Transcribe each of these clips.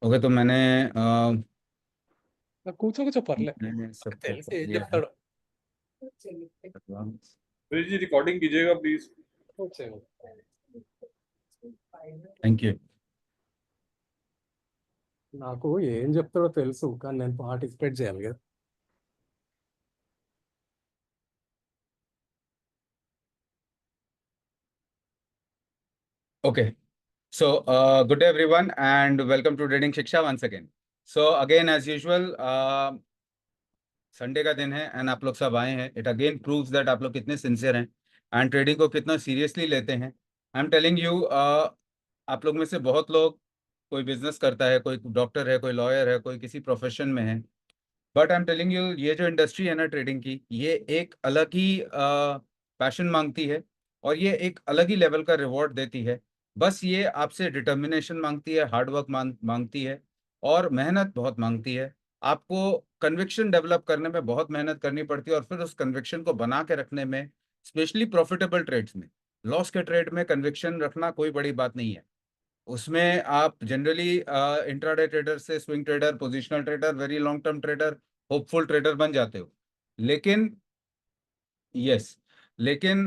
Okay, तो నాకు కూర్చో పర్లే मैंने నాకు सबको తెలిసి कर ఏం दिया है। చెప్తాడు. प्लीज जी रिकॉर्डिंग कीजिएगा प्लीज. Thank you. నాకు ఏం చెప్తాడో తెలుసు కానీ నేను పార్టిసిపేట్ చేయాలి కదా. Okay, so good day everyone and welcome to Trading Shiksha once again. So again as usual, Sunday का दिन है एंड आप लोग सब आए हैं. इट अगेन प्रूव्स दैट आप लोग कितने सिंसियर हैं एंड ट्रेडिंग को कितना सीरियसली लेते हैं. आई एम टेलिंग यू, आप लोग में से बहुत लोग, कोई बिजनेस करता है, कोई डॉक्टर है, कोई लॉयर है, कोई किसी प्रोफेशन में है. But I am telling you, ये जो इंडस्ट्री है ना ट्रेडिंग की, ये एक अलग ही पैशन मांगती है और ये एक अलग ही लेवल का रिवॉर्ड देती है. बस ये आपसे डिटर्मिनेशन मांगती है, हार्ड वर्क मांगती है और मेहनत बहुत मांगती है. आपको कन्विक्शन डेवलप करने में बहुत मेहनत करनी पड़ती है और फिर उस कन्विक्शन को बना के रखने में, स्पेशली प्रॉफिटेबल ट्रेड्स में, लॉस के ट्रेड में कन्विक्शन रखना कोई बड़ी बात नहीं है. उसमें आप जनरली इंट्राडे ट्रेडर से swing trader, positional trader, very long term trader, hopeful trader बन जाते हो. लेकिन यस, लेकिन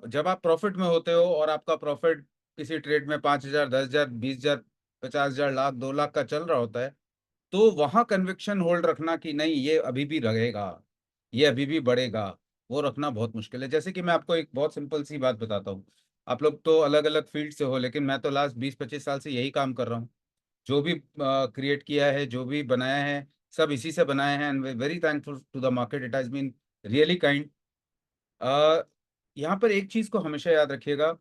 जब आप प्रॉफिट में होते हो और आपका प्रॉफिट किसी ट्रेड में 5,000, 10,000, 20,000, 50,000, लाख, 2 लाख का चल रहा होता है, तो वहां कन्विक्शन होल्ड रखना कि नहीं ये अभी भी रहेगा, ये अभी भी बढ़ेगा, वो रखना बहुत मुश्किल है. जैसे कि मैं आपको एक बहुत सिंपल सी बात बताता हूँ. आप लोग तो अलग अलग फील्ड से हो, लेकिन मैं तो लास्ट 20-25 साल से यही काम कर रहा हूँ. जो भी क्रिएट किया है, जो भी बनाया है, सब इसी से बनाए हैं and very thankful to the market. It has been really kind. यहाँ पर एक चीज को हमेशा याद रखिएगा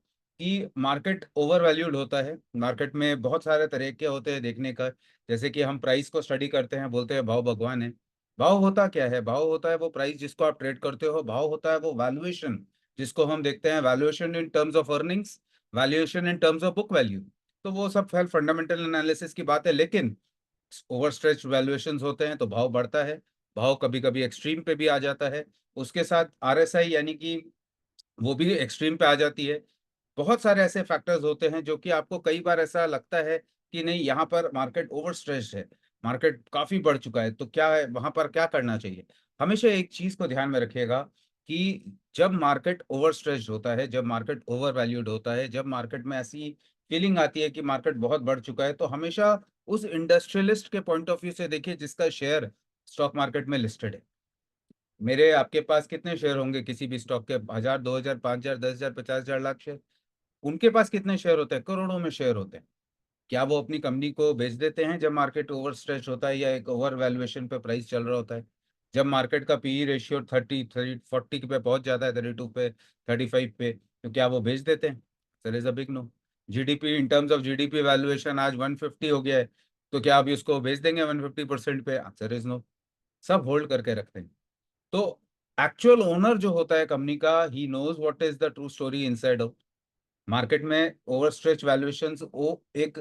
कि मार्केट ओवर वैल्यूड होता है. मार्केट में बहुत सारे तरीके होते हैं देखने का. जैसे कि हम प्राइस को स्टडी करते हैं, बोलते हैं भाव भगवान है. भाव होता क्या है? भाव होता है वो प्राइस जिसको आप ट्रेड करते हो. भाव होता है वो वैल्यूएशन जिसको हम देखते हैं. Valuation in terms of earnings, valuation in terms of book value. तो वो सब फंडामेंटल एनालिसिस की बात है. लेकिन ओवर स्ट्रेच वैल्यूएशंस होते हैं तो भाव बढ़ता है. भाव कभी कभी एक्सट्रीम पे भी आ जाता है. उसके साथ आरएसआई यानी कि वो भी एक्सट्रीम पे आ जाती है. बहुत सारे ऐसे फैक्टर्स होते हैं जो कि आपको कई बार ऐसा लगता है कि नहीं यहाँ पर मार्केट ओवर स्ट्रेस्ड है, मार्केट काफी बढ़ चुका है, तो क्या है वहां पर क्या करना चाहिए. हमेशा एक चीज को ध्यान में रखिएगा कि जब मार्केट ओवर स्ट्रेस्ड होता है, जब मार्केट ओवर वैल्यूड होता है, जब मार्केट में ऐसी फीलिंग आती है कि मार्केट बहुत बढ़ चुका है, तो हमेशा उस इंडस्ट्रियलिस्ट के पॉइंट ऑफ व्यू से देखिए जिसका शेयर स्टॉक मार्केट में लिस्टेड है. मेरे आपके पास कितने शेयर होंगे किसी भी स्टॉक के? 1,000, 2,000, 5,000, 10,000, 50,000, लाख शेयर. उनके पास कितने शेयर होते हैं? करोड़ों में शेयर होते हैं. क्या वो अपनी कंपनी को बेच देते हैं जब मार्केट ओवर स्ट्रेच होता है या एक ओवर वैल्यूएशन पे प्राइस चल रहा होता है? जब मार्केट का पीई रेशियो 30, 40 पे पहुंच जाता है, 32 पे, 35 पे, तो क्या वो बेच देते हैं? Sir is a big no. GDP, in terms of GDP valuation आज 150 हो गया है, तो क्या अभी उसको बेच देंगे 150% पे? Sir is no. सब होल्ड करके रखते हैं. तो एक्चुअल ओनर जो होता है कंपनी का, he knows what is the true story inside out. Market में ओवर स्ट्रेच वैल्यूएशंस वो एक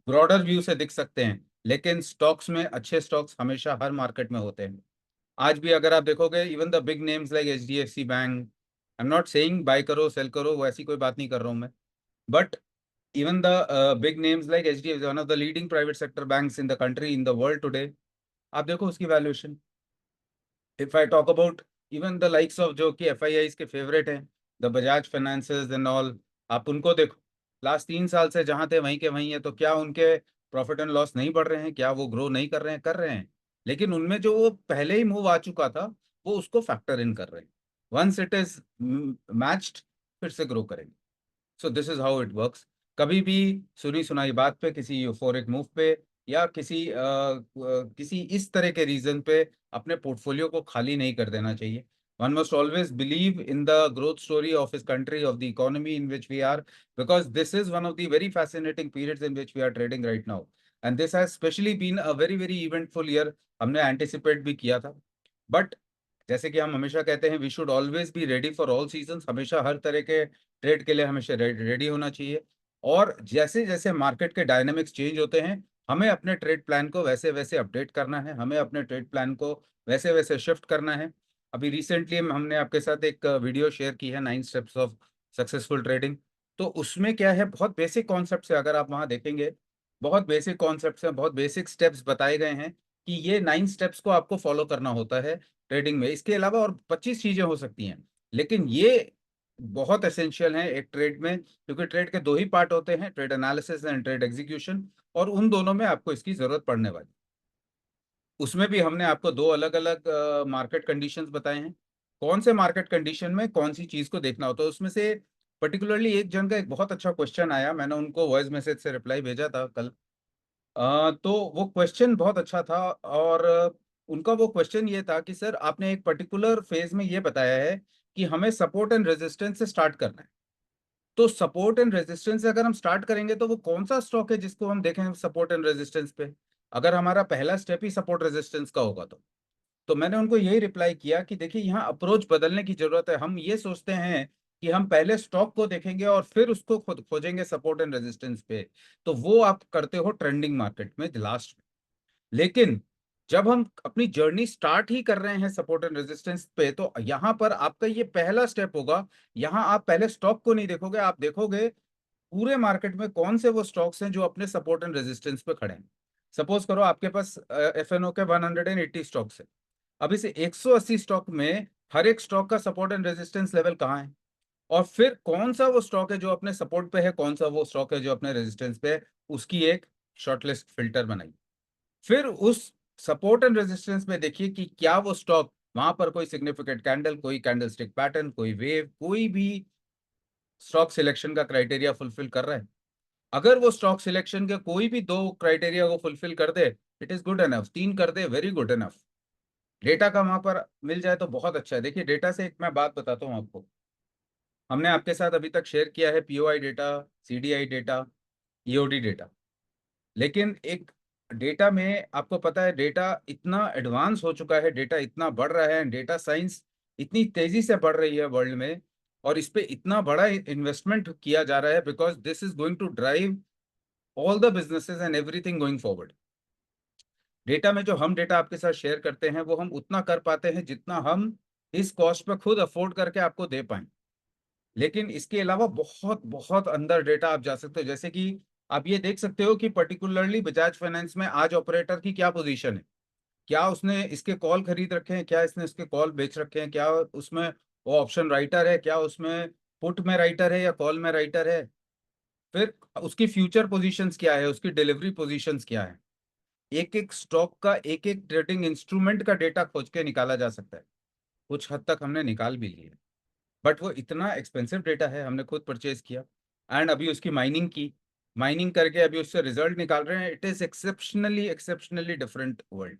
ब्रॉडर व्यू से दिख सकते हैं, लेकिन स्टॉक्स में अच्छे स्टॉक्स हमेशा हर मार्केट में होते हैं. आज भी अगर आप देखोगे, even the big names like HDFC bank, I am not saying buy करो सेल करो, वो ऐसी कोई बात नहीं कर रहा हूं मैं. But even the big names like HDFC, one of the leading private sector banks in the country, in the world today, आप देखो उसकी valuation. If I talk about even the likes of जो कि एफआईआईज के favourite हैं, the Bajaj finances and all, आप उनको देखो. लास्ट 3 साल से जहां थे वहीं के वहीं है. तो क्या उनके प्रॉफिट एंड लॉस नहीं बढ़ रहे हैं? क्या वो ग्रो नहीं कर रहे हैं? कर रहे हैं. लेकिन उनमें जो वो पहले ही मूव आ चुका था, वो उसको फैक्टर इन कर रहे हैं. वंस इट इज मैच्ड, फिर से ग्रो करेंगे. So this is how it works. कभी भी सुनी सुनाई बात पे, किसी यूफोरिक मूव पे, या किसी इस तरह के रीजन पे अपने पोर्टफोलियो को खाली नहीं कर देना चाहिए. One must always believe in the growth story of his country, of the economy in which we are, because this is one of the very fascinating periods in which we are trading right now. And this has specially been a very very eventful year. हमने anticipate भी किया था. But जैसे कि हम हमेशा कहते हैं, we should always be ready for all seasons. हमेशा हर तरह के ट्रेड के लिए हमेशा रेडी होना चाहिए. और जैसे जैसे मार्केट के डायनामिक्स चेंज होते हैं, हमें अपने ट्रेड प्लान को वैसे वैसे अपडेट करना है, हमें अपने ट्रेड प्लान को वैसे वैसे शिफ्ट करना है. अभी रिसेंटली हमने आपके साथ एक वीडियो शेयर की है, 9 स्टेप्स ऑफ सक्सेसफुल ट्रेडिंग. तो उसमें क्या है, बहुत बेसिक कॉन्सेप्ट है, अगर आप वहां देखेंगे बहुत बेसिक कॉन्सेप्ट्स हैं, बहुत बेसिक स्टेप्स बताए गए हैं कि ये 9 स्टेप्स को आपको फॉलो करना होता है ट्रेडिंग में। इसके अलावा और 25 चीजें हो सकती हैं, लेकिन ये बहुत एसेंशियल है एक ट्रेड में, क्योंकि ट्रेड के 2 ही पार्ट होते हैं, trade analysis and trade execution, और उन दोनों में आपको इसकी जरूरत पड़ने वाली। उसमें भी हमने आपको 2 अलग अलग मार्केट कंडीशंस बताए हैं, कौन से मार्केट कंडीशन में कौन सी चीज को देखना होता है। उसमें से पर्टिकुलरली एक जन का एक बहुत अच्छा क्वेश्चन आया, मैंने उनको वॉइस मैसेज से रिप्लाई भेजा था कल। तो वो क्वेश्चन बहुत अच्छा था, और उनका वो क्वेश्चन ये था कि सर आपने एक पर्टिकुलर फेज में ये बताया है कि हमें सपोर्ट एंड रेजिस्टेंस से स्टार्ट करना है। तो सपोर्ट एंड रेजिस्टेंस से अगर हम स्टार्ट करेंगे तो वो कौन सा स्टॉक है जिसको हम देखें सपोर्ट एंड रेजिस्टेंस पे, अगर हमारा पहला स्टेप ही सपोर्ट रेजिस्टेंस का होगा तो मैंने उनको यही रिप्लाई किया कि देखिए यहाँ अप्रोच बदलने की जरूरत है। हम ये सोचते हैं कि हम पहले स्टॉक को देखेंगे और फिर उसको खुद खोजेंगे सपोर्ट एंड रेजिस्टेंस पे, तो वो आप करते हो ट्रेंडिंग मार्केट में लास्ट में। लेकिन जब हम अपनी जर्नी स्टार्ट ही कर रहे हैं सपोर्ट एंड रेजिस्टेंस पे, तो यहाँ पर आपका ये पहला स्टेप होगा। यहाँ आप पहले स्टॉक को नहीं देखोगे, आप देखोगे पूरे मार्केट में कौन से वो स्टॉक्स हैं जो अपने सपोर्ट एंड रेजिस्टेंस पे खड़े हैं। सपोज करो आपके पास एफएनओ के 180 स्टॉक्स है। अब इसे 180 स्टॉक में हर एक स्टॉक का सपोर्ट एंड रेजिस्टेंस लेवल कहाँ है, और फिर कौन सा वो स्टॉक है जो अपने सपोर्ट पे है, कौन सा वो स्टॉक है जो अपने रेजिस्टेंस पे है, उसकी एक शॉर्टलिस्ट फिल्टर बनाई। फिर उस सपोर्ट एंड रेजिस्टेंस में देखिए कि क्या वो स्टॉक, वहां पर कोई सिग्निफिकेंट कैंडल, कोई कैंडलस्टिक पैटर्न, कोई वेव, कोई भी स्टॉक सिलेक्शन का क्राइटेरिया फुलफिल कर रहा है। अगर वो स्टॉक सिलेक्शन के कोई भी 2 क्राइटेरिया को फुलफिल कर दे, इट इज गुड एनफ। 3 कर दे, वेरी गुड एनफ। डेटा का वहां पर मिल जाए तो बहुत अच्छा है। देखिए डेटा से एक मैं बात बताता हूँ आपको, हमने आपके साथ अभी तक शेयर किया है POI data, CDI data, EOD data, लेकिन एक डेटा में आपको पता है डेटा इतना एडवांस हो चुका है, डेटा इतना बढ़ रहा है, डेटा साइंस इतनी तेजी से बढ़ रही है वर्ल्ड में, और इस पे इतना बड़ा इन्वेस्टमेंट किया जा रहा है, because this is going to drive all the businesses and everything going forward. Data में जो हम डेटा आपके साथ शेयर करते हैं वो हम उतना कर पाते हैं जितना हम इस कॉस्ट पे खुद अफोर्ड करके आपको दे पाएं। लेकिन इसके अलावा बहुत बहुत अंदर डेटा आप जा सकते हो, जैसे कि आप ये देख सकते हो कि पर्टिकुलरली बजाज फाइनेंस में आज ऑपरेटर की क्या पोजीशन है, क्या उसने इसके कॉल खरीद रखे हैं, क्या इसने इसके कॉल बेच रखे हैं, क्या उसमें वो ऑप्शन राइटर है, क्या उसमें पुट में राइटर है या कॉल में राइटर है, फिर उसकी फ्यूचर पोजीशंस क्या है, उसकी डिलीवरी पोजीशंस क्या है। एक एक स्टॉक का एक एक ट्रेडिंग इंस्ट्रूमेंट का डेटा खोज के निकाला जा सकता है। कुछ हद तक हमने निकाल भी लिया, बट वो इतना एक्सपेंसिव डेटा है, हमने खुद परचेज किया एंड अभी उसकी माइनिंग की, माइनिंग करके अभी उससे रिजल्ट निकाल रहे हैं। It is exceptionally exceptionally different world.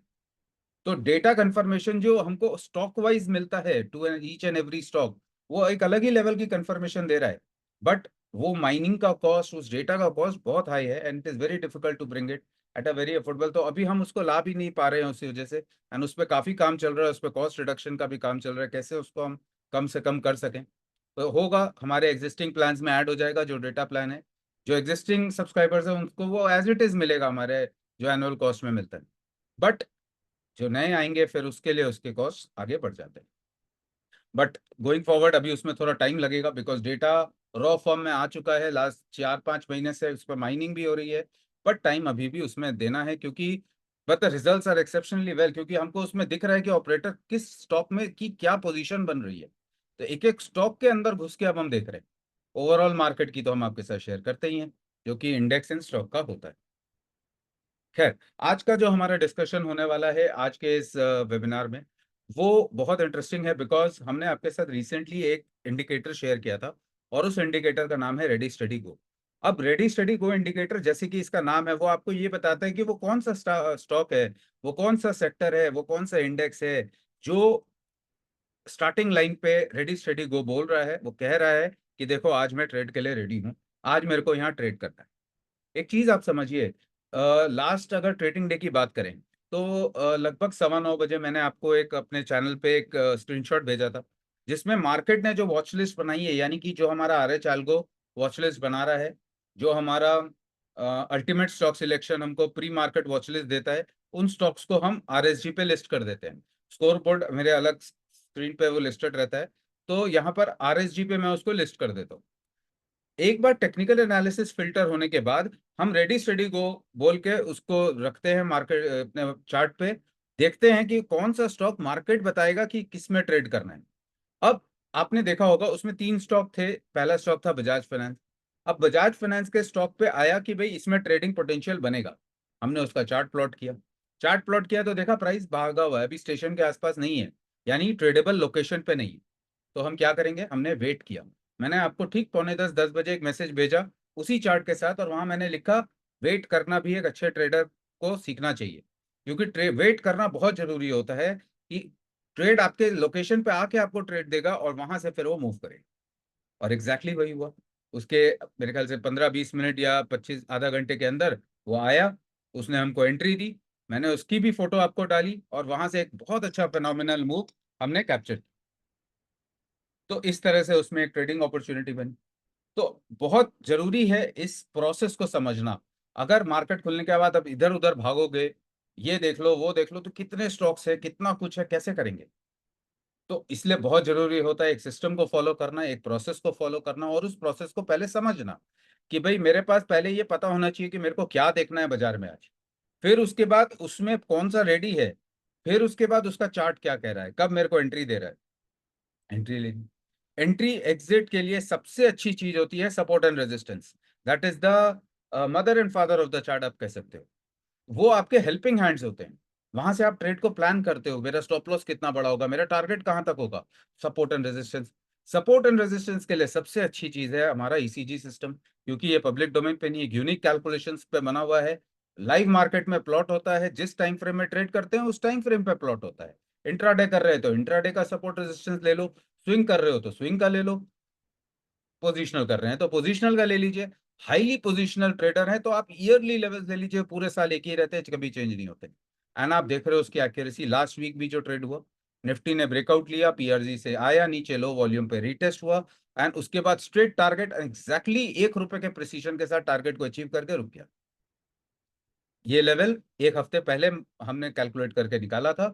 तो डेटा कंफर्मेशन जो हमको स्टॉक वाइज मिलता है to each and every stock, वो एक अलग ही लेवल की कंफर्मेशन दे रहा है, बट वो माइनिंग का कॉस्ट, उस डेटा का कॉस्ट बहुत हाई है, and it is very difficult to bring it at a very affordable. तो अभी हम उसको ला भी नहीं पा रहे हैं उसी वजह से, एंड उस पर काफी काम चल रहा है, उस पर कॉस्ट रिडक्शन का भी काम चल रहा है, कैसे उसको हम कम से कम कर सकें। तो होगा, हमारे एग्जिस्टिंग प्लान्स में ऐड हो जाएगा जो डेटा प्लान है, जो एग्जिस्टिंग सब्सक्राइबर्स है उनको वो एज इट इज मिलेगा हमारे जो एनुअल कॉस्ट में मिलता है, बट जो नए आएंगे फिर उसके लिए उसके कॉस्ट आगे बढ़ जाते हैं। बट गोइंग फॉरवर्ड अभी उसमें थोड़ा टाइम लगेगा, बिकॉज डेटा रॉ फॉर्म में आ चुका है, लास्ट 4-5 महीने से उस पर माइनिंग भी हो रही है, बट टाइम अभी भी उसमें देना है, क्योंकि but the results are exceptionally well, क्योंकि हमको उसमें दिख रहा है कि ऑपरेटर किस स्टॉक में की क्या पोजीशन बन रही है। तो एक एक स्टॉक के अंदर घुस के अब हम देख रहे हैं। ओवरऑल मार्केट की तो हम आपके साथ शेयर करते ही हैं, जो कि इंडेक्स इन स्टॉक का होता है। खैर, आज का जो हमारा डिस्कशन होने वाला है आज के इस वेबिनार में, वो बहुत इंटरेस्टिंग है, बिकॉज हमने आपके साथ रिसेंटली एक इंडिकेटर शेयर किया था, और उस इंडिकेटर का नाम है रेडी स्टडी गो। अब रेडी स्टडी गो इंडिकेटर, जैसे कि इसका नाम है, वो आपको ये बताता है कि वो कौन सा स्टॉक है, वो कौन सा सेक्टर है, वो कौन सा इंडेक्स है जो स्टार्टिंग लाइन पे रेडी स्टडी गो बोल रहा है। वो कह रहा है कि देखो आज मैं ट्रेड के लिए रेडी हूँ, आज मेरे को यहाँ ट्रेड करना है। एक चीज आप समझिए, लास्ट अगर ट्रेडिंग डे की बात करें तो लगभग 9:15 बजे मैंने आपको एक अपने चैनल पे एक स्क्रीनशॉट भेजा था, जिसमें मार्केट ने जो वॉच लिस्ट बनाई है, यानी कि जो हमारा आर एच आल्गो वॉच लिस्ट बना रहा है, जो हमारा अल्टीमेट स्टॉक सिलेक्शन हमको प्री मार्केट वॉच लिस्ट देता है, उन स्टॉक्स को हम आरएसजी पे लिस्ट कर देते हैं। स्कोर बोर्ड मेरे अलग स्क्रीन पे वो लिस्टेड रहता है, तो यहाँ पर आरएसजी पे मैं उसको लिस्ट कर देता हूँ। एक बार टेक्निकल एनालिसिस फिल्टर होने के बाद हम रेडी स्टडी को बोल के उसको रखते हैं मार्केट अपने चार्ट पे, देखते हैं कि कौन सा स्टॉक मार्केट बताएगा कि किस में ट्रेड करना है। अब आपने देखा होगा उसमें 3 स्टॉक थे। पहला स्टॉक था बजाज फाइनेंस। अब बजाज फाइनेंस के स्टॉक पे आया कि भाई इसमें ट्रेडिंग पोटेंशियल बनेगा। हमने उसका चार्ट प्लॉट किया। चार्ट प्लॉट किया तो देखा प्राइस भागा हुआ है, अभी स्टेशन के आसपास नहीं है, यानी ट्रेडेबल लोकेशन पे नहीं है। तो हम क्या करेंगे, हमने वेट किया। मैंने आपको ठीक 9:45-10 बजे एक मैसेज भेजा उसी चार्ट के साथ, और वहां मैंने लिखा वेट करना भी एक अच्छे ट्रेडर को सीखना चाहिए, क्योंकि वेट करना बहुत जरूरी होता है कि ट्रेड आपके लोकेशन पे आके आपको ट्रेड देगा और वहां से फिर वो मूव करेगा। और एग्जैक्टली वही हुआ। उसके मेरे ख्याल से 15-20 मिनट या 25 आधा घंटे के अंदर वो आया। उसने हमको एंट्री दी। मैंने उसकी भी फोटो आपको डाली और वहां से एक बहुत अच्छा फिनोमिनल मूव हमने कैप्चर किया। तो इस तरह से उसमें एक ट्रेडिंग अपॉर्चुनिटी बनी। तो बहुत जरूरी है इस प्रोसेस को समझना। अगर मार्केट खुलने के बाद अब इधर उधर भागोगे, ये देख लो वो देख लो, तो कितने स्टॉक्स है, कितना कुछ है, कैसे करेंगे। तो इसलिए बहुत जरूरी होता है एक सिस्टम को फॉलो करना, एक प्रोसेस को फॉलो करना, और उस प्रोसेस को पहले समझना कि भाई मेरे पास पहले ये पता होना चाहिए कि मेरे को क्या देखना है बाजार में आज। फिर उसके बाद उसमें कौन सा रेडी है। फिर उसके बाद उसका चार्ट क्या कह रहा है, कब मेरे को एंट्री दे रहा है, एंट्री लेनी। एंट्री एग्जिट के लिए सबसे अच्छी चीज होती है support and resistance. That is the mother and father of the chart, आप कह सकते हो। वो आपके हेल्पिंग हैंड्स होते हैं। वहां से आप ट्रेड को प्लान करते हो, मेरा स्टॉप लॉस कितना बड़ा होगा, मेरा टारगेट कहां तक होगा। Support and resistance. Support and resistance के लिए सबसे अच्छी चीज है हमारा ईसीजी सिस्टम, क्योंकि ये पब्लिक डोमेन पे नहीं है, यूनिक कैलकुलेशंस पे बना हुआ है। लाइव मार्केट में प्लॉट होता है, जिस टाइम फ्रेम में ट्रेड करते हैं उस टाइम फ्रेम पे प्लॉट होता है। इंट्राडे कर रहे हो तो इंट्राडे का सपोर्ट रेजिस्टेंस ले लो, स्विंग कर रहे हो तो स्विंग का ले लो, पोजिशनल कर रहे हैं तो पोजिशनल का ले लीजिए। हाईली पोजिशनल ट्रेडर है तो आप ईयरली लेवल्स ले लीजिए, पूरे साल एक ही रहते हैं, कभी चेंज नहीं होते। एंड आप देख रहे हो उसकी एक्यूरेसी। लास्ट वीक भी जो ट्रेड हुआ, निफ्टी ने ब्रेकआउट लिया, पीआरजी से आया नीचे, लो वॉल्यूम पे रीटेस्ट हुआ, एंड उसके बाद स्ट्रेट टारगेट एग्जैक्टली ₹1 के प्रिसीजन के साथ टारगेट को अचीव करके रुक गया। ये लेवल एक हफ्ते पहले हमने कैलकुलेट करके निकाला था।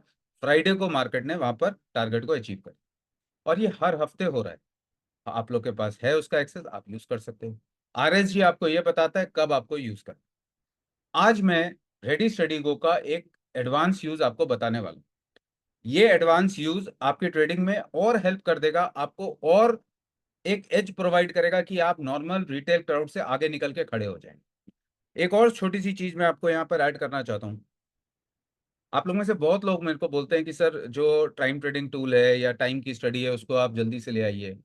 फ्राइडे को मार्केट ने वहां पर टारगेट को अचीव कर, और ये हर हफ्ते हो रहा है। आप लोग के पास है उसका एक्सेस, आप यूज कर सकते हो। आरएसजी आपको ये बताता है कब आपको यूज करना। आज मैं रेडी स्टडी गो का एक एडवांस यूज आपको बताने वाला हूं। ये एडवांस यूज आपके ट्रेडिंग में और हेल्प कर देगा आपको, और एक एज प्रोवाइड करेगा कि आप नॉर्मल रिटेल क्राउड से आगे निकल के खड़े हो जाएंगे। एक और छोटी सी चीज मैं आपको यहाँ पर ऐड करना चाहता हूँ। आप लोग में से बहुत लोग मेरे को बोलते हैं कि सर जो टाइम ट्रेडिंग टूल है या टाइम की स्टडी है उसको आप जल्दी से ले आइए।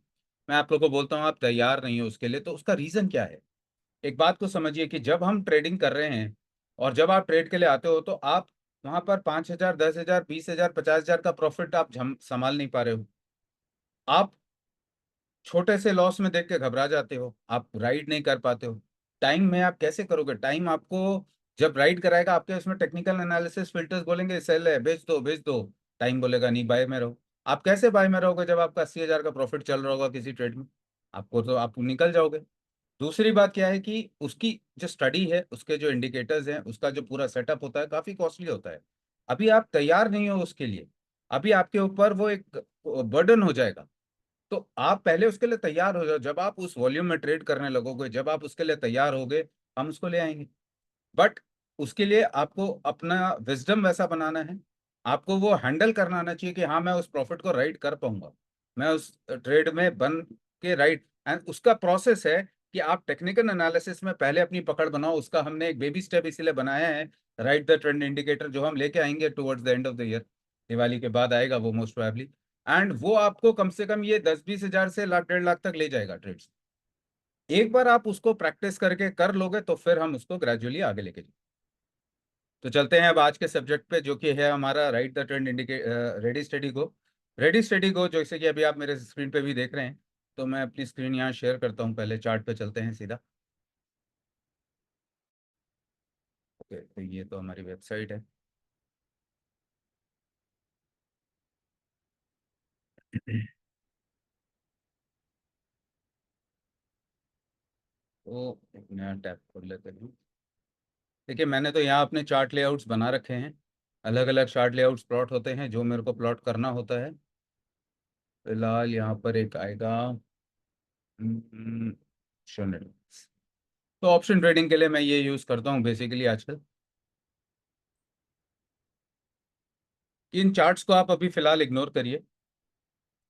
मैं आप लोग को बोलता हूँ आप तैयार नहीं हो उसके लिए, तो उसका रीजन क्या है। एक बात को समझिए कि जब हम ट्रेडिंग कर रहे हैं और जब आप ट्रेड के लिए आते हो तो आप वहां पर 5,000, 10,000, 20,000, 50,000 का प्रॉफिट आप संभाल नहीं पा रहे हो। आप छोटे से लॉस में देख के घबरा जाते हो, आप राइड नहीं कर पाते हो। टाइम में आप कैसे करोगे, टाइम आपको जब राइड कराएगा आपके उसमें टेक्निकल एनालिसिस फिल्टर्स बोलेंगे सेल है, बेच दो बेच दो। टाइम बोलेगा नहीं, बाय में रहो। आप कैसे बाय में रहोगे जब आपका 80,000 का प्रॉफिट चल रहा होगा किसी ट्रेड में। आपको तो आप निकल जाओगे। दूसरी बात क्या है कि उसकी जो स्टडी है, उसके जो इंडिकेटर्स हैं, उसका जो पूरा सेटअप होता है काफी कॉस्टली होता है। अभी आप तैयार नहीं हो उसके लिए, अभी आपके ऊपर वो एक बर्डन हो जाएगा। तो आप पहले उसके लिए तैयार हो जाओ, जब आप उस वॉल्यूम में ट्रेड करने लगोगे, जब आप उसके लिए तैयार होगे, हम उसको ले आएंगे। बट उसके लिए आपको अपना विजडम वैसा बनाना है, आपको वो हैंडल करना आना चाहिए कि हाँ मैं उस प्रॉफिट को राइड कर पाऊंगा, मैं उस ट्रेड में बन के राइड। एंड उसका प्रोसेस है कि आप टेक्निकल एनालिसिस में पहले अपनी पकड़ बनाओ। उसका हमने एक बेबी स्टेप इसीलिए बनाया है, राइट द ट्रेंड इंडिकेटर, जो हम लेके आएंगे towards the end of the year. Diwali के बाद आएगा वो मोस्ट प्रोबेबली। एंड वो आपको कम से कम ये 10-20 हजार से लाख 1.5 लाख तक ले जाएगा ट्रेड्स। एक बार आप उसको प्रैक्टिस करके कर लोगे तो फिर हम उसको ग्रेजुअली आगे लेके जाएंगे। तो चलते हैं अब आज के सब्जेक्ट पे, जो कि है हमारा right the trend indicate ready study go. Ready study go जैसे कि अभी आप मेरे स्क्रीन पे भी देख रहे हैं, तो मैं अपनी स्क्रीन यहाँ शेयर करता हूँ। पहले चार्ट पे चलते हैं सीधा। ओके, तो ये तो हमारी वेबसाइट है। तो एक नया टैब खोल लेते हैं। देखिए मैंने तो यहाँ अपने चार्ट लेआउट्स बना रखे हैं। अलग अलग चार्ट लेआउट्स प्लॉट होते हैं जो मेरे को प्लॉट करना होता है। फिलहाल यहाँ पर एक आएगा। Option advance. तो ऑप्शन ट्रेडिंग के लिए मैं ये यूज करता हूँ बेसिकली आजकल। इन चार्ट्स को आप अभी फिलहाल इग्नोर करिए,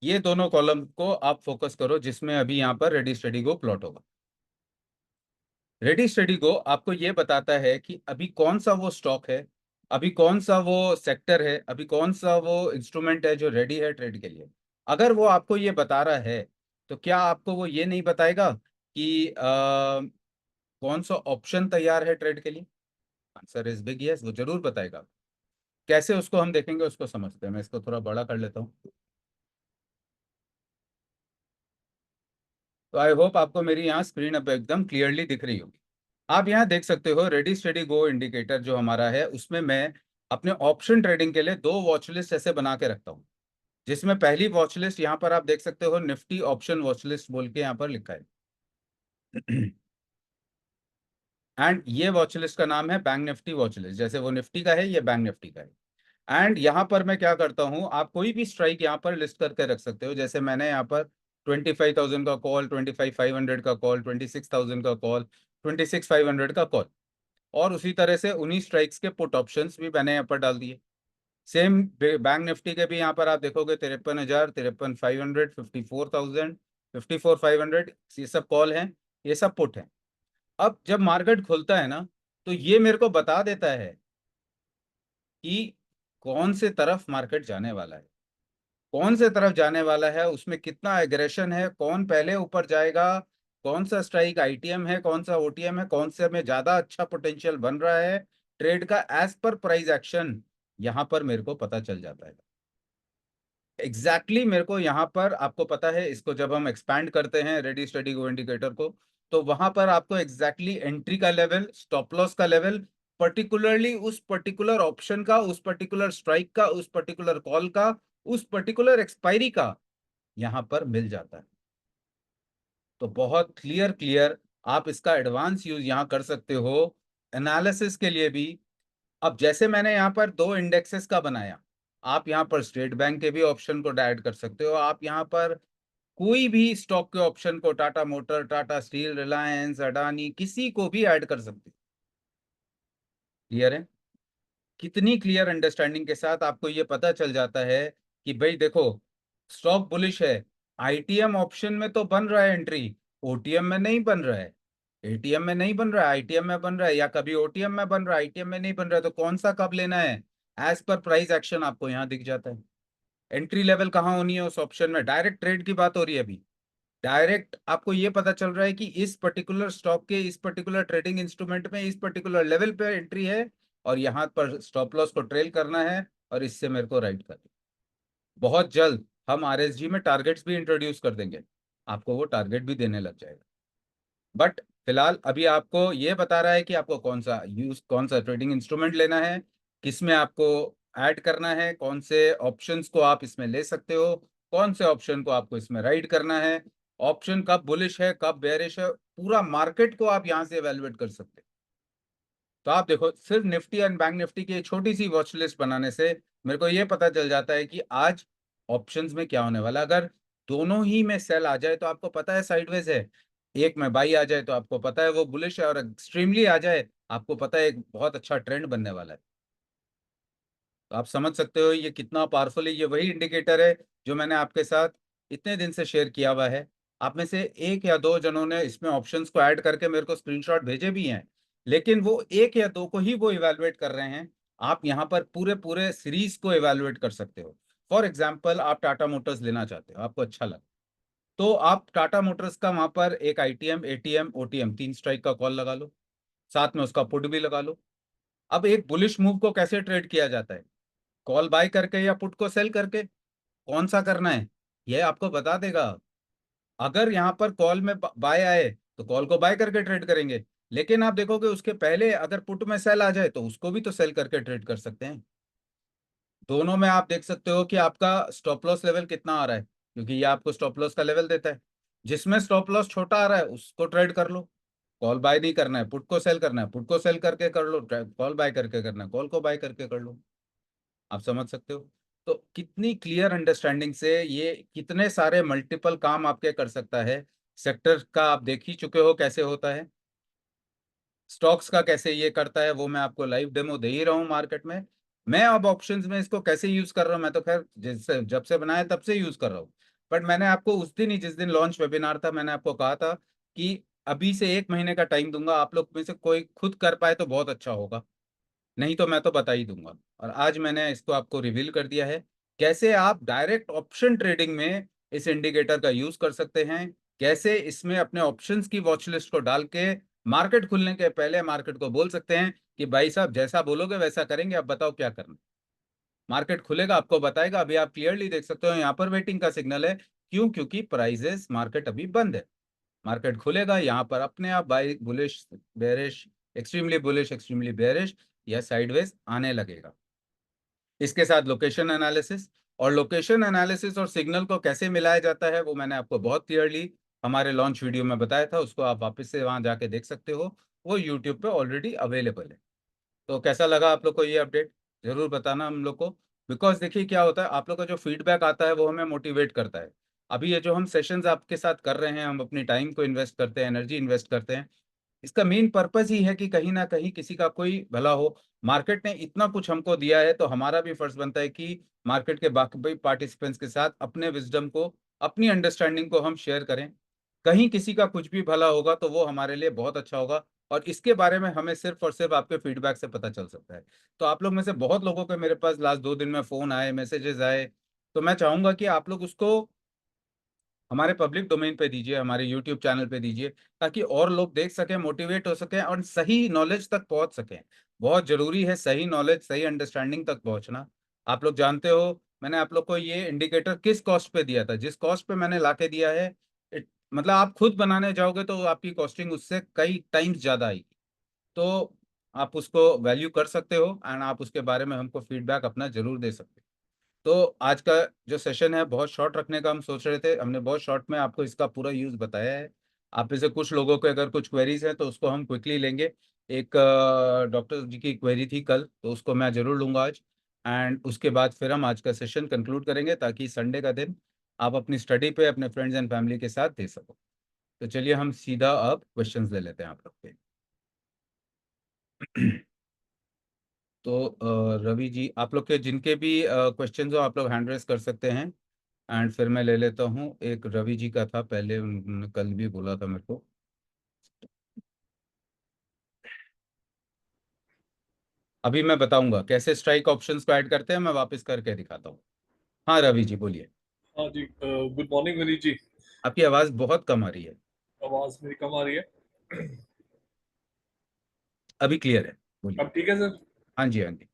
ये दोनों कॉलम को आप फोकस करो जिसमें अभी यहाँ पर रेडी स्टडी गो प्लॉट होगा। रेडी स्टडी गो आपको ये बताता है कि अभी कौन सा वो स्टॉक है, अभी कौन सा वो सेक्टर है, अभी कौन सा वो इंस्ट्रूमेंट है जो रेडी है ट्रेड के लिए। अगर वो आपको ये बता रहा है तो क्या आपको वो ये नहीं बताएगा कि कौन सा ऑप्शन तैयार है ट्रेड के लिए? आंसर इज बिग यस, वो जरूर बताएगा। कैसे उसको हम देखेंगे, उसको समझते हैं। मैं इसको थोड़ा बड़ा कर लेता हूँ। तो आई होप आपको मेरी यहाँ स्क्रीन अब एकदम क्लियरली दिख रही होगी। आप यहाँ देख सकते हो रेडी स्टेडी गो इंडिकेटर जो हमारा है, उसमें मैं अपने ऑप्शन ट्रेडिंग के लिए दो वॉच लिस्ट ऐसे बना के रखता हूँ, जिसमें पहली वॉच लिस्ट यहाँ पर आप देख सकते हो निफ्टी ऑप्शन वॉच लिस्ट बोल के यहाँ पर लिखा है। एंड ये वॉच लिस्ट का नाम है बैंक निफ्टी वॉच लिस्ट, जैसे वो निफ्टी का है ये बैंक निफ्टी का है। एंड यहाँ पर मैं क्या करता हूँ, आप कोई भी स्ट्राइक यहाँ पर लिस्ट करके रख सकते हो। जैसे मैंने यहाँ पर 25,000 का कॉल, 25,500 का कॉल, 26,000 का कॉल, 26,500 का कॉल, और उसी तरह से उन्हीं स्ट्राइक्स के पुट ऑप्शंस भी मैंने यहाँ पर डाल दिए। सेम बैंक निफ्टी के भी यहाँ पर आप देखोगे 53,000, 53,500, 54,000, 54,500, ये सब कॉल हैं, ये सब पुट हैं। अब जब मार्केट खुलता है ना, तो ये मेरे को बता देता है कि कौन से तरफ मार्केट जाने वाला है, कौन से तरफ जाने वाला है, उसमें कितना एग्रेशन है, कौन पहले ऊपर जाएगा, कौन सा स्ट्राइक आईटीएम है, कौन सा ओटीएम है, कौन से में ज्यादा अच्छा पोटेंशियल बन रहा है ट्रेड का एज पर प्राइस एक्शन, यहां पर मेरे को पता चल जाता है। एग्जैक्टली मेरे को यहाँ पर आपको पता है, इसको जब हम एक्सपैंड करते हैं रेडी स्टडी गो इंडिकेटर को, तो वहां पर आपको एग्जैक्टली एंट्री का लेवल, स्टॉप लॉस का लेवल, पर्टिकुलरली उस पर्टिकुलर ऑप्शन का, उस पर्टिकुलर स्ट्राइक का, उस पर्टिकुलर कॉल का, उस पर्टिकुलर एक्सपायरी का यहां पर मिल जाता है। तो बहुत क्लियर क्लियर आप इसका एडवांस यूज यहाँ कर सकते हो एनालिसिस के लिए भी। अब जैसे मैंने यहाँ पर दो इंडेक्सेस का बनाया, आप यहाँ पर स्टेट बैंक के भी ऑप्शन को ऐड कर सकते हो, आप यहाँ पर कोई भी स्टॉक के ऑप्शन को, टाटा मोटर, टाटा स्टील, रिलायंस, अडानी, किसी को भी ऐड कर सकते हो। क्लियर है? कितनी क्लियर अंडरस्टैंडिंग के साथ आपको ये पता चल जाता है कि भाई देखो, स्टॉक बुलिश है, आईटीएम ऑप्शन में तो बन रहा है एंट्री, ओटीएम में नहीं बन रहा है, एटीएम में नहीं बन रहा है, आईटीएम में बन रहा है, या कभी ओटीएम में बन रहा है, आईटीएम में नहीं बन रहा है, तो कौन सा कब लेना है, एज पर प्राइस एक्शन आपको यहाँ दिख जाता है। एंट्री लेवल कहाँ होनी है उस ऑप्शन में, डायरेक्ट ट्रेड की बात हो रही है अभी, डायरेक्ट आपको ये पता चल रहा है कि इस पर्टिकुलर स्टॉक के इस पर्टिकुलर ट्रेडिंग इंस्ट्रूमेंट में इस पर्टिकुलर लेवल पे एंट्री है, और यहाँ पर स्टॉप लॉस को ट्रेल करना है, और इससे मेरे को राइट करना। बहुत जल्द हम आरएसजी में टारगेट्स भी इंट्रोड्यूस कर देंगे, आपको वो टारगेट भी देने लग जाएगा। बट फिलहाल अभी आपको ये बता रहा है कि आपको कौन सा ट्रेडिंग इंस्ट्रूमेंट लेना है, किसमें आपको ऐड करना है, कौन से ऑप्शंस को आप इसमें ले सकते हो, कौन से ऑप्शन को आपको इसमें राइड करना है, ऑप्शन कब बुलिश है कब बेयरिश है, पूरा मार्केट को आप यहाँ से एवेलुएट कर सकते हैं। तो आप देखो, सिर्फ निफ्टी एंड बैंक निफ्टी की एक छोटी सी वॉच लिस्ट बनाने से मेरे को ये पता चल जाता है कि आज ऑप्शंस में क्या होने वाला है। अगर दोनों ही में सेल आ जाए तो आपको पता है साइडवेज है, एक में बाई आ जाए तो आपको पता है वो बुलिश है, और एक्सट्रीमली आ जाए आपको पता है एक बहुत अच्छा ट्रेंड बनने वाला है। तो आप समझ सकते हो ये कितना पावरफुल है। ये वही इंडिकेटर है जो मैंने आपके साथ इतने दिन से शेयर किया हुआ है। आप में से एक या दो जनों ने इसमें ऑप्शंस को ऐड करके मेरे को स्क्रीनशॉट भेजे भी हैं, लेकिन वो एक या दो को ही वो इवेलुएट कर रहे हैं। आप यहाँ पर पूरे पूरे सीरीज को इवेलुएट कर सकते हो। फॉर एग्जाम्पल, आप टाटा मोटर्स लेना चाहते हो, आपको अच्छा लगा, तो आप टाटा मोटर्स का वहां पर एक आईटीएम, एटीएम, ओटीएम, 3 स्ट्राइक का कॉल लगा लो, साथ में उसका पुट भी लगा लो। अब एक बुलिश मूव को कैसे ट्रेड किया जाता है, कॉल बाय करके या पुट को सेल करके, कौन सा करना है ये आपको बता देगा। अगर यहाँ पर कॉल में बाय आए तो कॉल को बाय करके ट्रेड करेंगे, लेकिन आप देखोगे उसके पहले अगर पुट में सेल आ जाए तो उसको भी तो सेल करके ट्रेड कर सकते हैं। दोनों में आप देख सकते हो कि आपका स्टॉप लॉस लेवल कितना आ रहा है, क्योंकि ये आपको स्टॉप लॉस का लेवल देता है। जिसमें स्टॉप लॉस छोटा आ रहा है उसको ट्रेड कर लो, कॉल बाय नहीं करना है, पुट को सेल करना है, पुट को सेल करके कर लो, कॉल बाय करके करना है, कॉल को बाय करके कर लो। आप समझ सकते हो? तो कितनी क्लियर अंडरस्टैंडिंग से ये कितने सारे मल्टीपल काम आपके कर सकता है, सेक्टर का आप देख ही चुके हो कैसे होता है, स्टॉक्स का कैसे ये करता है, वो मैं आपको लाइव डेमो दे ही रहा हूँ मार्केट में। मैं अब ऑप्शंस में इसको कैसे यूज कर रहा हूँ, मैं तो खैर जैसे जब से बनाया तब से यूज कर रहा हूँ, बट मैंने आपको उस दिन ही जिस दिन लॉन्च वेबिनार था मैंने आपको कहा था कि अभी से 1 महीने का टाइम दूंगा, आप लोग में से कोई खुद कर पाए तो बहुत अच्छा होगा, नहीं तो मैं तो बता ही दूंगा। और आज मैंने इसको आपको रिवील कर दिया है, कैसे आप डायरेक्ट ऑप्शन ट्रेडिंग में इस इंडिकेटर का यूज कर सकते हैं, कैसे इसमें अपने ऑप्शंस की वॉच लिस्ट को डाल के मार्केट खुलने के पहले मार्केट को बोल सकते हैं कि भाई साहब जैसा बोलोगे वैसा करेंगे, अब बताओ क्या करना। मार्केट खुलेगा आपको बताएगा, अभी आप क्लियरली देख सकते हो यहाँ पर वेटिंग का सिग्नल है। क्यों? क्योंकि प्राइजेस मार्केट अभी बंद है। मार्केट खुलेगा यहाँ पर अपने आप by bullish, bearish, extremely bullish, extremely bearish या साइडवेज आने लगेगा। इसके साथ लोकेशन एनालिसिस, और लोकेशन एनालिसिस और सिग्नल को कैसे मिलाया जाता है वो मैंने आपको बहुत क्लियरली हमारे लॉन्च वीडियो में बताया था, उसको आप वापस से वहां जाके देख सकते हो, वो यूट्यूब पे ऑलरेडी अवेलेबल है। तो कैसा लगा आप लोग को ये अपडेट, जरूर बताना हम लोग को। बिकॉज देखिए क्या होता है, आप लोग का जो फीडबैक आता है वो हमें मोटिवेट करता है। अभी ये जो हम सेशंस आपके साथ कर रहे हैं, हम अपनी टाइम को इन्वेस्ट करते हैं, एनर्जी इन्वेस्ट करते हैं, इसका मेन पर्पस ही है कि कहीं ना कहीं किसी का कोई भला हो। मार्केट ने इतना कुछ हमको दिया है तो हमारा भी फर्ज बनता है कि मार्केट के बाकी पार्टिसिपेंट्स के साथ अपने विजडम को, अपनी अंडरस्टैंडिंग को हम शेयर करें। कहीं किसी का कुछ भी भला होगा तो वो हमारे लिए बहुत अच्छा होगा, और इसके बारे में हमें सिर्फ और सिर्फ आपके फीडबैक से पता चल सकता है। तो आप लोग में से बहुत लोगों के मेरे पास लास्ट 2 दिन में फोन आए, मैसेजेस आए, तो मैं चाहूंगा कि आप लोग उसको हमारे पब्लिक डोमेन पे दीजिए, हमारे यूट्यूब चैनल पे दीजिए, ताकि और लोग देख सकें, मोटिवेट हो सकें और सही नॉलेज तक पहुंच सकें। बहुत जरूरी है सही नॉलेज, सही अंडरस्टैंडिंग तक पहुंचना। आप लोग जानते हो मैंने आप लोग को ये इंडिकेटर किस कॉस्ट पे दिया था, जिस कॉस्ट पे मैंने लाके दिया है, मतलब आप खुद बनाने जाओगे तो आपकी कॉस्टिंग उससे कई टाइम्स ज्यादा आएगी। तो आप उसको वैल्यू कर सकते हो एंड आप उसके बारे में हमको फीडबैक अपना जरूर दे सकते हो। तो आज का जो सेशन है बहुत शॉर्ट रखने का हम सोच रहे थे, हमने बहुत शॉर्ट में आपको इसका पूरा यूज बताया है। आप में से कुछ लोगों को अगर कुछ क्वेरीज हैं तो उसको हम क्विकली लेंगे। एक डॉक्टर जी की क्वेरी थी कल, तो उसको मैं जरूर लूंगा आज, एंड उसके बाद फिर हम आज का सेशन कंक्लूड करेंगे ताकि संडे का दिन आप अपनी स्टडी पे अपने फ्रेंड्स एंड फैमिली के साथ दे सको। तो चलिए हम सीधा अब क्वेश्चंस ले लेते हैं आप लोग के। तो रवि जी, आप लोग के जिनके भी क्वेश्चंस हो आप लोग हैंड रेस कर सकते हैं, एंड फिर मैं ले लेता हूँ। एक रवि जी का था पहले, उन्होंने कल भी बोला था मेरे को। अभी मैं बताऊंगा कैसे स्ट्राइक ऑप्शंस को ऐड करते हैं, मैं वापस करके दिखाता हूँ। हाँ रवि जी बोलिए। हाँ जी, गुड मॉर्निंग विनीत जी। आपकी आवाज़ बहुत कम आ रही है। आवाज मेरी कम आ रही है? अभी क्लियर है, बोलिए। अब ठीक है सर? हाँ जी हाँ जी।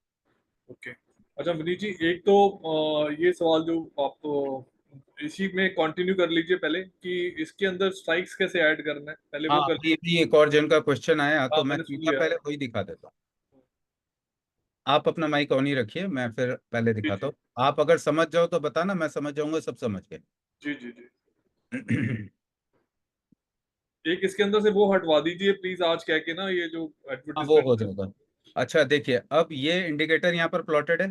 ओके। अच्छा विनीत जी, एक तो ये सवाल जो आप इसी में कंटिन्यू कर लीजिए पहले, कि इसके अंदर स्ट्राइक्स कैसे ऐड करना है, पहले हाँ वो कर अभी लीजिए। अभी एक और जन का क्वेश्चन आया हाँ तो मैं मैंने सुन सीधा लिया। पहले वही दिखा देता हूँ। आप अपना माइक ऑन ही रखिए, मैं फिर पहले जी दिखाता जी हूँ। आप अगर समझ जाओ तो बताना, मैं समझ जाऊंगा सब समझ जी जी जी। के। एक इसके अंदर से वो हटवा दीजिए प्लीज, आज कह के ना, ये जो हाँ वो हो एडवर्टीजमेंट है। जाएगा। अच्छा देखिए, अब ये इंडिकेटर यहाँ पर प्लॉटेड है।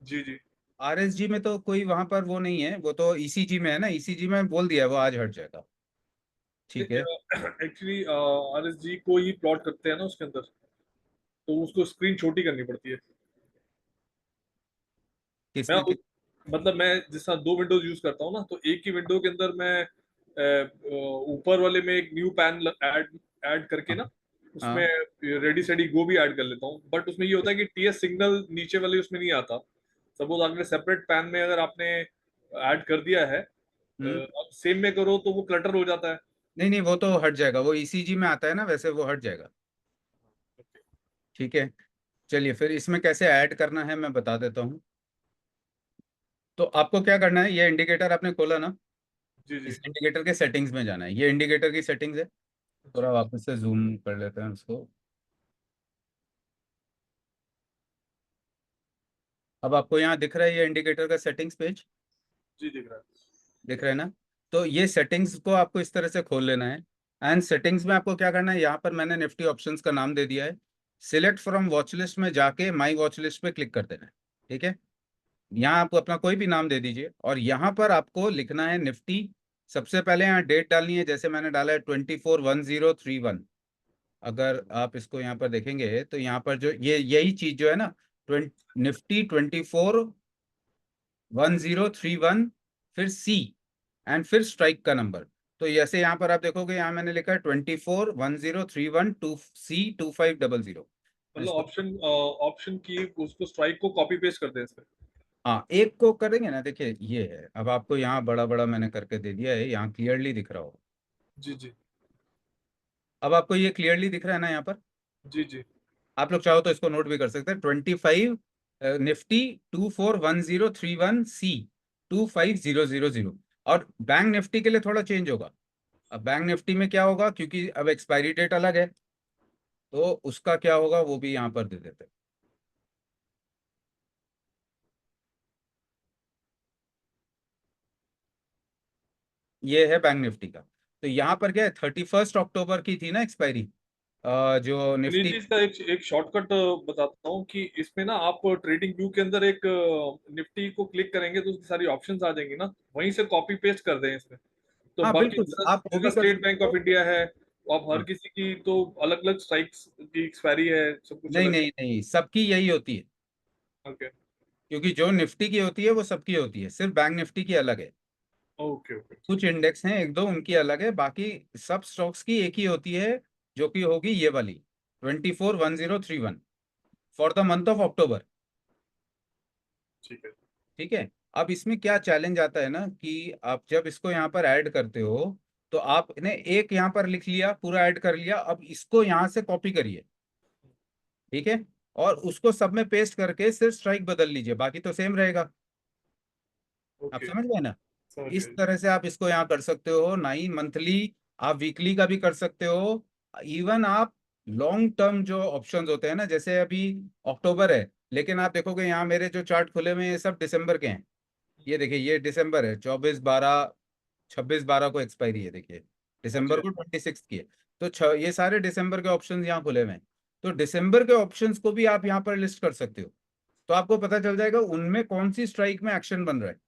जी जी। आरएसजी में तो कोई वहां पर वो नहीं है, वो तो ईसीजी में है ना, ईसीजी में बोल दिया है वो आज हट जाएगा। ठीक है। एक्चुअली आरएसजी को ही प्लॉट करते हैं ना उसके अंदर, तो उसको स्क्रीन छोटी करनी पड़ती है। मैं किसमें मतलब मैं जिस तरह दो विंडोज यूज करता हूँ ना, तो एक ही विंडो के अंदर मैं ऊपर वाले में एक न्यू पैन ऐड ऐड करके ना, हाँ उसमें हाँ। रेडी सेडी गो भी ऐड कर लेता हूँ। बट उसमें ये होता है कि टीएस सिग्नल नीचे वाले उसमें नहीं आता। सपोज आपने सेपरेट पैन में अगर आपने ऐड कर दिया है, हम्म। सेम में करो तो वो क्लटर हो जाता है। नहीं नहीं, वो तो हट जाएगा, वो ईसीजी में आता है ना, वैसे वो हट जाएगा। ठीक है। चलिए फिर इसमें कैसे ऐड करना है मैं बता देता हूँ। तो आपको क्या करना है, ये इंडिकेटर आपने खोला ना, जी जी इस इंडिकेटर के सेटिंग्स में जाना है, ये इंडिकेटर की सेटिंग्स है। जी थोड़ा वापस से जूम कर लेते हैं उसको। अब आपको यहाँ दिख रहा है ये इंडिकेटर का सेटिंग्स पेज, जी, दिख रहा है। दिख रहा है ना। तो ये सेटिंग्स को आपको इस तरह से खोल लेना है, एंड सेटिंग्स में आपको क्या करना है, यहाँ पर मैंने निफ्टी ऑप्शंस का नाम दे दिया है। सिलेक्ट फ्रॉम वॉच लिस्ट में जाके माई वॉच लिस्ट पे क्लिक कर देना है। ठीक है। यहाँ आप अपना कोई भी नाम दे दीजिए और यहाँ पर आपको लिखना है निफ्टी सबसे पहले यहाँ डेट डालनी है, जैसे मैंने डाला है 24/10/31। अगर आप इसको यहाँ पर देखेंगे तो यहाँ पर जो ये यही चीज जो है ना, निफ्टी 24/10/31, फिर सी एंड फिर स्ट्राइक का नंबर। तो जैसे यहाँ पर आप देखोगे, यहाँ मैंने लिखा है 24/10/31 मतलब इसको, ऑप्शन की उसको स्ट्राइक को कॉपी पेस्ट कर दें इसमें। हाँ एक को करेंगे ना। देखिए ये है, अब आपको यहाँ बड़ा बड़ा मैंने करके दे दिया है, यहाँ क्लियरली दिख रहा होगा। जी जी अब आपको ये क्लियरली दिख रहा है ना यहाँ पर। जी जी। आप लोग चाहो तो इसको नोट भी कर सकते हैं। 25 निफ्टी 24/10/31 सी 25,000। और बैंक निफ्टी के लिए थोड़ा चेंज होगा। अब बैंक निफ्टी में क्या होगा, क्योंकि अब एक्सपायरी डेट अलग है, तो उसका क्या होगा वो भी यहाँ पर दे देते हैं। ये है बैंक निफ्टी का। तो यहाँ पर क्या है, 31 अक्टूबर की थी ना एक्सपायरी, जो विनीत निफ्टी। जी, इसका एक शॉर्टकट बताता हूँ कि इसमें ना आप ट्रेडिंग व्यू के अंदर एक निफ्टी को क्लिक करेंगे तो उसकी सारी ऑप्शंस आ जाएंगी ना, वहीं से कॉपी पेस्ट कर दें इसमें। तो हाँ बाकी बिल्कुल, आप वो जैसा भी कर स्टेट सकते बैंक हो। ऑफ इंडिया है, आप हर हाँ, किसी की तो अलग अलग स्ट्राइक्स की एक्सपायरी है, सब कुछ नहीं अलग। नहीं नहीं, सबकी यही होती है। ओके क्योंकि जो निफ्टी की होती है वो सबकी होती है, सिर्फ बैंक निफ्टी की अलग है। Okay okay. कुछ इंडेक्स हैं एक दो उनकी अलग है, बाकी सब स्टॉक्स की एक ही होती है, जो कि होगी ये वाली 24/10/31 for the month of October. ठीक है। ठीक है। अब इसमें क्या चैलेंज आता है ना, कि आप जब इसको यहाँ पर ऐड करते हो, तो आपने एक यहाँ पर लिख लिया, पूरा ऐड कर लिया, अब इसको यहाँ से कॉपी करिए। ठीक है। और उसको सब में पेस्ट करके सिर्फ स्ट्राइक बदल लीजिए, बाकी तो सेम रहेगा। आप ओके, समझ गए ना। समझ इस गए। तरह से आप इसको यहाँ कर सकते हो, ना ही मंथली, आप वीकली का भी कर सकते हो। इवन आप लॉन्ग टर्म जो ऑप्शंस होते हैं ना, जैसे अभी अक्टूबर है, लेकिन आप देखोगे यहाँ मेरे जो चार्ट खुले हुए हैं ये सब दिसंबर के हैं। ये देखिए ये दिसंबर है, 24/12, 26/12 को एक्सपायरी है, देखिए हाँ जी दिसंबर हाँ को जी। 26 की है। तो ये सारे दिसंबर के ऑप्शंस यहाँ खुले हुए हैं। तो दिसंबर के ऑप्शंस को भी आप यहाँ पर लिस्ट कर सकते हो, तो आपको पता चल जाएगा उनमें कौन सी स्ट्राइक में एक्शन बन रहा है।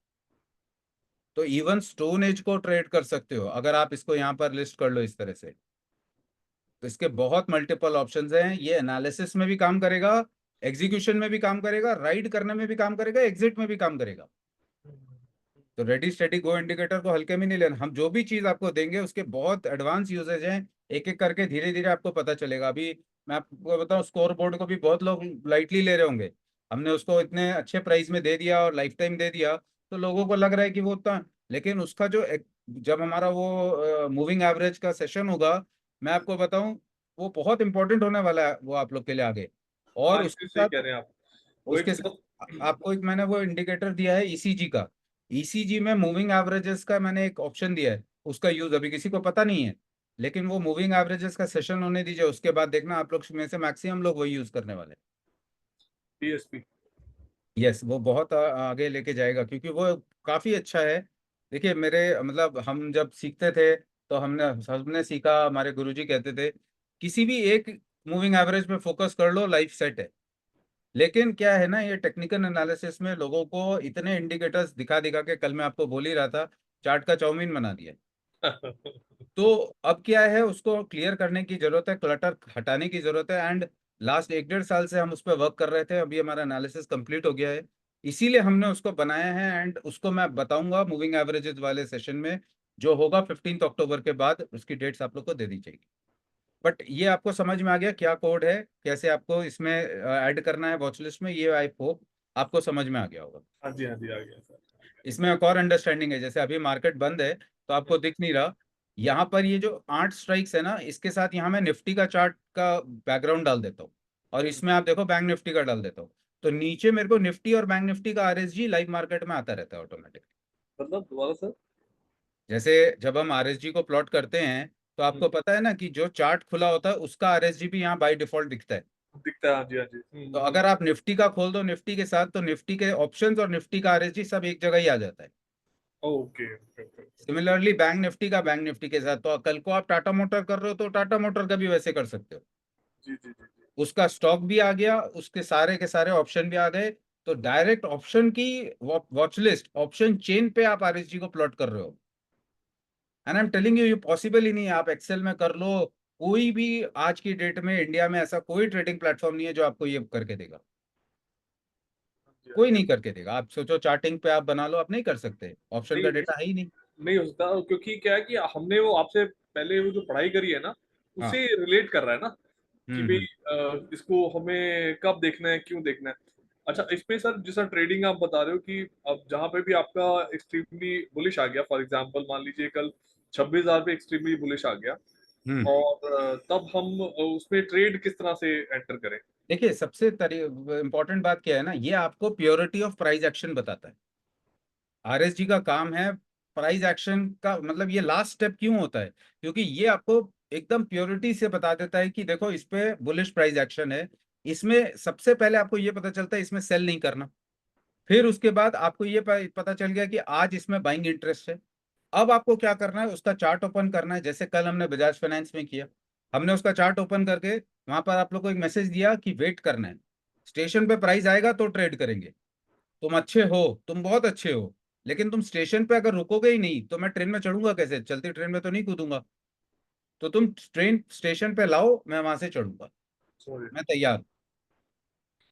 तो इवन स्टोन एज को ट्रेड कर सकते हो, अगर आप इसको यहाँ पर लिस्ट कर लो इस तरह से। तो इसके बहुत मल्टीपल ऑप्शंस हैं, ये एनालिसिस में भी काम करेगा, एग्जीक्यूशन में भी काम करेगा, राइड करने में भी काम करेगा, एग्जिट में भी काम करेगा। तो रेडी स्टेडी गो इंडिकेटर को हल्के में नहीं लेना। हम जो भी चीज आपको देंगे उसके बहुत एडवांस यूजेज हैं, एक एक करके धीरे धीरे आपको पता चलेगा। अभी मैं आपको बताऊं, स्कोर बोर्ड को भी बहुत लोग लाइटली ले रहे होंगे। हमने उसको इतने अच्छे प्राइस में दे दिया और लाइफ टाइम दे दिया, तो लोगों को लग रहा है कि वो उतना, लेकिन उसका जो जब हमारा वो मूविंग एवरेज का सेशन होगा, मैं आपको बताऊं, वो बहुत इंपॉर्टेंट होने वाला है वो आप लोग के लिए आगे। और हाँ, उसके ये सही कह साथ, रहे हैं आप। वो एक उसके साथ आपको एक मैंने वो इंडिकेटर दिया है ईसीजी का। ईसीजी में मूविंग एवरेजेस का मैंने एक ऑप्शन दिया है, उसका यूज अभी किसी को पता नहीं है, लेकिन वो मूविंग एवरेजेस का सेशन होने दीजिए, उसके बाद देखना आप लोग में से मैक्सिमम लोग वही यूज करने वाले हैं। पीएसपी। यस, वो बहुत आगे लेके जाएगा, क्योंकि वो काफी अच्छा है। देखिए मेरे मतलब हम जब सीखते थे, तो हमने सीखा, हमारे गुरुजी कहते थे, किसी भी एक मूविंग एवरेज पे फोकस कर लो, लाइफ सेट है। लेकिन क्या है ना, ये टेक्निकल एनालिसिस में लोगों को इतने इंडिकेटर्स दिखा दिखा के, कल मैं आपको बोल ही रहा था, चार्ट का चाउमीन बना दिया। तो अब क्या है, उसको क्लियर करने की जरूरत है, क्लटर हटाने की जरूरत है। एंड लास्ट 1 1.5 साल से हम उस पर वर्क कर रहे थे, अभी हमारा एनालिसिस कंप्लीट हो गया है, इसीलिए हमने उसको बनाया है। एंड उसको मैं बताऊंगा मूविंग एवरेजेस वाले सेशन में, जो होगा 15 अक्टूबर के बाद, उसकी डेट्स आप लोग को दे दी जाएगी। बट ये आपको समझ में आ गया क्या कोड है, कैसे आपको इसमें ऐड करना है वॉच लिस्ट में, ये आई होप आपको समझ में आ गया होगा। हाँ जी हाँ जी, आ गया सर। इसमें एक और अंडरस्टैंडिंग है, जैसे अभी मार्केट बंद है तो आपको दिख नहीं रहा, यहाँ पर ये जो 8 स्ट्राइक्स है ना, इसके साथ यहाँ मैं निफ्टी का चार्ट का बैकग्राउंड डाल देता हूँ, और इसमें आप देखो बैंक निफ्टी का डाल देता हूँ, तो नीचे मेरे को निफ्टी और बैंक निफ्टी का आरएसजी लाइव मार्केट में आता रहता है ऑटोमेटिक। मतलब दोबारा सर। जैसे जब हम आरएसजी को प्लॉट करते हैं, तो हम्म, आपको पता है ना कि जो चार्ट खुला होता है उसका आरएसजी भी यहाँ बाय डिफॉल्ट दिखता है। दिखता है, हाँ जी हाँ जी। तो अगर आप निफ्टी का खोल दो निफ्टी के साथ, तो निफ्टी के ऑप्शंस और निफ्टी का आरएसजी सब एक जगह ही आ जाता है। Okay okay okay. Similarly bank Nifty का बैंक निफ्टी के साथ, तो कल को आप टाटा मोटर कर रहे हो तो टाटा मोटर का भी वैसे कर सकते हो। जी जी जी जी। उसका स्टॉक भी आ गया, उसके सारे के सारे ऑप्शन भी आ गए। तो डायरेक्ट ऑप्शन की वॉच लिस्ट, ऑप्शन चेन पे आप आरएसजी को प्लॉट कर रहे हो। And I am telling you, ये पॉसिबल ही नहीं है। आप एक्सेल में कर लो, कोई भी आज की डेट में इंडिया में ऐसा कोई ट्रेडिंग प्लेटफॉर्म नहीं है जो आपको ये करके देगा। कोई नहीं करके देगा। आप सोचो चार्टिंग पे आप बना लो, आप नहीं कर सकते, ऑप्शन का नहीं डेटा है ही नहीं। नहीं हो सकता, क्योंकि क्या है कि हमने वो आपसे पहले वो जो पढ़ाई करी है ना, हाँ। उससे रिलेट कर रहा है ना कि भाई हम्म। इसको हमें कब देखना है, क्यों देखना है। अच्छा, इसमें सर जैसा ट्रेडिंग आप बता रहे हो कि अब जहां पे भी आपका एक्सट्रीमली बुलिश आ गया, फॉर एग्जांपल मान लीजिए कल 26,000 पे एक्सट्रीमली बुलिश आ गया, हम्म। और तब हम उसमें ट्रेड किस तरह से एंटर करें? देखिए, सबसे इम्पोर्टेंट बात क्या है ना, ये आपको प्योरिटी ऑफ प्राइस एक्शन बताता है। आरएसजी का काम है प्राइस एक्शन का, मतलब ये लास्ट स्टेप क्यों होता है, क्योंकि ये आपको एकदम प्योरिटी से बता देता है कि देखो इस पे बुलिश प्राइस एक्शन है। इसमें सबसे पहले आपको ये पता चलता है इसमें सेल नहीं करना। फिर उसके बाद आपको ये पता चल गया कि आज इसमें बाइंग इंटरेस्ट है। अब आपको क्या करना है, उसका चार्ट ओपन करना है, जैसे कल हमने बजाज फाइनेंस में किया। हमने उसका चार्ट ओपन करके वहां पर आप लोग को एक मैसेज दिया कि वेट करना है, स्टेशन पे प्राइस आएगा तो ट्रेड करेंगे। तुम अच्छे हो, तुम बहुत अच्छे हो, लेकिन तुम स्टेशन पे अगर रुकोगे ही नहीं तो मैं ट्रेन में चढ़ूंगा कैसे? चलती ट्रेन में तो नहीं कूदूंगा। तो तुम ट्रेन स्टेशन पे लाओ, मैं वहां से चढ़ूंगा, समझिए, मैं तैयार हूं।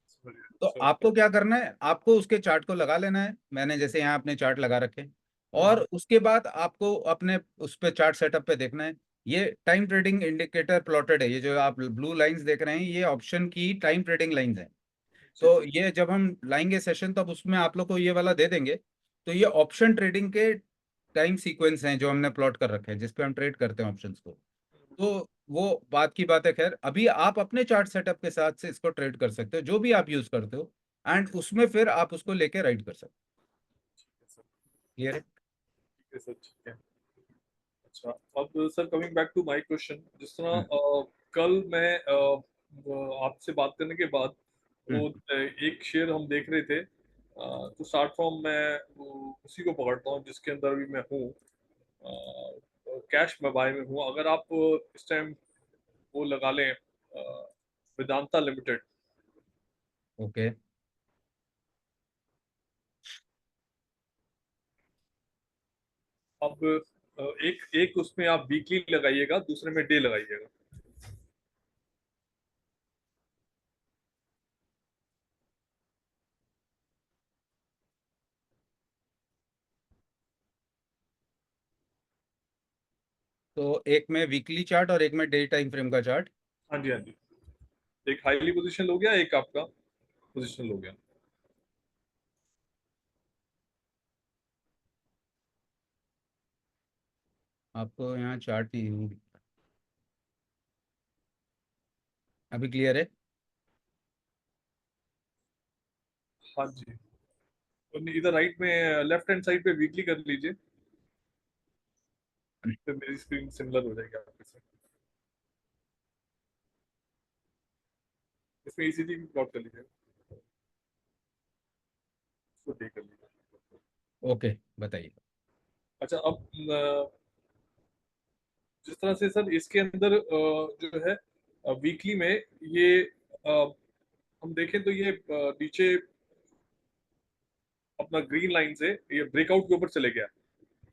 समझिए तो सर। आपको क्या करना है, आपको उसके चार्ट को लगा लेना है, मैंने जैसे यहाँ अपने चार्ट लगा रखे। और उसके बाद आपको अपने उस पे चार्ट सेटअप पे देखना है। ये टाइम ट्रेडिंग इंडिकेटर प्लॉटेड है, ये जो आप ब्लू लाइंस देख रहे हैं ये ऑप्शन की टाइम ट्रेडिंग लाइंस है। जी तो जी। ये जब हम लाएंगे सेशन तब उसमें आप लोग को ये वाला दे देंगे। तो ये ऑप्शन ट्रेडिंग के टाइम सीक्वेंस हैं जो हमने प्लॉट कर रखे हैं, जिसपे हम ट्रेड करते हैं ऑप्शंस को। तो वो बात की बात है। खैर, अभी आप अपने चार्ट सेटअप के साथ से इसको ट्रेड कर सकते हो, जो भी आप यूज करते हो, एंड उसमें फिर आप उसको लेके राइड कर सकते सर, हो। क्लियर है? ठीक है सर, ठीक है। अच्छा, अब sir coming back to my question, जिस तरह हम्म। कल मैं आपसे बात करने के बाद वो हम्म। एक शेयर हम देख रहे थे, तो स्टार्ट फ्रॉम मैं उसी को पकड़ता हूँ जिसके अंदर भी मैं हूँ, कैश में बाय में हूँ। अगर आप इस टाइम वो लगा लें, वेदांता लिमिटेड। ओके। अब एक एक उसमें आप वीकली लगाइएगा, दूसरे में डे लगाइएगा। तो एक में वीकली चार्ट और एक में डे टाइम फ्रेम का चार्ट। हाँ जी, हाँ जी। एक हाईली पोजीशन हो गया, एक आपका पोजीशन हो गया। आपको यहाँ चार्ट नहीं दिखता। अभी क्लियर है? हाँ जी। तो इधर राइट में लेफ्ट हैंड साइड पे वीकली कर लीजिए, फिर मेरी स्क्रीन सिमिलर हो जाएगी आपके साथ। इसमें ईसीजी भी प्लॉट कर लीजिए, इसको डे कर लीजिए। ओके, बताइए। अच्छा, अब जिस तरह से सर इसके अंदर जो है वीकली में ये हम देखें तो ये नीचे अपना ग्रीन लाइन से ये ब्रेकआउट के ऊपर चले गया।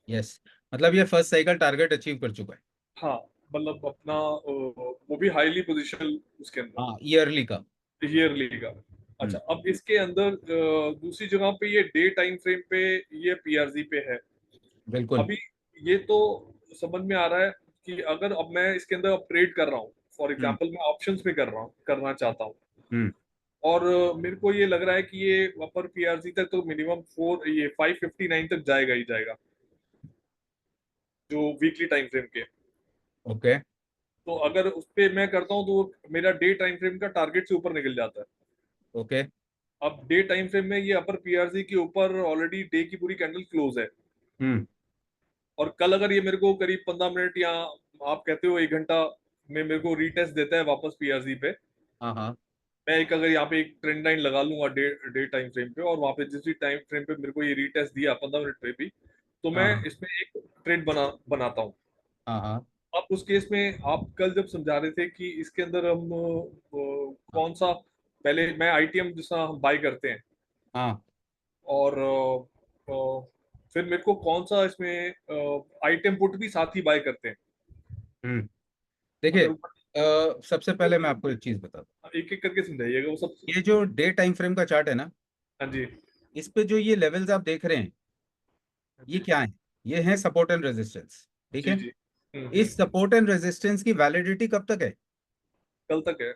यस, मतलब ये फर्स्ट साइकिल टारगेट अचीव कर चुका है। हाँ, मतलब अपना वो भी हाईली पोजीशन उसके अंदर, हाँ, ईयरली का। ईयरली का। अच्छा, हम्म। अब इसके अंदर दूसरी जगह पे ये डे टाइम फ्रेम पे ये पीआरजी पे है। बिल्कुल। अभी ये तो समझ में आ रहा है कि अगर अब मैं इसके अंदर अब ट्रेड कर रहा हूँ, फॉर हम्म। एग्जांपल मैं ऑप्शंस में कर रहा हूँ, करना चाहता हूँ, हम्म। और मेरे को ये लग रहा है कि ये अपर पीआरजी तक तो मिनिमम 559 तक जाएगा ही जाएगा, जो वीकली टाइम फ्रेम के। ओके। तो अगर उस पे मैं करता हूँ तो मेरा डे टाइम फ्रेम का टारगेट से ऊपर निकल जाता है। ओके। अब डे टाइम फ्रेम में ये अपर पीआरसी के ऊपर ऑलरेडी डे की पूरी कैंडल क्लोज है, हम्म। और कल अगर ये मेरे को करीब 15 मिनट या आप कहते हो 1 घंटा में मेरे को रीटेस्ट देता है वापस पीआरसी पे, हाँ हाँ। मैं एक अगर यहाँ पे एक ट्रेंड लाइन लगा लूंगा डे टाइम फ्रेम पे, और वहां पे जिस भी टाइम फ्रेम पे मेरे को ये रीटेस्ट दिया 15 मिनट पे भी, तो मैं हाँ हाँ। इसमें एक ट्रेड बनाता हूँ। हाँ हाँ। अब उस केस में आप कल जब समझा रहे थे कि इसके अंदर हम कौन सा, पहले मैं आईटीएम जैसा हम बाय करते हैं, हाँ। और फिर मेरे को कौन सा इसमें आइटम पुट भी साथ ही बाय करते हैं? देखिए, अगर ऊपर सबसे पहले मैं आपको एक चीज बता दूं। एक एक करके समझाइएगा वो सब। ये जो डे टाइम फ्रेम का चार्ट है ना, हाँ जी। इस पे जो ये लेवल्स आप देख रहे हैं, हाँ ये जी। क्या है? ये है सपोर्ट एंड रेजिस्टेंस। ठीक जी है। जी। इस सपोर्ट एंड रेजिस्टेंस की वैलिडिटी कब तक है? कल तक है।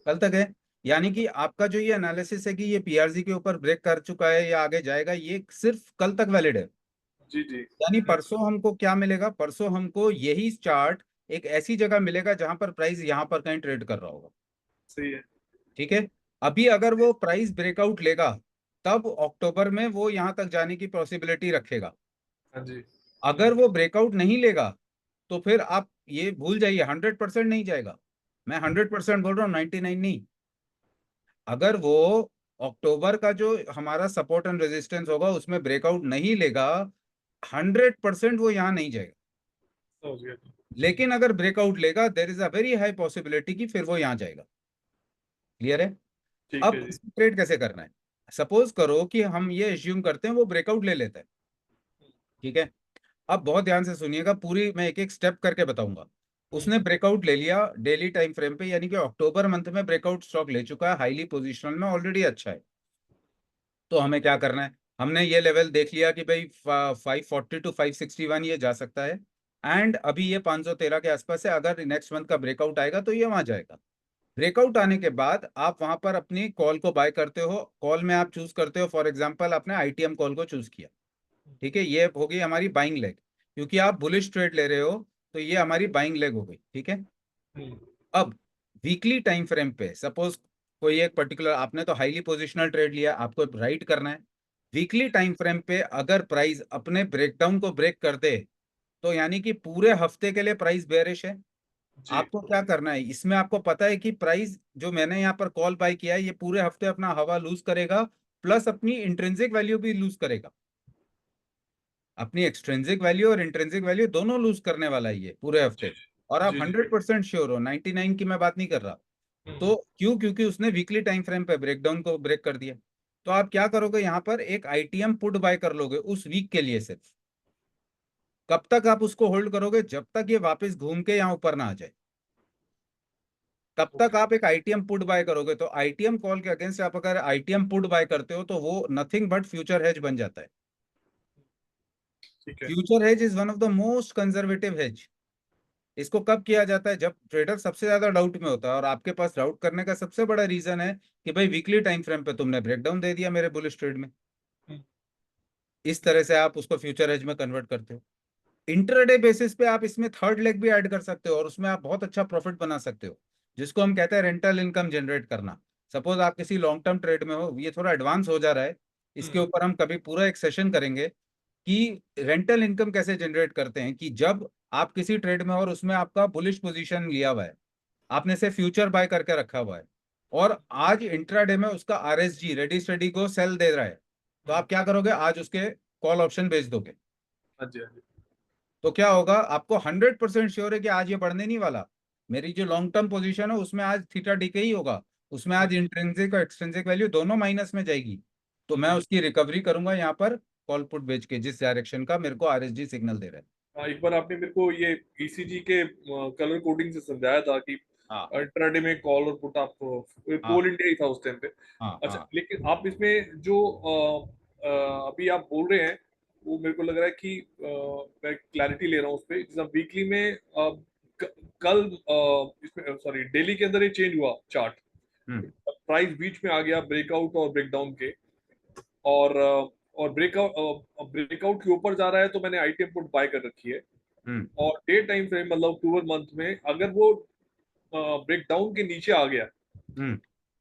कल तक है। यानी कि आपका जो ये एनालिसिस है कि ये पीआरसी के ऊपर ब्रेक कर चुका है या आगे जाएगा, ये सिर्फ कल तक वैलिड है। जी जी। यानी परसों हमको क्या मिलेगा? परसों हमको यही चार्ट एक ऐसी जगह मिलेगा जहां पर प्राइस यहां पर कहीं ट्रेड कर रहा होगा। सही है। ठीक है। अभी अगर वो प्राइस ब्रेकआउट लेगा, तब अक्टूबर में वो यहां तक जाने की पॉसिबिलिटी रखेगा। हाँ जी। अगर वो ब्रेकआउट नहीं लेगा, तो फिर आप ये भूल जाइए, 100% नहीं जाएगा। मैं 100% बोल रहा हूँ, 99 नहीं। अगर वो अक्टूबर का जो हमारा सपोर्ट एंड रेजिस्टेंस होगा उसमें ब्रेकआउट नहीं लेगा, 100% वो यहाँ नहीं जाएगा। समझ गया। लेकिन अगर ब्रेकआउट लेगा, there is a very high possibility कि फिर वो यहाँ जाएगा। क्लियर है? ठीक है अब जी। ट्रेड कैसे करना है? सपोज करो कि हम ये एज्यूम करते हैं वो ब्रेकआउट ले लेता है। ठीक है। अब बहुत ध्यान से सुनिएगा, पूरी मैं एक एक स्टेप करके बताऊंगा। उसने ब्रेकआउट ले लिया डेली टाइम फ्रेम पे, यानी कि अक्टूबर मंथ में ब्रेकआउट स्टॉक ले चुका है, हाईली पोजिशनल में ऑलरेडी अच्छा है। तो हमें क्या करना है? हमने ये लेवल देख लिया कि भाई 540 to 561 ये जा सकता है। एंड अभी ये 513 के आसपास है। अगर नेक्स्ट मंथ का ब्रेकआउट आएगा तो ये वहां जाएगा। ब्रेकआउट आने के बाद आप वहां पर अपनी कॉल को बाय करते हो। कॉल में आप चूज करते हो, फॉर एग्जांपल आपने आईटीएम कॉल को चूज किया। ठीक है, ये हो गई हमारी बाइंग लेग। क्योंकि आप बुलिश ट्रेड ले रहे हो, तो ये हमारी बाइंग लेग हो गई। ठीक है। हम्म। अब वीकली टाइम फ्रेम पे सपोज कोई एक पर्टिकुलर, आपने तो हाईली पोजिशनल ट्रेड लिया, आपको राइट करना है। वीकली टाइम फ्रेम पे अगर प्राइस अपने ब्रेकडाउन को ब्रेक कर दे, तो यानी कि पूरे हफ्ते के लिए प्राइस बेयरिश है। जी आपको क्या करना है इसमें? आपको पता है कि प्राइस जो मैंने यहाँ पर कॉल बाय किया है, ये पूरे हफ्ते अपना हवा लूज करेगा, प्लस अपनी इंट्रिंसिक वैल्यू भी लूज करेगा। अपनी एक्सट्रिंसिक वैल्यू और इंट्रिंसिक वैल्यू दोनों लूज करने वाला है ये पूरे जी हफ्ते। और आप जी। जी। 100% श्योर हो, 99 की मैं बात नहीं कर रहा। तो हम्म। क्यों? क्योंकि उसने वीकली टाइम फ्रेम पे ब्रेकडाउन को ब्रेक कर दिया। तो आप क्या करोगे? यहाँ पर एक आईटीएम पुट बाय कर लोगे उस वीक के लिए सिर्फ। कब तक आप उसको होल्ड करोगे? जब तक ये वापस घूम के यहाँ ऊपर ना आ जाए, तब तक ओके। आप एक आईटीएम पुट बाय करोगे। तो आईटीएम कॉल के अगेंस्ट आप अगर आईटीएम पुट बाय करते हो, तो वो नथिंग बट फ्यूचर हेज बन जाता है। ठीक है। Future hedge is one of the most conservative hedge. इसको कब किया जाता है? जब ट्रेडर सबसे ज्यादा डाउट में होता है, और आपके पास डाउट करने का सबसे बड़ा रीजन है कि भाई वीकली टाइम फ्रेम पे तुमने ब्रेकडाउन दे दिया मेरे बुलिश ट्रेड में। हम्म। इस तरह से आप उसको फ्यूचर एज में कन्वर्ट करते हो। इंटरडे बेसिस पे आप इसमें थर्ड लेग भी ऐड कर सकते हो, और उसमें आप बहुत अच्छा प्रॉफिट बना सकते हो, जिसको हम कहते हैं रेंटल इनकम जनरेट करना। सपोज आप किसी लॉन्ग टर्म ट्रेड में हो, ये थोड़ा एडवांस हो जा रहा है, इसके हम्म। ऊपर हम कभी पूरा एक सेशन करेंगे कि रेंटल इनकम कैसे जनरेट करते हैं। कि जब आप किसी ट्रेड में हो और उसमें आपका बुलिश पोजीशन लिया हुआ है, आपने से फ्यूचर बाय करके रखा हुआ है, और आज इंट्राडे में उसका आरएसजी रेडी स्टेडी को सेल दे रहा है, तो हम्म। आप क्या करोगे? आज उसके कॉल ऑप्शन बेच दोगे। हाँ जी। हाँ जी। तो क्या होगा? आपको 100% श्योर है कि आज ये बढ़ने नहीं वाला। मेरी जो लॉन्ग टर्म पोजीशन है उसमें आज थीटा डीके ही होगा। उसमें आज हम्म। इंट्रिंसिक और एक्सट्रिंसिक वैल्यू दोनों माइनस में जाएगी। तो मैं हम्म। उसकी रिकवरी करूंगा यहाँ पर कॉल पुट बेच के, जिस डायरेक्शन का मेरे को आरएसजी सिग्नल दे रहा है। हाँ, एक बार आपने मेरे को ये ईसीजी के कलर कोडिंग से समझाया था कि हाँ इंट्राडे में कॉल और पुट आप हाँ कोल इंडिया ही था उस टाइम पे। हाँ अच्छा, हाँ लेकिन आप इसमें जो अभी आप बोल रहे हैं, वो मेरे को लग रहा है कि मैं क्लैरिटी ले रहा हूँ उस पर। जैसे वीकली में कल इसमें सॉरी डेली के अंदर ये चेंज हुआ चार्ट, हम्म प्राइस बीच में आ गया ब्रेकआउट और ब्रेकडाउन के, और और ब्रेकआउट के ऊपर जा रहा है, तो मैंने आईटीएम पुट बाय कर रखी है। हम्म और डे टाइम फ्रेम मतलब अक्टूबर मंथ में अगर वो ब्रेक डाउन के नीचे आ गया, हम्म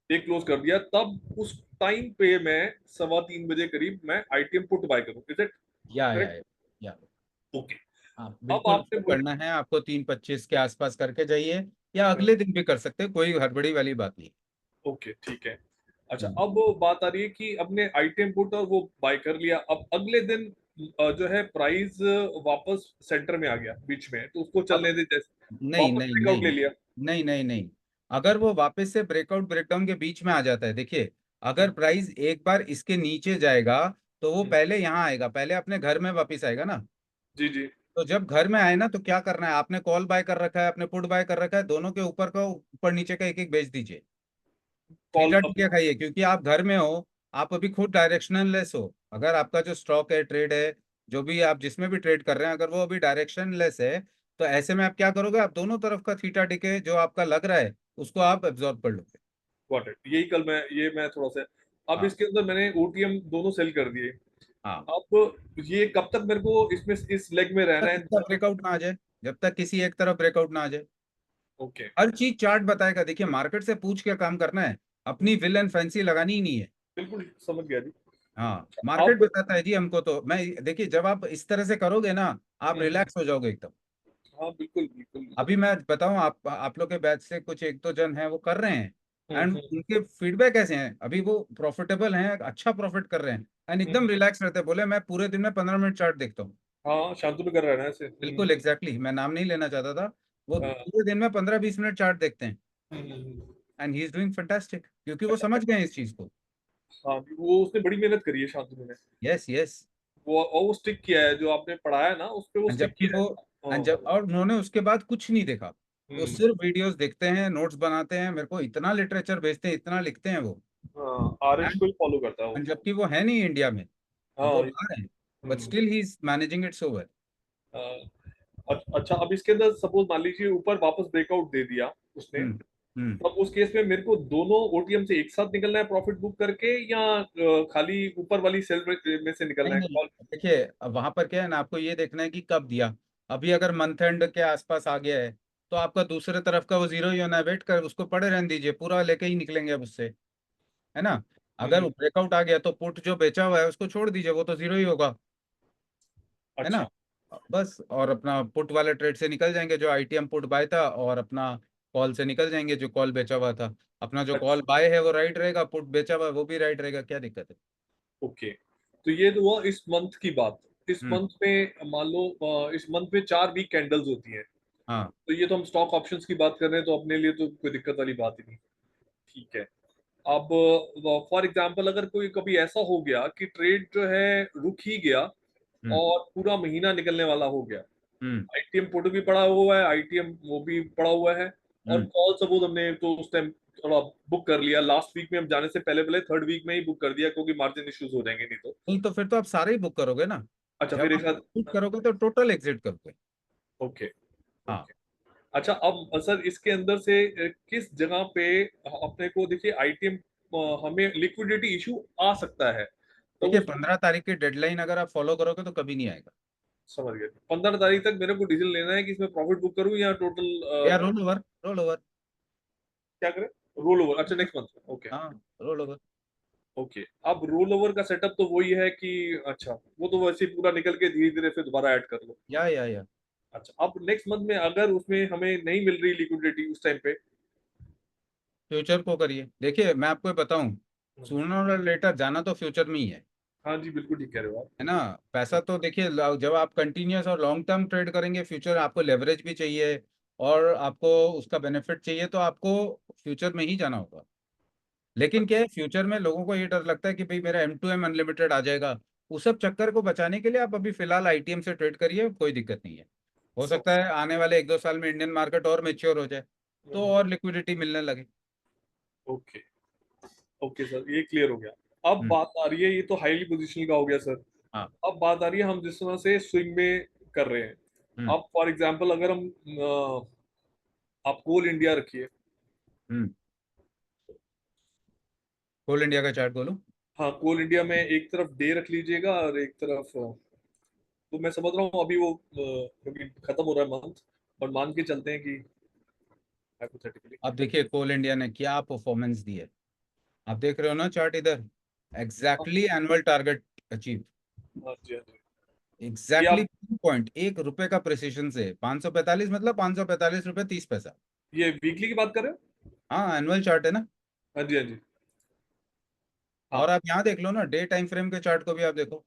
डे क्लोज कर दिया, तब उस टाइम पे मैं 3:15 बजे करीब मैं आईटीएम पुट बाय करूं। इज इट या या करेक्ट? या, या। ओके। हाँ अब बिल्कुल, आपने उसको बोल करना है आपको 3:25 के आसपास करके जाइए, या अगले दिन भी कर सकते हैं, कोई हड़बड़ी वाली बात नहीं। ओके, ठीक है। अच्छा, हम्म। अब बात आ रही है कि अपने आईटीएम पुट और वो बाय कर लिया, अब अगले दिन जो है प्राइस वापस सेंटर में आ गया बीच में, तो उसको अब चलने दे, जैसे नहीं वापस नहीं ब्रेकआउट ले नहीं लिया। नहीं नहीं नहीं, अगर वो वापस से ब्रेकआउट ब्रेकडाउन के बीच में आ जाता है, देखिए, अगर हम्म। प्राइस एक बार इसके नीचे जाएगा, तो वो पहले यहाँ आएगा, पहले अपने घर में वापस आएगा ना। जी जी। तो जब घर में आए ना, तो क्या करना है, आपने कॉल बाय कर रखा है, आपने पुट बाय कर रखा है, दोनों के ऊपर का ऊपर नीचे का एक एक बेच दीजिए। कॉल थीटा अभी। टिकिया खाइए, क्योंकि आप घर में हो, आप अभी खुद डायरेक्शनल लेस हो। अगर आपका जो स्टॉक है, ट्रेड है, जो भी आप जिसमें भी ट्रेड कर रहे हैं, अगर वो अभी डायरेक्शन लेस है, तो ऐसे में आप क्या करोगे, आप दोनों तरफ का थीटा टिके जो आपका लग रहा है उसको आप एब्जॉर्ब कर लोगे। Got it. यही कल मैं थोड़ा सा, अब हाँ इसके अंदर मैंने ओटीएम दोनों सेल कर दिए। हाँ। अब ये कब तक मेरे को इसमें इस लेग में रहना तक है? इसका ब्रेकआउट ना आ जाए, जब तक किसी एक तरफ ब्रेकआउट ना आ जाए। ओके। हर चीज चार्ट बताएगा। देखिए, मार्केट से पूछ के काम करना है, अपनी विल एंड फैंसी लगानी ही नहीं है। बिल्कुल समझ गया जी। हाँ, मार्केट अब बताता है जी हमको। तो मैं देखिए, जब आप इस तरह से करोगे ना, आप हम्म, रिलैक्स हो जाओगे एकदम। हाँ बिल्कुल बिल्कुल बिल्कुल। अभी मैं बताऊं, आप लोग के बैच से कुछ एक दो जन हैं वो कर रहे हैं, एंड हम्म। उनके फीडबैक ऐसे हैं, अभी वो प्रॉफिटेबल हैं, अच्छा प्रॉफिट कर रहे हैं, एंड एकदम हम्म, रिलैक्स रहते हैं। बोले मैं पूरे दिन में 15 मिनट चार्ट देखता हूँ। हाँ शांतनु कर रहा है ना ऐसे। बिल्कुल एग्जैक्टली, मैं नाम नहीं लेना चाहता था। वो हाँ, पूरे दिन में 15-20 मिनट चार्ट देखते हैं, hmm. And he is doing fantastic, क्योंकि वो समझ गए हैं इस चीज को। हाँ वो उसने बड़ी मेहनत करी है शांतनु ने। Yes yes. वो और वो स्टिक किया है, जो आपने पढ़ाया ना उस पे वो एंड स्टिक जबकि किया वो, है। एंड हाँ। जब और उन्होंने उसके बाद कुछ नहीं देखा, वो हम्म। सिर्फ वीडियोस देखते हैं, नोट्स बनाते हैं, मेरे को इतना लिटरेचर भेजते हैं, इतना लिखते हैं वो। हाँ आरएच एंड को ही फॉलो करता है वो। जबकि वो है नहीं इंडिया में, अब वो हाँ। आ रहे हैं, but hmm. Still he is managing it so well. अच्छा, अब इसके अंदर सपोज मान लीजिए ऊपर वापस ब्रेकआउट दे दिया उसने, हम्म हम्म। तब उस केस में मेरे को दोनों ओटीएम से एक साथ निकलना है प्रॉफिट बुक करके, या खाली ऊपर वाली सेल में से निकलना नहीं है नहीं, कॉल? देखिए अब वहां पर क्या है ना, आपको ये देखना है कि कब दिया। अभी अगर मंथ एंड के आसपास आ गया है, तो आपका दूसरे तरफ का वो जीरो ही होना है, वेट कर, उसको पड़े रहने दीजिए, पूरा लेके ही निकलेंगे अब उससे, है ना। अगर हम्म। ब्रेकआउट आ गया तो पुट जो बेचा हुआ है उसको छोड़ दीजिए, वो तो जीरो ही होगा, है ना। अच्छा बस, और अपना पुट वाले ट्रेड से निकल जाएंगे, जो आईटीएम पुट बाय था, और अपना कॉल से निकल जाएंगे, जो कॉल बेचा हुआ था। अपना जो कॉल अच्छा। बाय है वो राइट रहेगा, पुट बेचा हुआ है वो भी राइट रहेगा, क्या दिक्कत है। ओके, तो ये तो हुआ इस मंथ की बात। इस हम्म। मंथ में मान लो इस मंथ में 4 वीक कैंडल्स होती हैं। हाँ तो ये तो हम स्टॉक ऑप्शंस की बात कर रहे हैं, तो अपने लिए तो कोई दिक्कत वाली बात ही नहीं। ठीक है। अब फॉर एग्जांपल अगर कोई कभी ऐसा हो गया कि ट्रेड जो है रुक ही गया हम्म और पूरा महीना निकलने वाला हो गया, हम्म आईटीएम पुट भी पड़ा हुआ है, आईटीएम वो भी पड़ा हुआ है, और हम्म। कॉल सपोज हमने तो उस टाइम थोड़ा बुक कर लिया, लास्ट वीक में हम जाने से पहले पहले थर्ड वीक में ही बुक कर दिया, क्योंकि मार्जिन इश्यूज हो जाएंगे नहीं तो। नहीं तो फिर तो आप सारे ही बुक करोगे ना। अच्छा जब फिर एक आप साथ। एग्जिट करोगे तो टोटल एग्जिट करोगे। ओके हाँ। ओके। अच्छा, अब सर इसके अंदर से किस जगह पे अपने को देखिए आईटीएम हमें लिक्विडिटी इशू आ सकता है, तो देखिए, उस 15 तारीख की डेडलाइन अगर आप फॉलो करोगे तो कभी नहीं आएगा। समझ गए। 15 तारीख तक मेरे को डिसीजन लेना है कि इसमें प्रॉफिट बुक करूं या टोटल या रोल ओवर, रोल ओवर। क्या करें? रोल ओवर, अच्छा नेक्स्ट मंथ। ओके हाँ, रोल ओवर। ओके। अब रोल ओवर का सेटअप तो वही है कि अच्छा, वो तो वैसे ही पूरा निकल के धीरे धीरे फिर दोबारा ऐड कर लो। या अच्छा, अब नेक्स्ट मंथ में अगर उसमें हमें नहीं मिल रही लिक्विडिटी उस टाइम पे? फ्यूचर को करिए। देखिए, मैं आपको बताऊं, सूनर और लेटर जाना तो फ्यूचर में ही हाँ जी बिल्कुल ठीक कह रहे हो आप। है ना। पैसा तो देखिए, जब आप कंटिन्यूअस और लॉन्ग टर्म ट्रेड करेंगे, फ्यूचर आपको लेवरेज भी चाहिए, और आपको उसका बेनिफिट चाहिए, तो आपको फ्यूचर में ही जाना होगा। लेकिन क्या है, फ्यूचर में लोगों को ये डर लगता है कि भाई मेरा M2M अनलिमिटेड आ जाएगा। उस सब चक्कर को बचाने के लिए आप अभी फिलहाल आईटीएम से ट्रेड करिए, कोई दिक्कत नहीं है। हो सब। सकता है आने वाले 1-2 साल में इंडियन मार्केट और मेच्योर हो जाए, तो और लिक्विडिटी मिलने लगे। ओके ओके सर, ये क्लियर हो गया। अब हम्म। बात आ रही है, ये तो हाईली पोजिशनल का हो गया सर। हाँ। अब बात आ रही है हम जिस तरह से स्विंग में कर रहे हैं। हम्म अब फॉर एग्जांपल अगर हम आप कोल इंडिया रखिए। हम्म। कोल इंडिया का चार्ट बोलो। हाँ कोल इंडिया में एक तरफ डे रख लीजिएगा और एक तरफ तो मैं समझ रहा हूँ अभी वो क्योंकि खत्म हो रहा है मंथ, और मान के चलते हैं कि हाइपोथेटिकली। अब देखिए, कोल इंडिया ने क्या परफॉर्मेंस दी है, आप देख रहे हो ना चार्ट इधर, हाँ एग्जैक्टली एनुअल टारगेट अचीव। हाँ जी हाँ जी। ये एग्जैक्टली आप 1 रुपए का प्रिसीजन से 545, मतलब 545 रुपए 30 पैसा। ये वीकली की बात कर रहे हो? हाँ, एनुअल चार्ट है ना। हाँ जी हाँ जी। और हाँ। आप यहाँ देख लो ना, डे टाइम फ्रेम के चार्ट को भी आप देखो,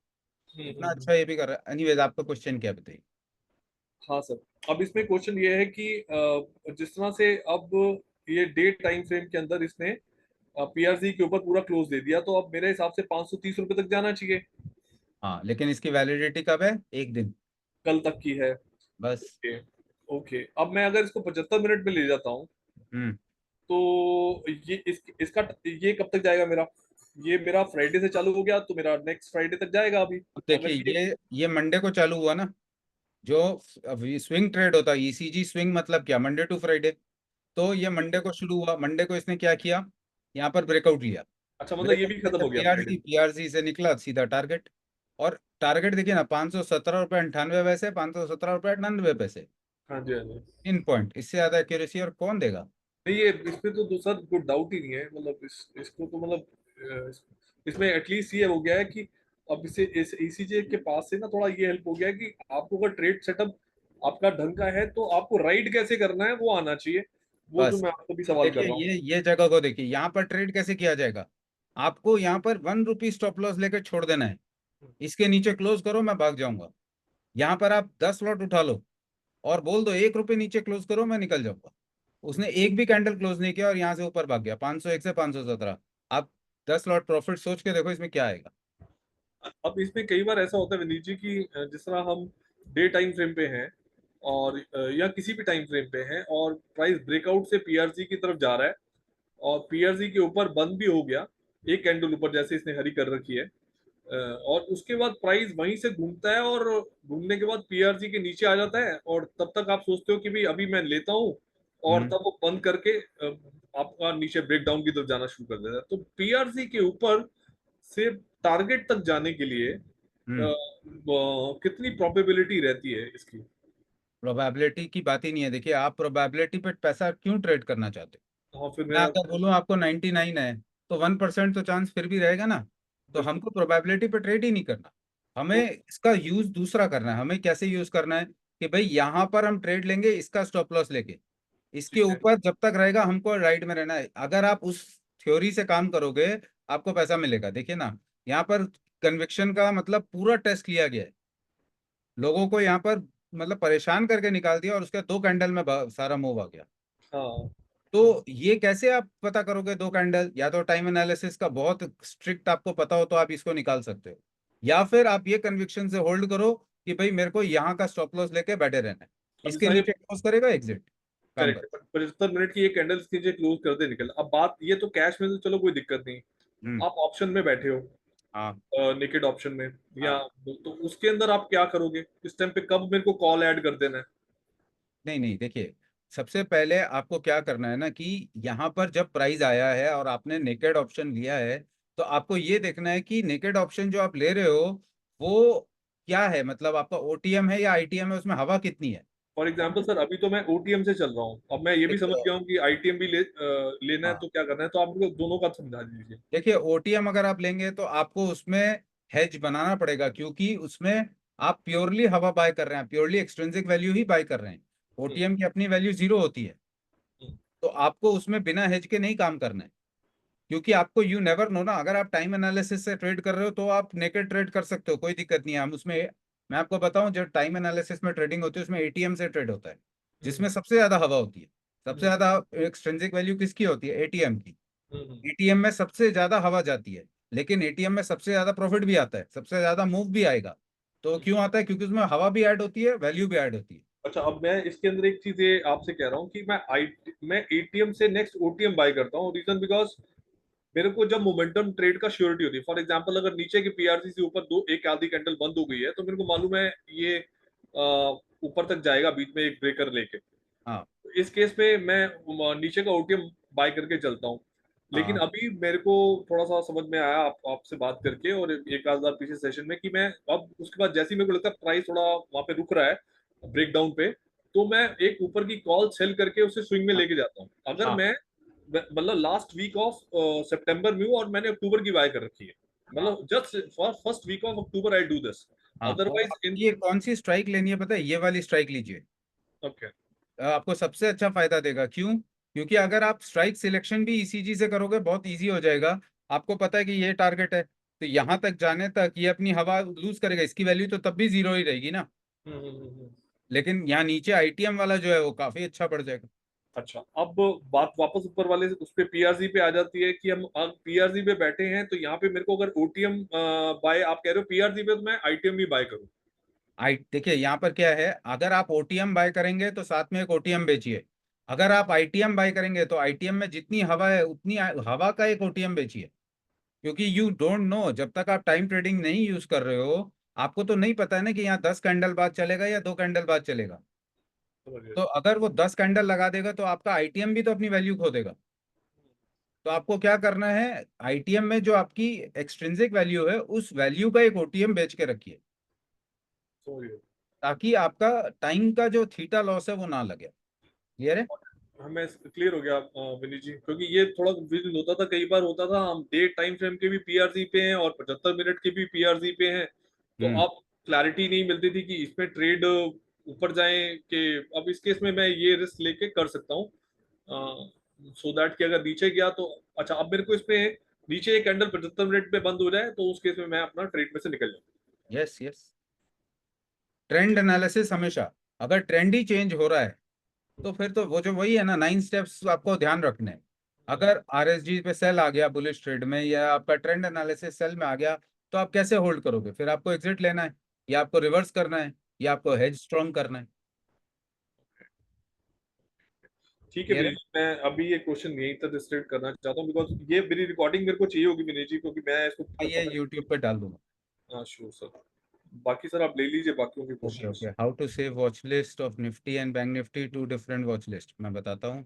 कितना हम्म। अच्छा ये भी कर रहा है। एनीवेज, आपका क्वेश्चन क्या बताइए। हाँ सर, अब इसमें क्वेश्चन ये है कि जिस तरह से अब ये डे टाइम फ्रेम के अंदर इसने पीआरसी के ऊपर पूरा क्लोज दे दिया, तो अब मेरे हिसाब से 530 रुपए तक जाना चाहिए। हाँ, लेकिन इसकी वैलिडिटी कब है? 1 दिन कल तक की है। बस। ओके। ओके, अब मैं अगर इसको 75 मिनट में ले जाता हूँ हम्म। तो इसका ये कब तक जाएगा मेरा? ये मेरा फ्राइडे से चालू हो गया तो मेरा नेक्स्ट फ्राइडे तक जाएगा अभी। अब देखिए, अगर ये ये मंडे को चालू हुआ ना। जो स्विंग ट्रेड होता है, ईसीजी स्विंग मतलब क्या, मंडे टू फ्राइडे। तो ये मंडे को शुरू हुआ, मंडे को इसने क्या किया, यहाँ पर ब्रेकआउट लिया। अच्छा, मतलब ये ब्रेकआउट भी में खत्म जब हो गया फ्राइडे पीआरसी से? पीआरसी से निकला सीधा टारगेट। और टारगेट देखिए ना, 517 रुपये 98 पैसे, 517 रुपये 98 पैसे। हाँ जी, हाँ जी। इन पॉइंट, इससे ज्यादा एक्यूरेसी और कौन देगा? नहीं, ये इसमें तो सर कोई डाउट ही नहीं है, मतलब इसको तो मतलब इसमें एटलीस्ट ये हो गया है कि अब इसे इस ईसीजे के पास से ना थोड़ा ये हेल्प हो गया है कि आपको अगर ट्रेड सेटअप आपका ढंग का है तो आपको राइड कैसे करना है वो आना चाहिए। वो जो बस। मैं आपको भी अब सवाल कर देखिए, रहा हूँ। ये जगह को देखिए, यहाँ पर ट्रेड कैसे किया जाएगा। आपको यहाँ पर 1 रुपी स्टॉप लॉस लेकर छोड़ देना है। इसके नीचे क्लोज करो, मैं भाग जाऊंगा। यहाँ पर आप 10 लॉट उठा लो और बोल दो 1 रुपये नीचे क्लोज करो, मैं निकल जाऊंगा। उसने एक भी कैंडल क्लोज नहीं किया और यहाँ से ऊपर भाग गया 501 से 517। आप 10 लॉट प्रॉफिट सोच के देखो इसमें क्या आएगा। अब इसमें कई बार ऐसा होता है विनीत जी की जिस तरह हम डे टाइम फ्रेम पे हैं और या किसी भी टाइम फ्रेम पे हैं और प्राइस ब्रेकआउट से पीआरसी की तरफ जा रहा है और पीआरसी के ऊपर बंद भी हो गया, एक कैंडल ऊपर जैसे इसने हरी कर रखी है, और उसके बाद प्राइस वहीं से घूमता है और घूमने के बाद पीआरसी के नीचे आ जाता है और तब तक आप सोचते हो कि भाई अभी मैं लेता हूँ और हम्म। तब वो बंद करके आपका नीचे ब्रेकडाउन की तरफ जाना शुरू कर देता है। तो पीआरसी के ऊपर से टारगेट तक जाने के लिए हम्म। कितनी प्रोबेबिलिटी रहती है इसकी? प्रोबेबिलिटी की बात ही नहीं है। देखिए, आप प्रोबेबिलिटी पे पैसा क्यों ट्रेड करना चाहते हाँ, फिर हो? मैं मेरा अगर बोलूँ आपको 99 है, तो 1% तो चांस फिर भी रहेगा ना। तो बिल्कुल। हमको प्रोबेबिलिटी पे ट्रेड ही नहीं करना। हमें तो इसका यूज दूसरा करना है। हमें कैसे यूज करना है कि भाई यहाँ पर हम ट्रेड लेंगे इसका स्टॉप लॉस लेके, इसके ठीक है। ऊपर जब तक रहेगा हमको राइट में रहना है। अगर आप उस थ्योरी से काम करोगे, आपको पैसा मिलेगा। देखिए ना, यहाँ पर कन्विक्शन का मतलब पूरा टेस्ट लिया गया है। लोगों को यहाँ पर मतलब परेशान करके निकाल दिया और उसके 2 कैंडल में सारा मूव आ गया। हाँ। तो ये कैसे आप पता करोगे 2 कैंडल? या तो टाइम एनालिसिस का बहुत स्ट्रिक्ट आपको पता हो तो आप इसको निकाल सकते हो, या फिर आप ये कन्विक्शन से होल्ड करो कि भाई मेरे को यहाँ का स्टॉप लॉस लेके बैठे रहना है। अब इसके जैसा ये नीचे क्लोज करेगा, एग्जिट, काम कर। करेक्ट 75 मिनट की ये कैंडल नीचे क्लोज कर दे निकल, अब बात ये तो कैश में तो चलो कोई दिक्कत नहीं। हम्म। आप ऑप्शन में बैठे हो, हाँ। नेकेड ऑप्शन में, या हाँ। तो उसके अंदर आप क्या करोगे इस टाइम पे? कब मेरे को कॉल ऐड कर देना है? नहीं नहीं, देखिए, सबसे पहले आपको क्या करना है ना कि यहाँ पर जब प्राइस आया है और आपने नेकेड ऑप्शन लिया है, तो आपको ये देखना है कि नेकेड ऑप्शन जो आप ले रहे हो वो क्या है। मतलब आपका ओटीएम है या आईटीएम है, उसमें हवा कितनी है। फॉर एग्जाम्पल सर, अभी तो मैं ओटीएम से चल रहा हूँ, अब मैं ये भी समझ देखिए। गया हूँ कि आईटीएम भी लेना है, हाँ, तो क्या करना है? तो आप मुझे दोनों का समझा दीजिए। देखिए, ओटीएम अगर आप लेंगे तो आपको उसमें हेज बनाना पड़ेगा, क्योंकि उसमें आप प्योरली हवा बाय कर रहे हैं, प्योरली एक्सट्रिंसिक वैल्यू ही बाय कर रहे हैं। हम्म, ओटीएम की अपनी वैल्यू 0 होती है। हम्म, तो आपको उसमें बिना हेज के नहीं काम करना है, क्योंकि आपको यू नेवर नो ना। अगर आप टाइम एनालिसिस से ट्रेड कर रहे हो तो आप नेकेड ट्रेड कर सकते हो, कोई दिक्कत नहीं है। हम उसमें, मैं आपको बताऊं, जो टाइम एनालिसिस में ट्रेडिंग होती है उसमें एटीएम से ट्रेड होता है, हम्म, जिसमें सबसे ज्यादा हवा होती है। सबसे हम्म, ज्यादा एक्सट्रिंसिक वैल्यू किसकी होती है? एटीएम की। हम्म, एटीएम में सबसे ज्यादा हवा जाती है, लेकिन एटीएम में सबसे ज्यादा प्रॉफिट भी आता है, सबसे ज्यादा मूव भी आएगा। तो हम्म। क्यों आता है? क्योंकि उसमें हवा भी ऐड होती है, वैल्यू भी ऐड होती है। अच्छा, अब मैं इसके अंदर एक चीज ये आपसे कह रहा हूँ कि मैं एटीएम से नेक्स्ट ओटीएम बाय करता हूँ, रीजन बिकॉज मेरे को जब मोमेंटम ट्रेड का श्योरिटी होती है, फॉर एग्जांपल अगर नीचे की पीआरसी से ऊपर दो एक आधी कैंडल बंद हो गई है तो मेरे को मालूम है ये ऊपर तक जाएगा बीच में एक ब्रेकर लेके। हाँ। तो इस केस में मैं नीचे का ओटीएम बाय करके चलता हूँ। लेकिन हाँ। अभी मेरे को थोड़ा सा समझ में आया आपसे बात करके और एक आध बार पीछे सेशन में कि मैं अब उसके बाद जैसे ही मेरे को लगता है प्राइस थोड़ा वहां पे रुक रहा है ब्रेक डाउन पे, तो मैं एक ऊपर की कॉल सेल करके उसे स्विंग में हाँ। लेके जाता हूँ। अगर हाँ। मैं मतलब लास्ट वीक ऑफ सितंबर में हूँ और मैंने अक्टूबर की बाय कर रखी है, हाँ। मतलब just for first week of October I do this, हाँ, तो अदरवाइज इन। आपकी ये कौन सी स्ट्राइक लेनी है पता है? ये वाली स्ट्राइक लीजिए। ओके। आपको सबसे अच्छा फायदा देगा। क्यों? क्योंकि अगर आप स्ट्राइक सिलेक्शन भी ईसीजी से करोगे, बहुत इजी हो जाएगा। आपको पता है कि ये टारगेट है, तो यहाँ तक जाने तक ये अपनी हवा लूज करेगा, इसकी वैल्यू तो तब भी 0 ही रहेगी ना। हम्म, हम्म, हम्म, लेकिन यहाँ नीचे आईटीएम वाला जो है वो काफी अच्छा बढ़ जाएगा। अच्छा, अब बात वापस ऊपर वाले उस पे पीआरजी पे आ जाती है कि हम पीआरजी पे बैठे हैं, तो यहाँ पे मेरे को अगर ओटीएम बाय, आप कह रहे हो पीआरजी पे, तो मैं आईटीएम भी बाय करूँ? आई देखिए यहाँ पर क्या है, अगर आप ओटीएम बाय करेंगे तो साथ में एक ओटीएम बेचिए। अगर आप आईटीएम बाय करेंगे तो आईटीएम में जितनी हवा है उतनी हवा का एक ओटीएम बेचिए। क्योंकि यू डोंट नो, जब तक आप टाइम ट्रेडिंग नहीं यूज कर रहे हो, आपको तो नहीं पता है ना कि यहाँ 10 कैंडल बाद चलेगा या 2 कैंडल बाद चलेगा। समझ गए। तो अगर वो 10 कैंडल लगा देगा तो आपका आईटीएम भी तो अपनी वैल्यू खो देगा। तो आपको क्या करना है, आईटीएम में जो आपकी एक्सट्रिंसिक वैल्यू है उस वैल्यू का एक ओटीएम बेच के रखिए, समझ गए। ताकि आपका टाइम का जो थीटा लॉस है वो ना लगे। क्लियर है? हमें क्लियर हो गया विनीत जी, क्योंकि ये थोड़ा कंफ्यूजन होता था, कई बार होता था हम डे टाइम फ्रेम के भी पीआरजी पे हैं और 75 मिनट के भी पीआरजी पे हैं, तो हम्म। आप क्लैरिटी नहीं मिलती थी कि इसमें ट्रेड ऊपर जाए कि, अब इस केस में मैं ये रिस्क लेके कर सकता हूँ सो दैट कि अगर नीचे गया तो, अच्छा अब मेरे को इसमें नीचे एक कैंडल 75 मिनट पे बंद हो जाए तो उस केस में मैं अपना ट्रेड में से निकल जाऊँ। Yes yes. ट्रेंड एनालिसिस हमेशा, अगर ट्रेंड ही चेंज हो रहा है तो फिर तो वो जो वही है ना, 9 स्टेप्स आपको ध्यान रखने हैं। अगर आरएसजी पे सेल आ गया बुलिश ट्रेड में, या आपका ट्रेंड एनालिसिस सेल में आ गया, तो आप कैसे होल्ड करोगे? फिर आपको एग्जिट लेना है, या आपको रिवर्स करना है, या आपको हेज स्ट्रॉन्ग करना है। ठीक है क्लियर विनीत है? जी, मैं अभी ये क्वेश्चन यहीं तक रिस्ट्रिक्ट करना चाहता हूँ, बिकॉज ये मेरी रिकॉर्डिंग मेरे को चाहिए होगी विनीत जी, क्योंकि मैं इसको मैं ये पकड़। यूट्यूब पे डाल दूंगा। हाँ श्योर सर, बाकी सर आप ले लीजिए बाकियों के okay questions. Okay, how to save watch list of Nifty and bank Nifty to different watch list, मैं बताता हूँ।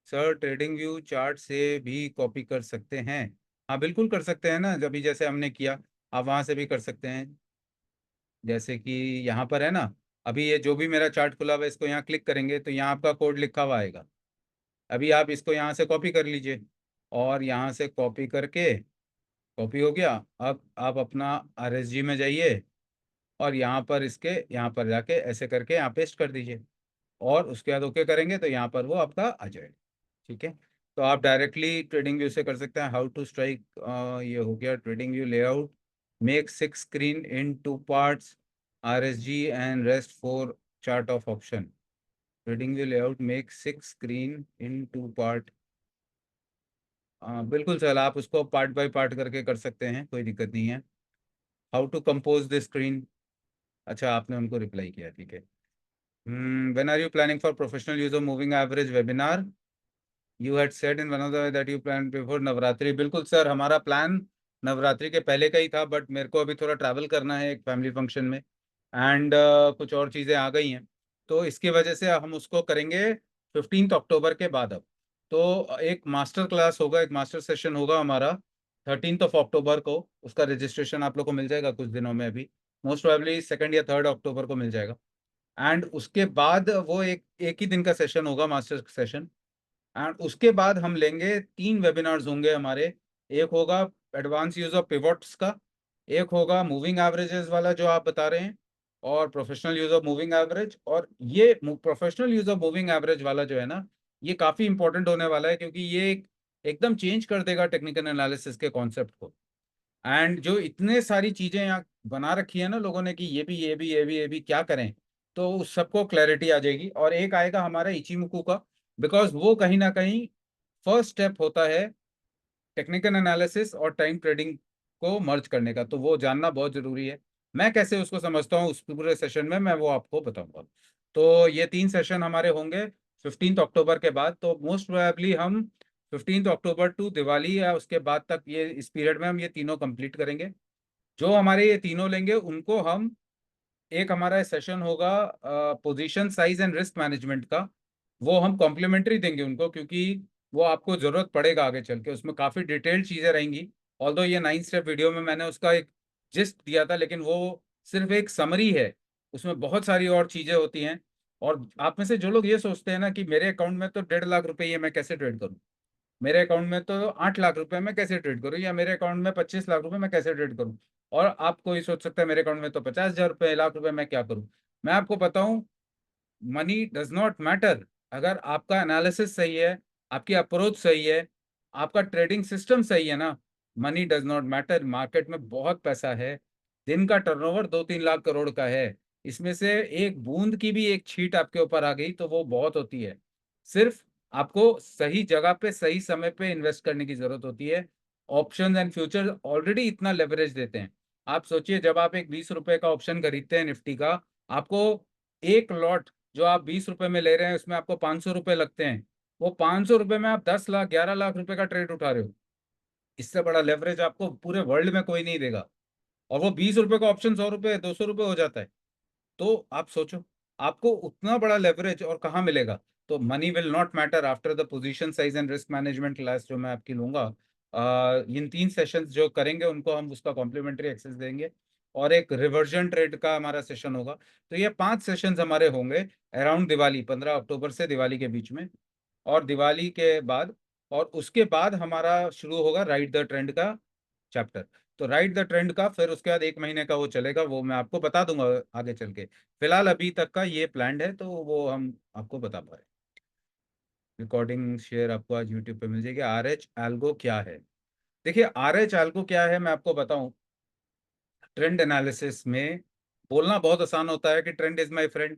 सर ट्रेडिंग व्यू चार्ट से भी कॉपी कर सकते हैं? हाँ बिल्कुल कर सकते हैं ना, जब भी जैसे हमने किया आप वहां से भी कर सकते हैं। जैसे कि यहाँ पर है ना, अभी ये जो भी मेरा चार्ट खुला हुआ है इसको यहाँ क्लिक करेंगे तो यहाँ आपका कोड लिखा हुआ आएगा। अभी आप इसको यहाँ से कॉपी कर लीजिए, और यहाँ से कॉपी करके, कॉपी हो गया। अब आप अपना आरएसजी में जाइए, और यहाँ पर इसके यहाँ पर जाके ऐसे करके यहाँ पेस्ट कर दीजिए, और उसके बाद ओके करेंगे तो यहाँ पर वो आपका आ जाएगा। ठीक है? तो आप डायरेक्टली ट्रेडिंग व्यू से कर सकते हैं। हाउ टू स्ट्राइक, ये हो गया trading view layout. Make 6 screen in 2 parts, RSG and rest 4 chart of option. Trading view layout make 6 screen in 2 part. बिल्कुल सर, आप उसको पार्ट बाय पार्ट करके कर सकते हैं, कोई दिक्कत नहीं है। How to compose the screen, अच्छा आपने उनको रिप्लाई किया, ठीक है। When are you planning for professional use of moving average webinar? You had said in one of the that you plan before Navratri. बिल्कुल सर, हमारा प्लान नवरात्रि के पहले का ही था, बट मेरे को अभी थोड़ा ट्रैवल करना है एक फैमिली फंक्शन में, एंड कुछ और चीज़ें आ गई हैं, तो इसकी वजह से हम उसको करेंगे 15 अक्टूबर के बाद। अब तो एक मास्टर क्लास होगा, एक मास्टर सेशन होगा हमारा 13 अक्टूबर को। उसका रजिस्ट्रेशन आप लोग को मिल जाएगा कुछ दिनों में, अभी मोस्ट प्रोबेबली 2 या 3 अक्टूबर को मिल जाएगा। एंड उसके बाद वो एक एक ही दिन का सेशन होगा, मास्टर सेशन। एंड उसके बाद हम लेंगे 3 वेबिनार्स होंगे हमारे। एक होगा एडवांस यूज ऑफ पिवोट्स का, एक होगा मूविंग एवरेजेस वाला जो आप बता रहे हैं, और professional use of moving average. और ये professional use of moving average वाला जो है ना, ये काफ़ी इंपॉर्टेंट होने वाला है, क्योंकि ये एकदम चेंज कर देगा टेक्निकल एनालिसिस के कॉन्सेप्ट को। एंड जो इतने सारी चीजें यहाँ बना रखी है ना लोगों ने कि ये भी ये भी ये भी ये भी क्या करें, तो उस सबको क्लैरिटी आ जाएगी। और एक आएगा हमारा इचिमुकू का, बिकॉज वो कहीं ना कहीं फर्स्ट स्टेप होता है टेक्निकल एनालिसिस और टाइम ट्रेडिंग को मर्ज करने का, तो वो जानना बहुत जरूरी है। मैं कैसे उसको समझता हूँ उस पूरे सेशन में मैं वो आपको बताऊंगा। तो ये 3 सेशन हमारे होंगे 15 अक्टूबर के बाद। तो मोस्ट प्रोबेबली हम 15 अक्टूबर टू दिवाली या उसके बाद तक, ये इस पीरियड में हम ये तीनों कंप्लीट करेंगे। जो हमारे ये तीनों लेंगे उनको हम, एक हमारा सेशन होगा position size and risk management का, वो हम कॉम्प्लीमेंट्री देंगे उनको, क्योंकि वो आपको जरूरत पड़ेगा आगे चल के, उसमें काफ़ी डिटेल्ड चीज़ें रहेंगी। ऑल्दो ये 9 स्टेप वीडियो में मैंने उसका एक जिस्ट दिया था, लेकिन वो सिर्फ एक समरी है, उसमें बहुत सारी और चीज़ें होती हैं। और आप में से जो लोग ये सोचते हैं ना कि मेरे अकाउंट में तो 1.5 लाख रुपए ये मैं कैसे ट्रेड करूँ, मेरे अकाउंट में तो 8 लाख रुपए मैं कैसे ट्रेड करूँ, या मेरे अकाउंट में 25 लाख रुपए मैं कैसे ट्रेड करूँ, और आप कोई सोच सकता है मेरे अकाउंट में तो 50,000 रुपए, लाख रुपए, मैं क्या करूँ। मैं आपको बताऊं, मनी डज नॉट मैटर। अगर आपका एनालिसिस सही है, आपकी अप्रोच सही है, आपका ट्रेडिंग सिस्टम सही है ना, money does not matter. Market में बहुत पैसा है, दिन का टर्नओवर 2-3 लाख करोड़ का है, इसमें से एक बूंद की भी एक छीट आपके ऊपर आ गई तो वो बहुत होती है। सिर्फ आपको सही जगह पे सही समय पे इन्वेस्ट करने की जरूरत होती है। ऑप्शन एंड फ्यूचर ऑलरेडी इतना लेवरेज देते हैं। आप सोचिए, जब आप एक 20 रुपए का ऑप्शन खरीदते हैं निफ्टी का, आपको एक लॉट जो आप 20 रुपए में ले रहे हैं उसमें आपको 500 रुपए लगते हैं। वो 500 रुपए में आप 10 लाख 11 लाख रुपए का ट्रेड उठा रहे हो। इससे बड़ा लेवरेज आपको पूरे वर्ल्ड में कोई नहीं देगा। और वो 20 रुपए का ऑप्शन 100 रुपए 200 रुपए हो जाता है। तो आप सोचो, आपको उतना बड़ा लेवरेज और कहाँ मिलेगा। तो money will not matter after the position size and risk management class जो मैं आपकी लूंगा। इन 3 सेशंस जो करेंगे उनको हम उसका कॉम्प्लीमेंट्री एक्सेस देंगे, और एक रिवर्जन ट्रेड का हमारा सेशन होगा। तो ये 5 सेशंस हमारे होंगे अराउंड दिवाली, 15 अक्टूबर से दिवाली के बीच में, और दिवाली के बाद। और उसके बाद हमारा शुरू होगा राइड द ट्रेंड का चैप्टर। तो राइट द ट्रेंड का फिर उसके बाद 1 महीने का वो चलेगा, वो मैं आपको बता दूंगा आगे चल के। फिलहाल अभी तक का ये प्लान है, तो वो हम आपको बता पा रहे हैं। रिकॉर्डिंग शेयर आपको आज यूट्यूब पे मिल जाएगी। आर एच एल्गो क्या है? देखिए, आर एच एल्गो क्या है मैं आपको बताऊं। ट्रेंड एनालिसिस में बोलना बहुत आसान होता है कि trend is my friend.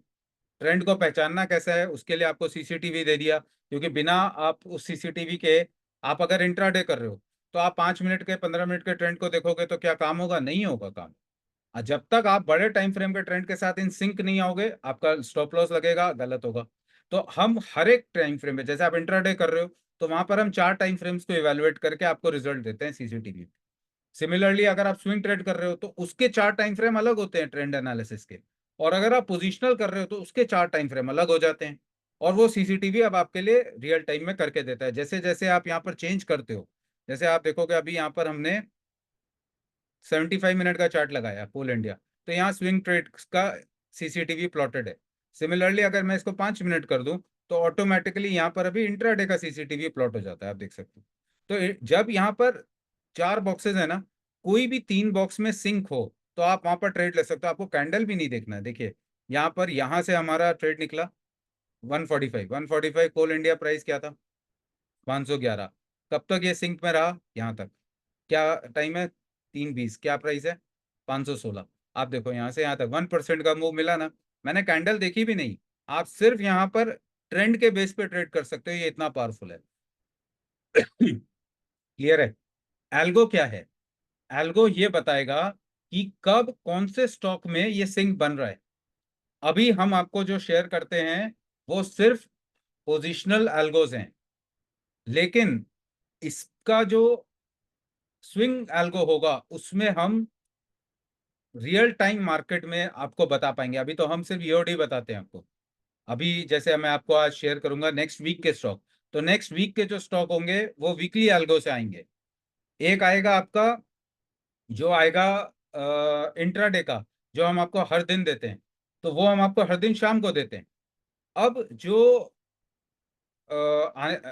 Trend को पहचानना कैसा है, उसके लिए आपको सीसीटीवी दे दिया, क्योंकि बिना आप उस सीसीटीवी के, आप अगर इंट्राडे कर रहे हो तो आप 5 मिनट के 15 मिनट के ट्रेंड को देखोगे तो क्या काम होगा? नहीं होगा काम। जब तक आप बड़े टाइम फ्रेम के ट्रेंड के साथ इन सिंक नहीं आओगे, आपका स्टॉप लॉस लगेगा, गलत होगा। तो हम हर एक टाइम फ्रेम में, जैसे आप इंट्राडे कर रहे हो तो वहां पर हम 4 टाइम फ्रेम्स को इवेलुएट करके आपको रिजल्ट देते हैं सीसीटीवी। सिमिलरली अगर आप स्विंग ट्रेड कर रहे हो तो उसके 4 टाइम फ्रेम अलग होते हैं ट्रेंड एनालिसिस के। और अगर आप पोजिशनल कर रहे हो तो उसके 4 टाइम फ्रेम अलग हो जाते हैं। और वो सीसीटीवी अब आपके लिए रियल टाइम में करके देता है। जैसे जैसे आप यहाँ पर चेंज करते हो, जैसे आप देखोगे अभी यहाँ पर हमने 75 मिनट का चार्ट लगाया पोल इंडिया, तो यहाँ स्विंग ट्रेड का सीसीटीवी प्लॉटेड है। सिमिलरली अगर मैं इसको 5 मिनट कर दूं तो ऑटोमेटिकली यहाँ पर अभी इंट्राडे का सीसीटीवी प्लॉट हो जाता है, आप देख सकते हो। तो जब यहाँ पर 4 बॉक्सेस है ना, कोई भी 3 बॉक्स में सिंक हो तो आप वहां पर ट्रेड ले सकते हो। आपको कैंडल भी नहीं देखना है। देखिए यहाँ पर, यहाँ से हमारा ट्रेड निकला 145 कोल इंडिया प्राइस क्या था? 511। कब तक ये सिंक में रहा? यहाँ तक। क्या टाइम है? 3:20। क्या प्राइस है? 516। आप देखो यहाँ से यहाँ तक 1% का मूव मिला ना। मैंने कैंडल देखी भी नहीं। आप सिर्फ यहाँ पर ट्रेंड के बेस पे ट्रेड कर सकते हो, ये इतना पावरफुल है। क्लियर है? एल्गो क्या है? एल्गो ये बताएगा कि कब कौन से स्टॉक में ये सिंक बन रहा है। अभी हम आपको जो शेयर करते हैं वो सिर्फ पोजिशनल एल्गोज हैं, लेकिन इसका जो स्विंग एल्गो होगा उसमें हम रियल टाइम मार्केट में आपको बता पाएंगे। अभी तो हम सिर्फ ईओडी बताते हैं आपको। अभी जैसे मैं आपको आज शेयर करूंगा नेक्स्ट वीक के स्टॉक, तो नेक्स्ट वीक के जो स्टॉक होंगे वो वीकली एल्गो से आएंगे। एक आएगा आपका, जो आएगा इंट्राडे का, जो हम आपको हर दिन देते हैं, तो वो हम आपको हर दिन शाम को देते हैं। अब जो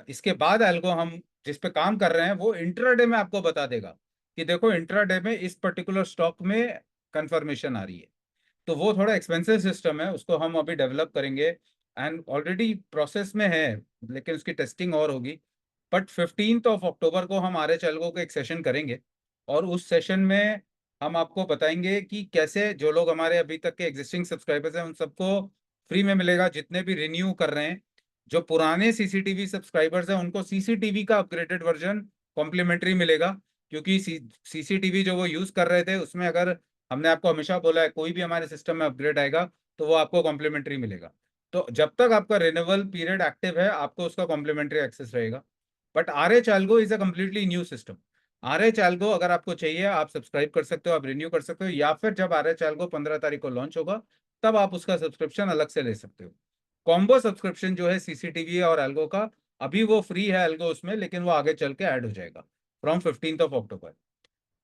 इसके बाद एल्गो हम जिस पे काम कर रहे हैं वो इंट्राडे में आपको बता देगा कि देखो इंट्राडे में इस पर्टिकुलर स्टॉक में कंफर्मेशन आ रही है। तो वो थोड़ा एक्सपेंसिव सिस्टम है, उसको हम अभी डेवलप करेंगे एंड ऑलरेडी प्रोसेस में है, लेकिन उसकी टेस्टिंग और होगी। बट 15 अक्टूबर को हम आर एच एल्गो का एक सेशन करेंगे, और उस सेशन में हम आपको बताएंगे कि कैसे जो लोग हमारे अभी तक के एग्जिस्टिंग सब्सक्राइबर्स हैं उन सबको फ्री में मिलेगा, जितने भी रिन्यू कर रहे हैं। जो पुराने सीसीटीवी सब्सक्राइबर्स हैं उनको सीसीटीवी का अपग्रेडेड वर्जन कॉम्प्लीमेंट्री मिलेगा, क्योंकि सीसीटीवी जो वो यूज कर रहे थे उसमें, अगर हमने आपको हमेशा बोला है कोई भी हमारे सिस्टम में अपग्रेड आएगा तो वो आपको कॉम्प्लीमेंट्री मिलेगा। तो जब तक आपका रिन्यूअल पीरियड एक्टिव है आपको उसका कॉम्प्लीमेंट्री एक्सेस रहेगा। But R H algo is a completely new system. R H algo अगर आपको चाहिए आप सब्सक्राइब कर सकते हो, आप रिन्यू कर सकते हो, या फिर जब आर एच एल्गो 15 तारीख को लॉन्च होगा तब आप उसका सब्सक्रिप्शन अलग से ले सकते हो। कॉम्बो सब्सक्रिप्शन जो है सीसीटीवी और एल्गो का, अभी वो फ्री है एल्गो उसमें, लेकिन वो आगे चल के ऐड हो जाएगा फ्रॉम 15 अक्टूबर।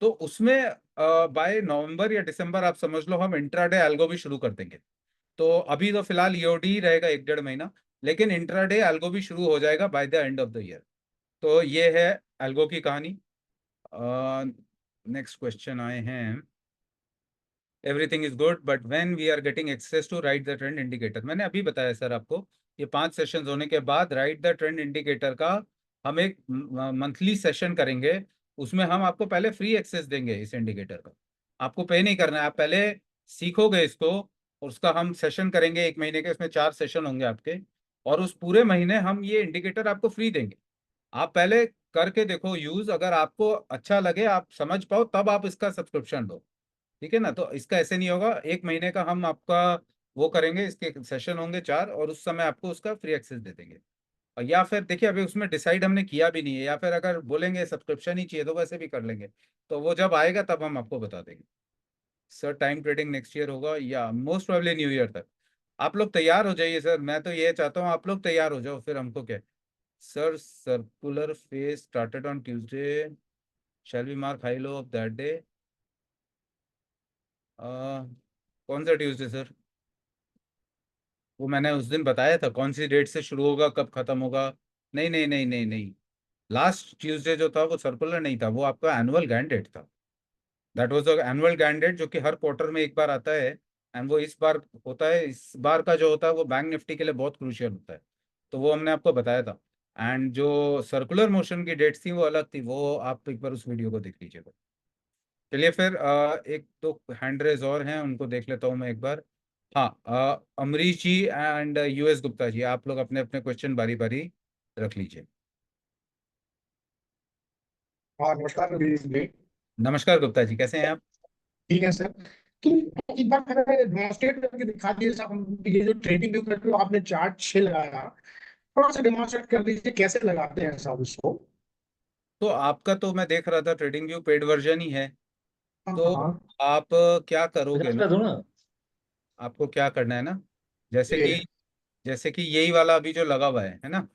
तो उसमें बाय नवंबर या दिसंबर आप समझ लो हम इंट्राडे एल्गो भी शुरू कर देंगे। तो अभी तो फिलहाल ईओडी रहेगा 1 डेढ़ महीना, लेकिन इंट्राडे एल्गो भी शुरू हो जाएगा by the end of the year. तो ये है एल्गो की कहानी। नेक्स्ट क्वेश्चन आए हैं। Everything is good but when we are getting access to right the trend indicator. मैंने अभी बताया सर आपको, ये 5 सेशंस होने के बाद राइट द ट्रेंड इंडिकेटर का हम एक मंथली सेशन करेंगे। उसमें हम आपको पहले फ्री एक्सेस देंगे इस इंडिकेटर का। आपको पे नहीं करना है, आप पहले सीखोगे इसको, और उसका हम सेशन करेंगे 1 महीने के, उसमें 4 सेशन होंगे आपके। और उस पूरे महीने हम ये इंडिकेटर आपको फ्री देंगे। आप पहले करके देखो यूज, अगर आपको अच्छा लगे, आप समझ पाओ, तब आप इसका सब्सक्रिप्शन लो। ठीक है ना? तो इसका ऐसे नहीं होगा, 1 महीने का हम आपका वो करेंगे, इसके सेशन होंगे 4, और उस समय आपको उसका फ्री एक्सेस दे देंगे। और या फिर देखिए, अभी उसमें डिसाइड हमने किया भी नहीं है, या फिर अगर बोलेंगे सब्सक्रिप्शन ही चाहिए तो वैसे भी कर लेंगे। तो वो जब आएगा तब हम आपको बता देंगे। Sir time trading next year होगा या मोस्ट प्रोबेबली न्यू ईयर तक। आप लोग तैयार हो जाइए सर, मैं तो ये चाहता हूँ आप लोग तैयार हो जाओ, फिर हमको क्या। Sir circular phase started on Tuesday, shall we mark high low of that day. कौन सा ट्यूसडे सर? वो मैंने उस दिन बताया था, कौन सी डेट से शुरू होगा कब खत्म होगा। नहीं नहीं नहीं नहीं नहीं, लास्ट ट्यूसडे जो था वो सर्कुलर नहीं था, वो आपका एनुअल गैंड डेट था। That was the annual grand date, जो कि हर क्वार्टर में एक बार आता है। एंड वो इस बार होता है, इस बार का जो होता है वो बैंक निफ्टी के लिए बहुत क्रूशियल होता है। तो वो हमने आपको बताया था। एंड जो सर्कुलर मोशन की डेट्स थी वो अलग थी, वो आप एक बार उस वीडियो को देख लीजिएगा। चलिए फिर एक दो हैंड रेज और हैं, उनको देख लेता हूँ मैं एक बार। हाँ, अमरीश जी एंड यूएस गुप्ता जी, आप लोग अपने अपने क्वेश्चन बारी बारी रख लीजिए। हाँ नमस्कार रवीश जी। नमस्कार गुप्ता जी, कैसे हैं आप? ठीक है सर। तो एक बार मैंने डेमोन्स्ट्रेट करके दिखा दिया साहब, ये जो ट्रेडिंग व्यू करके आपने चार्ट 6 लगाया, थोड़ा सा डेमोन्स्ट्रेट कर दीजिए कैसे लगाते हैं साहब इसको। तो आपका तो मैं देख रहा था ट्रेडिंग व्यू पेड वर्जन ही है। हाँ तो हाँ। आप क्या करोगे ना, कर दो ना। आपको क्या करना है ना, जैसे ये कि यही वाला अभी जो लगा हुआ है ना।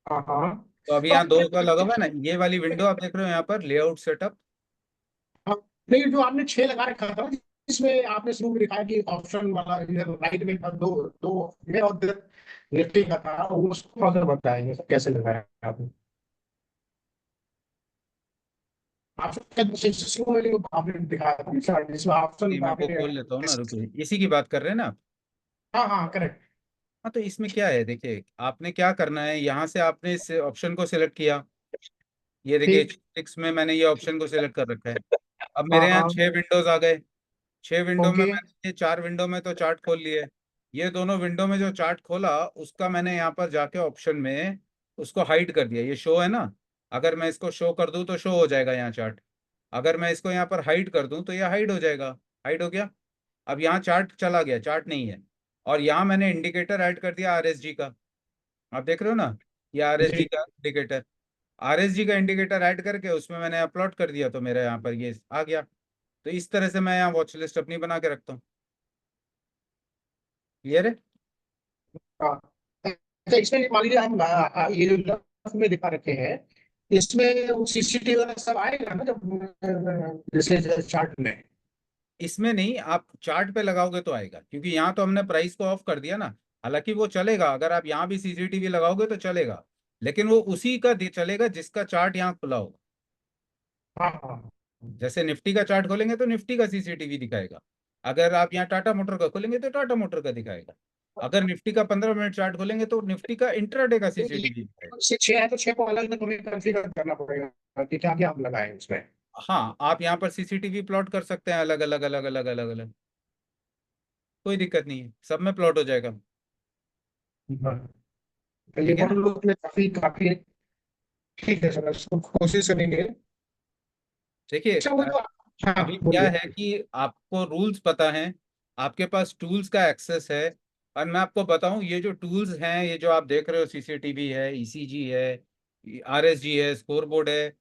हाँ हाँ। तो अभी तो यहाँ दो आपने का लगा हुआ है ना, ये वाली विंडो आप देख रहे हो यहाँ पर लेआउट सेटअप। हाँ, नहीं जो आपने 6 लगा रखा था, इसमें आपने शुरू में दिखाया कि ऑप्शन वाला इधर राइट में था, दो दो में और इधर निफ्टी का था, उसको अगर बताएंगे सर कैसे लगाया आपने। ऑप्शन शुरू में जो आपने दिखाया था चार्ट, जिसमें ऑप्शन मैं आपको आपने। खोल लेता हूँ ना, रुकिए, इसी की बात कर रहे हैं ना आप? हाँ हाँ करेक्ट। हाँ, तो इसमें क्या है, देखिए आपने क्या करना है, यहाँ से आपने इस ऑप्शन को सिलेक्ट किया। ये देखिए ठीक। 6 में मैंने ये ऑप्शन को सिलेक्ट कर रखा है। अब हाँ मेरे यहाँ हाँ। 6 विंडोज आ गए। 6 विंडो में ओके। मैंने ये 4 विंडो में तो चार्ट खोल लिए। ये दोनों विंडो में जो चार्ट खोला उसका मैंने यहाँ पर जाके ऑप्शन में उसको हाइड कर दिया। ये शो है ना, अगर मैं इसको शो कर दूं तो शो हो जाएगा यहाँ चार्ट। अगर मैं इसको यहाँ पर हाइड कर दूं तो ये हाइड हो जाएगा। हाइड हो गया। अब यहाँ चार्ट चला गया, चार्ट नहीं है। और यहाँ मैंने इंडिकेटर ऐड कर दिया आरएसजी का। आप देख रहे हो ना, ये आरएसजी जी। का इंडिकेटर। आरएसजी का इंडिकेटर ऐड करके उसमें मैंने अपलोड कर दिया, तो मेरे यहाँ पर ये आ गया। तो इस तरह से मैं यहाँ वॉच लिस्ट अपनी बना के रखता हूँ। क्लियर है? हाँ। अच्छा इसमें मान लीजिए हम ये जो ग्राफ में दिखा रखे हैं, इसमें सीसीटीवी वाला सब आएगा ना जब जैसे चार्ट में। इसमें नहीं, आप चार्ट पे लगाओगे तो आएगा, क्योंकि यहाँ तो हमने प्राइस को ऑफ कर दिया ना। हालांकि वो चलेगा, अगर आप यहाँ भी सीसीटीवी लगाओगे तो चलेगा, लेकिन वो उसी का चलेगा जिसका चार्ट यहाँ खुला होगा। हाँ हाँ। जैसे निफ्टी का चार्ट खोलेंगे तो निफ्टी का सीसीटीवी दिखाएगा। अगर आप यहाँ टाटा मोटर का खोलेंगे तो टाटा मोटर का दिखाएगा। अगर निफ्टी का 15 मिनट चार्ट खोलेंगे तो निफ्टी का इंट्राडे का सीसीटीवी दिखाएगा। से 6 है तो 6 को अलग अलग हमें कंफिगर करना पड़ेगा कि क्या क्या हम लगाएं इसमें। हाँ, आप यहाँ पर सीसीटीवी प्लॉट कर सकते हैं, अलग अलग अलग अलग अलग अलग। कोई दिक्कत नहीं है, सब में प्लॉट हो जाएगा। हाँ, तो ये ठीक है ना? मॉडल लोग में काफी काफी ठीक है सर, इसको कोशिश करेंगे। देखिए अच्छा वो जो। हाँ अभी क्या बोलिए। है कि आपको रूल्स पता हैं, आपके पास टूल्स का एक्सेस है। और मैं आपको बताऊं, ये जो टूल्स हैं, ये जो आप देख रहे हो, सीसीटीवी है, ईसीजी है, आरएसजी है, स्कोर बोर्ड है,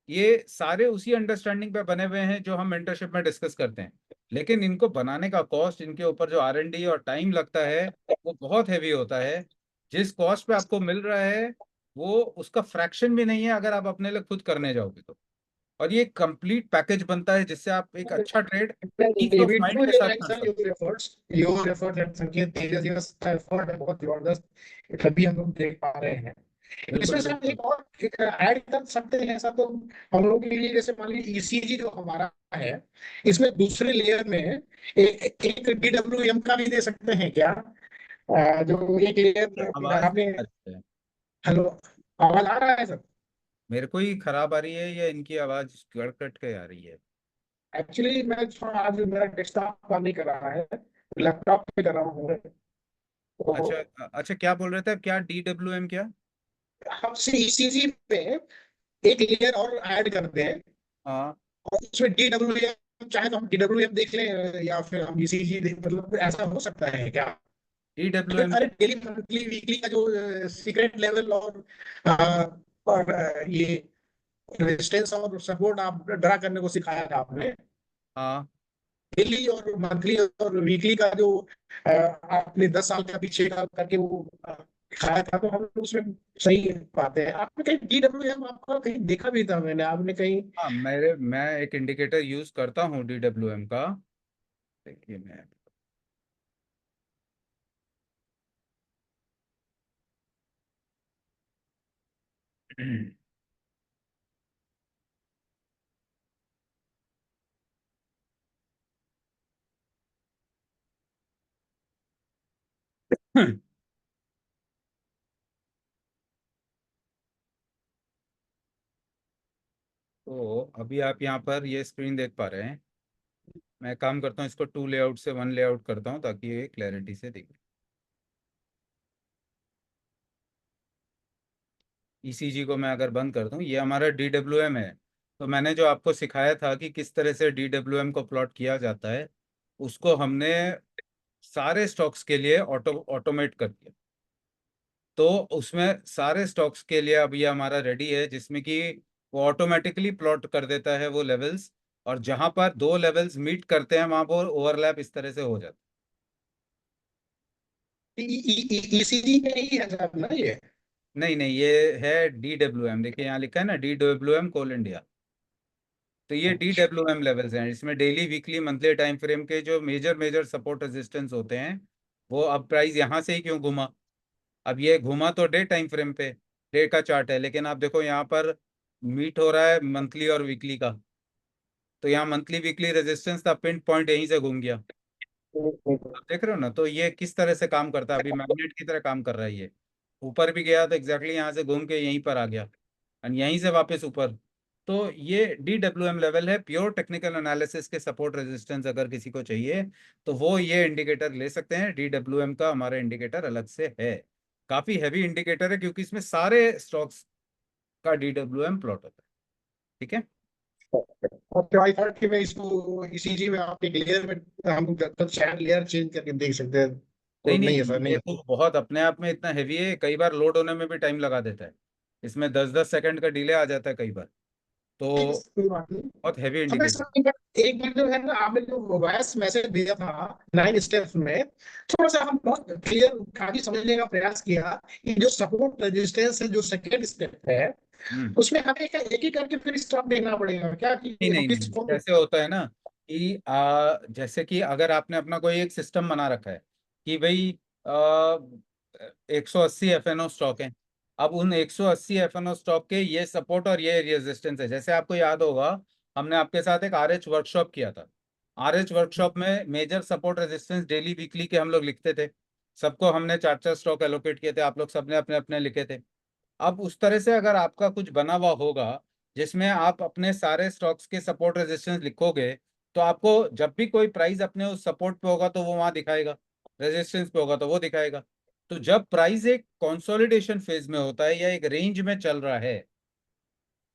ये सारे उसी अंडरस्टैंडिंग पे बने हुए हैं जो हम मेंटरशिप में डिस्कस करते हैं। लेकिन इनको बनाने का कॉस्ट, इनके ऊपर जो R&D और टाइम लगता है, वो बहुत हैवी होता है। जिस कॉस्ट पे आपको मिल रहा है वो उसका फ्रैक्शन भी नहीं है, अगर आप अपने लिए खुद करने जाओगे तो। और ये कंप्लीट पैकेज बनता है जिससे आप एक अच्छा ट्रेड पीस ऑफ माइंड के साथ कर सकते योर एफर्ट्स एंड संकेत तेजस का एफर्ट है बहुत जबरदस्त, तभी हम लोग देख पा रहे हैं। हो। बिल्कुल इसमें से हम बिल्कुल। एक और ऐड कर सकते हैं ऐसा तो, हम लोग के लिए जैसे मान लीजिए ईसीजी जो हमारा है, इसमें दूसरे लेयर में एक डीडब्ल्यूएम का भी दे सकते हैं क्या? जो एक लेयर आवाज आपने। अच्छा है। हेलो, आवाज आ रहा है सर? मेरे को ही खराब आ रही है या इनकी आवाज कट कट के आ रही है? एक्चुअली मैं थोड़ा आज मेरा डेस्कटॉप काम नहीं कर रहा है, लैपटॉप पे कर रहा हूँ। तो अच्छा, क्या बोल रहे थे, क्या DWM क्या? हम ईसीजी पे एक लेयर और ऐड कर दें हाँ, और उसमें डीडब्ल्यूएम, चाहे तो हम डीडब्ल्यूएम देख लें या फिर हम ईसीजी देख, मतलब ऐसा हो सकता है क्या? DWM अरे डेली मंथली वीकली का जो सीक्रेट लेवल और ये रेजिस्टेंस और सपोर्ट आप ड्रा करने को सिखाया था आपने, हाँ डेली और मंथली और वीकली का जो आपने 10 साल का पीछे का करके वो दिखाया था, तो हम लोग उसमें सही पाते हैं। आपने कहीं डीडब्ल्यूएम आपका कहीं देखा भी था मैंने, आपने कहीं? हाँ, मैं एक इंडिकेटर यूज करता हूँ DWM का। देखिए मैं तो अभी आप यहाँ पर ये स्क्रीन देख पा रहे हैं। मैं काम करता हूँ, इसको 2 लेआउट से 1 लेआउट करता हूँ ताकि ये क्लैरिटी से दिखे। ECG को मैं अगर बंद कर दूं, ये हमारा DWM है। तो मैंने जो आपको सिखाया था कि किस तरह से DWM को प्लॉट किया जाता है, उसको हमने सारे स्टॉक्स के लिए ऑटोमेट कर दिया। तो उसमें सारे स्टॉक्स के लिए अब ये हमारा रेडी है, जिसमें कि वो ऑटोमेटिकली प्लॉट कर देता है वो लेवल्स, और जहां पर दो लेवल्स मीट करते हैं वहां पर ओवरलैप इस तरह से हो जाता ईसीजी में नहीं है साहब ना ये? है। नहीं नहीं, ये है DWM। देखिए यहाँ लिखा है ना, DWM कोल इंडिया। तो ये DWM लेवल्स हैं, इसमें daily weekly monthly time frame के जो मेजर मेजर सपोर्ट रेजिस्टेंस होते हैं, वो अब प्राइस यहाँ से ही क्यों घुमा। अब ये घुमा तो डे टाइम फ्रेम पे, डे का चार्ट है, लेकिन आप देखो यहाँ पर मीट हो रहा है मंथली और वीकली का। तो यहाँ मंथली वीकली रेजिस्टेंस था, पिन पॉइंट यहीं से घूम गया। आप देख रहे हो ना, तो ये किस तरह से काम करता है, अभी मैग्नेट की तरह काम कर रहा है ये। ऊपर भी गया तो एग्जैक्टली यहाँ से घूम के यहीं पर आ गया, और यहीं से वापस ऊपर। तो ये DWM लेवल है, प्योर टेक्निकल एनालिसिस के सपोर्ट रेजिस्टेंस अगर किसी को चाहिए तो वो ये इंडिकेटर ले सकते हैं। DWM का हमारा इंडिकेटर अलग से है, काफी हैवी इंडिकेटर है, क्योंकि इसमें सारे स्टॉक्स का DWM प्लॉट होता है। ठीक है। और फिर आई थॉट कि मैं इसको ईसीजी में आप एक लेयर में हम तब शायद लेयर चेंज करके देख सकते हैं, नहीं और नहीं नहीं, ऐसा नहीं ये है। तो बहुत अपने आप में इतना हैवी है, कई बार लोड होने में भी टाइम लगा देता है। इसमें 10-10 सेकंड का डिले आ जाता है कई बार। तो कोई बात नहीं। बहुत हैवी अब मैं इंडिकेटर। सर एक बार जो है ना, आपने जो वॉइस मैसेज दिया था 9 स्टेप्स में, थोड़ा सा हम बहुत क्लियर काफी समझने का प्रयास किया कि जो सपोर्ट रेजिस्टेंस है जो सेकेंड स्टेप है, हम्म। उसमें हमें एक एक करके फिर स्टॉप देखना पड़ेगा क्या, कि नहीं नहीं किस नहीं, फॉर्म? कैसे होता है ना कि जैसे कि अगर आपने अपना कोई एक सिस्टम बना रखा है कि भाई 180 FNO स्टॉक है। अब उन 180 FNO स्टॉक के ये सपोर्ट और ये रेजिस्टेंस है। जैसे आपको याद होगा, हमने आपके साथ एक RH वर्कशॉप किया था। RH वर्कशॉप में major support resistance daily weekly के हम लोग लिखते थे। सबको हमने 4-4 स्टॉक एलोकेट किए थे, आप लोग सबने अपने अपने लिखे थे। अब उस तरह से अगर आपका कुछ बना हुआ होगा जिसमें आप अपने सारे स्टॉक्स के सपोर्ट रेजिस्टेंस लिखोगे, तो आपको जब भी कोई प्राइस अपने उस सपोर्ट पे होगा तो वो वहां दिखाएगा, रेजिस्टेंस पे होगा तो वो दिखाएगा। तो जब प्राइस एक कंसोलिडेशन फेज में होता है या एक रेंज में चल रहा है,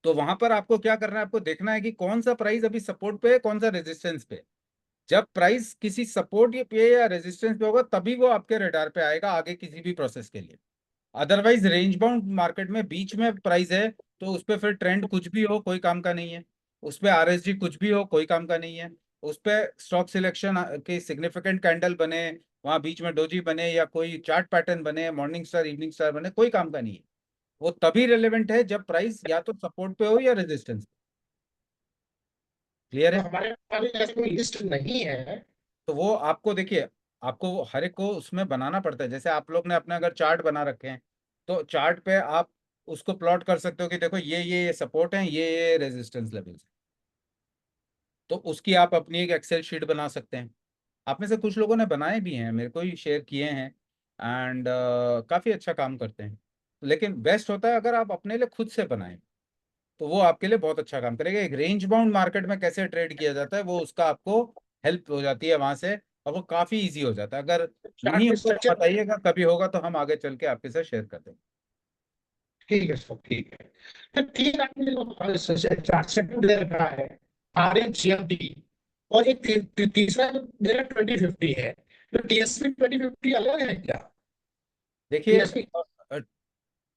तो वहां पर आपको क्या करना है, आपको देखना है कि कौन सा प्राइस अभी सपोर्ट पे है, कौन सा रेजिस्टेंस पे है। जब प्राइस किसी सपोर्ट पे या रेजिस्टेंस पे होगा तभी वो आपके रडार पे आएगा आगे किसी भी प्रोसेस के लिए। अदरवाइज रेंज बाउंड मार्केट में बीच में प्राइस है, तो उस पर फिर ट्रेंड कुछ भी हो कोई काम का नहीं है। उस पर RSG कुछ भी हो कोई काम का नहीं है। उस पर स्टॉक सिलेक्शन के सिग्निफिकेंट कैंडल बने, वहां बीच में डोजी बने, या कोई चार्ट पैटर्न बने, मॉर्निंग स्टार इवनिंग स्टार बने, कोई काम का नहीं है। वो तभी रेलेवेंट है जब प्राइस या तो सपोर्ट पे हो या रेजिस्टेंस। क्लियर तो है। हमारे पास ऐसी कोई लिस्ट नहीं है। तो वो आपको देखिए, आपको हर एक को उसमें बनाना पड़ता है। जैसे आप लोग ने अपने अगर चार्ट बना रखे हैं, तो चार्ट पे आप उसको प्लॉट कर सकते हो कि देखो ये सपोर्ट है, ये रेजिस्टेंस लेवल्स। तो उसकी आप अपनी एक एक्सेल शीट बना सकते हैं। आप में से कुछ लोगों ने बनाए भी हैं, मेरे को ही शेयर किए हैं, एंड काफ़ी अच्छा काम करते हैं। लेकिन बेस्ट होता है अगर आप अपने लिए खुद से बनाएं, तो वो आपके लिए बहुत अच्छा काम करेगा। एक रेंज बाउंड मार्केट में कैसे ट्रेड किया जाता है वो उसका आपको हेल्प हो जाती है वहां से। और वो काफी इजी हो जाता है। अगर चार्ट नहीं होगा तो स्ट्रक्चर बताइएगा, कभी होगा तो हम आगे चल के आपके साथ शेयर कर देंगे। ठीक है सर, ठीक है। तो तीन आपने जो चार्ट सेक्टर दे रखा है, RMCMD, और एक तीसरा जो मेरा 2050 है, तो TSP 2050 अलग है क्या? देखिए, TSP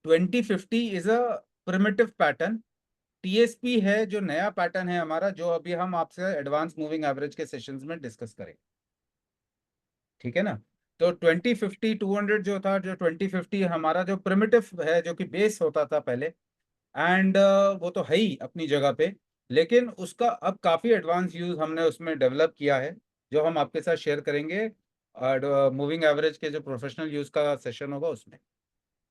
2050 is a primitive pattern. TSP है जो नया पैटर्न है हमारा, जो अभी हम आपसे एडवांस मूविंग एवरेज के सेशंस में डिस्कस करेंगे, ठीक है ना। तो 2050 200 जो था, जो 2050 हमारा जो प्रिमिटिव है, जो कि बेस होता था पहले, एंड वो तो है ही अपनी जगह पे, लेकिन उसका अब काफी एडवांस यूज हमने उसमें डेवलप किया है, जो हम आपके साथ शेयर करेंगे मूविंग एवरेज के जो प्रोफेशनल यूज का सेशन होगा उसमें।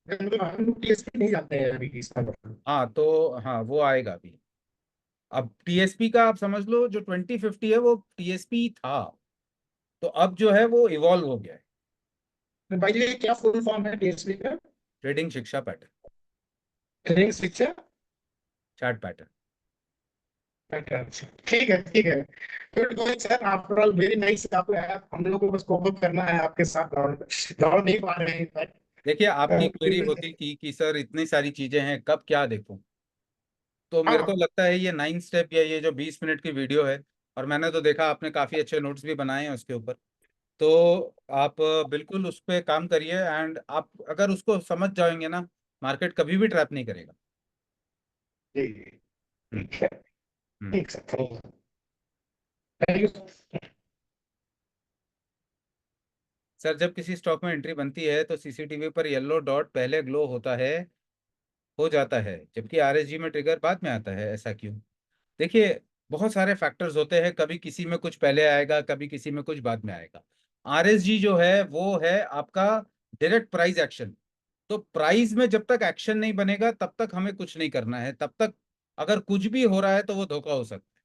हम लोग TSP नहीं जाते हैं अभी इसका मतलब। हाँ, तो हाँ वो आएगा अभी। अब टीएसपी का आप समझ लो, जो 2050 है वो टीएसपी था, तो अब जो है वो इवॉल्व हो गया है। तो भाई ये क्या फुल फॉर्म है TSP का? ट्रेडिंग शिक्षा पैटर्न, ट्रेनिंग शिक्षा चार्ट पैटर्न। पैटर्न। ठीक है, ठीक है। Good going sir, after all very nice. आप हम लोगों को बस कोप अप करना है आपके साथ, दौड़ नहीं पा रहे हैं। देखिए, आपकी क्वेरी हाँ, होती थी कि सर इतनी सारी चीजें हैं, कब क्या देखूं, तो मेरे को लगता है ये 9 स्टेप या ये जो 20 मिनट की वीडियो है, और मैंने तो देखा आपने काफी अच्छे नोट्स भी बनाए हैं उसके ऊपर, तो आप बिल्कुल उस पर काम करिए, एंड आप अगर उसको समझ जाएंगे ना, मार्केट कभी भी ट्रैप नहीं करेगा। जी, हम्म। ठीक है। हम्म। ठीक सर, थैंक यू। सर, जब किसी स्टॉक में एंट्री बनती है तो सीसीटीवी पर येलो डॉट पहले ग्लो होता है, हो जाता है, जबकि आरएसजी में ट्रिगर बाद में आता है, ऐसा क्यों? देखिए, बहुत सारे फैक्टर्स होते हैं, कभी किसी में कुछ पहले आएगा, कभी किसी में कुछ बाद में आएगा। आरएसजी जो है वो है आपका डायरेक्ट प्राइस एक्शन। तो प्राइस में जब तक एक्शन नहीं बनेगा तब तक हमें कुछ नहीं करना है, तब तक अगर कुछ भी हो रहा है तो वो धोखा हो सकता है।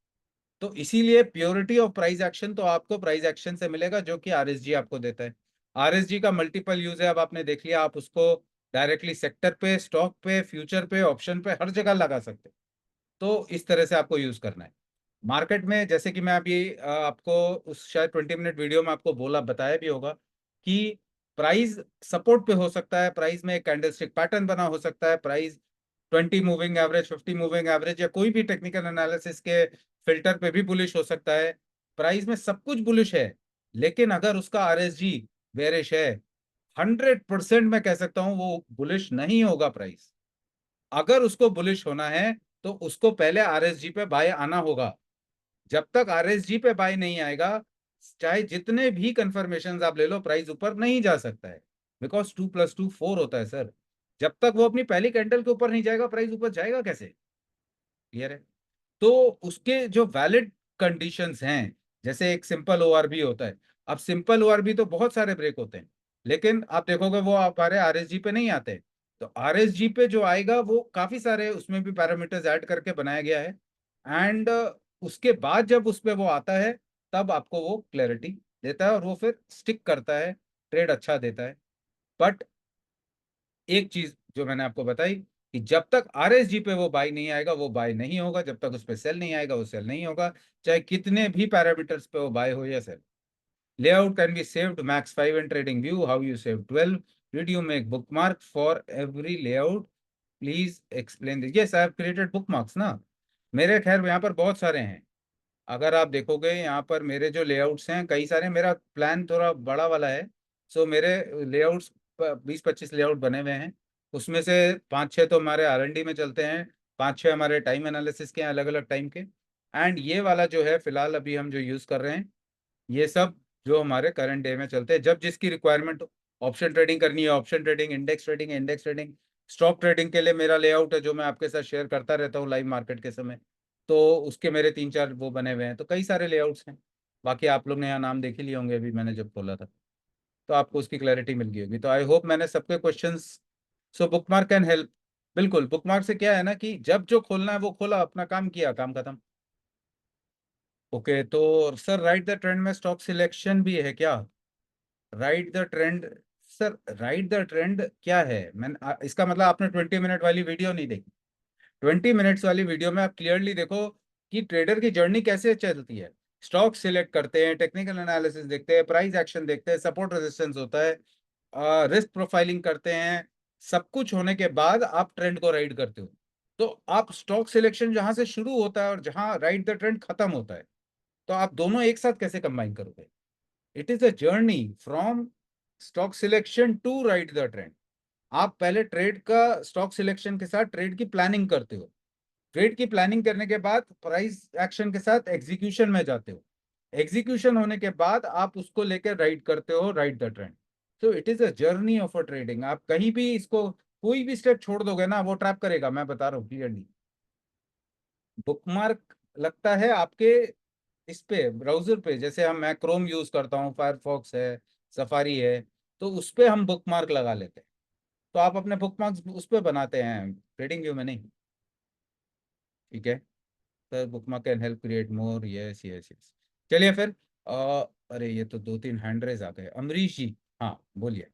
तो इसीलिए प्योरिटी ऑफ प्राइस एक्शन तो आपको प्राइस एक्शन से मिलेगा, जो कि आरएसजी आपको देता है। आरएसजी का मल्टीपल यूज है, अब आपने देख लिया, आप उसको डायरेक्टली सेक्टर पे, स्टॉक पे, फ्यूचर पे, ऑप्शन पे, हर जगह लगा सकते हैं। तो इस तरह से आपको यूज करना है मार्केट में। जैसे कि मैं अभी आपको उस शायद 20 मिनट वीडियो में आपको बोला, बताया भी होगा कि प्राइस सपोर्ट पे हो सकता है, प्राइस में एक कैंडलस्टिक पैटर्न बना हो सकता है, price 20 moving average, 50 moving average या कोई भी टेक्निकल एनालिसिस के फिल्टर पे भी बुलिश हो सकता है। प्राइस में सब कुछ बुलिश है, लेकिन अगर उसका आरएसजी बेरिश है, 100% मैं कह सकता हूं वो बुलिश नहीं होगा प्राइस। अगर उसको बुलिश होना है तो उसको पहले आरएसजी पे बाय आना होगा। जब तक आरएसजी पे बाय नहीं आएगा, चाहे जितने भी कंफर्मेशन आप ले लो, प्राइस ऊपर नहीं जा सकता है, बिकॉज 2 + 2 4 होता है सर। जब तक वो अपनी पहली कैंडल के ऊपर नहीं जाएगा, प्राइस ऊपर जाएगा कैसे? क्लियर है? तो उसके जो वैलिड कंडीशंस हैं, जैसे एक सिंपल ओआरबी होता है। अब सिंपल ओआरबी तो बहुत सारे ब्रेक होते हैं, लेकिन आप देखोगे वो हमारे आरएसजी पे नहीं आते। तो आरएसजी पे जो आएगा वो काफी सारे उसमें भी पैरामीटर्स ऐड करके बनाया गया है, एंड उसके बाद जब उस पे वो आता है, तब आपको वो क्लैरिटी देता है और वो फिर स्टिक करता है, ट्रेड अच्छा देता है। बट एक चीज जो मैंने आपको बताई कि जब तक आरएसजी पे वो बाय नहीं आएगा वो बाय नहीं होगा, जब तक उस पे सेल नहीं आएगा वो सेल नहीं होगा, चाहे कितने भी पैरामीटर्स पे वो बाय हो या sell. Layout can be saved max 5 in trading view, how you save 12, did you make bookmark for every layout, please explain this. Yes, I have created bookmarks ना, मेरे खैर यहाँ पर बहुत सारे हैं। अगर आप देखोगे यहाँ पर मेरे जो लेआउट्स हैं कई सारे, मेरा प्लान थोड़ा बड़ा वाला है, सो मेरे लेआउट्स 20-25 लेआउट बने हुए हैं। उसमें से 5-6 तो हमारे आरएनडी में चलते हैं, 5-6 हमारे टाइम एनालिसिस के हैं, अलग अलग टाइम के। एंड ये वाला जो है फिलहाल अभी हम जो यूज़ कर रहे हैं, ये सब जो हमारे करंट डे में चलते हैं, जब जिसकी रिक्वायरमेंट। ऑप्शन ट्रेडिंग करनी है ऑप्शन ट्रेडिंग, इंडेक्स ट्रेडिंग है इंडेक्स ट्रेडिंग, स्टॉक ट्रेडिंग के लिए मेरा लेआउट है जो मैं आपके साथ शेयर करता रहता हूँ लाइव मार्केट के समय, तो उसके मेरे 3-4 वो बने हुए हैं, तो कई सारे लेआउट्स हैं। बाकी आप लोग ने यहाँ नाम देख ही लिए होंगे अभी मैंने जब खोला था, तो आपको उसकी क्लैरिटी मिल गई होगी। तो आई होप मैंने सबके questions. So bookmark can help. बिल्कुल, बुकमार्क से क्या है ना कि जब जो खोलना है वो खोला, अपना काम किया, काम खत्म। ओके, तो सर राइट द ट्रेंड में स्टॉक सिलेक्शन भी है क्या? Right the trend? Sir right the trend क्या है? इसका मतलब आपने 20 मिनट वाली वीडियो नहीं देखी। 20 मिनट्स वाली वीडियो में आप क्लियरली देखो कि ट्रेडर की जर्नी कैसे चलती है। स्टॉक सिलेक्ट करते हैं, टेक्निकल एनालिसिस देखते हैं, प्राइस एक्शन देखते हैं, सपोर्ट रेजिस्टेंस होता है, रिस्क प्रोफाइलिंग करते हैं, सब कुछ होने के बाद आप ट्रेंड को राइड करते हो। तो आप स्टॉक सिलेक्शन जहां से शुरू होता है और जहां राइड द ट्रेंड खत्म होता है, तो आप दोनों एक साथ कैसे कंबाइन करोगे? It is a journey from stock selection to ride the trend. आप पहले ट्रेड का स्टॉक सिलेक्शन के साथ ट्रेड की प्लानिंग करते हो, ट्रेड की प्लानिंग करने के बाद प्राइस एक्शन के साथ एग्जीक्यूशन में जाते हो, एग्जीक्यूशन होने के बाद आप उसको लेकर राइड करते हो, राइड द ट्रेंड। तो it is a journey of a trading. आप कहीं भी इसको कोई भी स्टेप छोड़ दोगे ना, वो ट्रैप करेगा, मैं बता रहा हूँ क्लियरली। बुकमार्क लगता है आपके इस पे ब्राउजर पे, जैसे मैं क्रोम यूज करता हूँ, फायरफॉक्स है, सफारी है, तो उस पे हम बुकमार्क लगा लेते हैं। तो आप अपने बुकमार्क्स उस पे बनाते हैं, ट्रेडिंग व्यू में नहीं। ठीक है, तो bookmark can help create more, yes yes yes. चलिए फिर, अरे ये तो 2-3 हैंड रेज आ गए। अमरीश जी, हाँ बोलिए।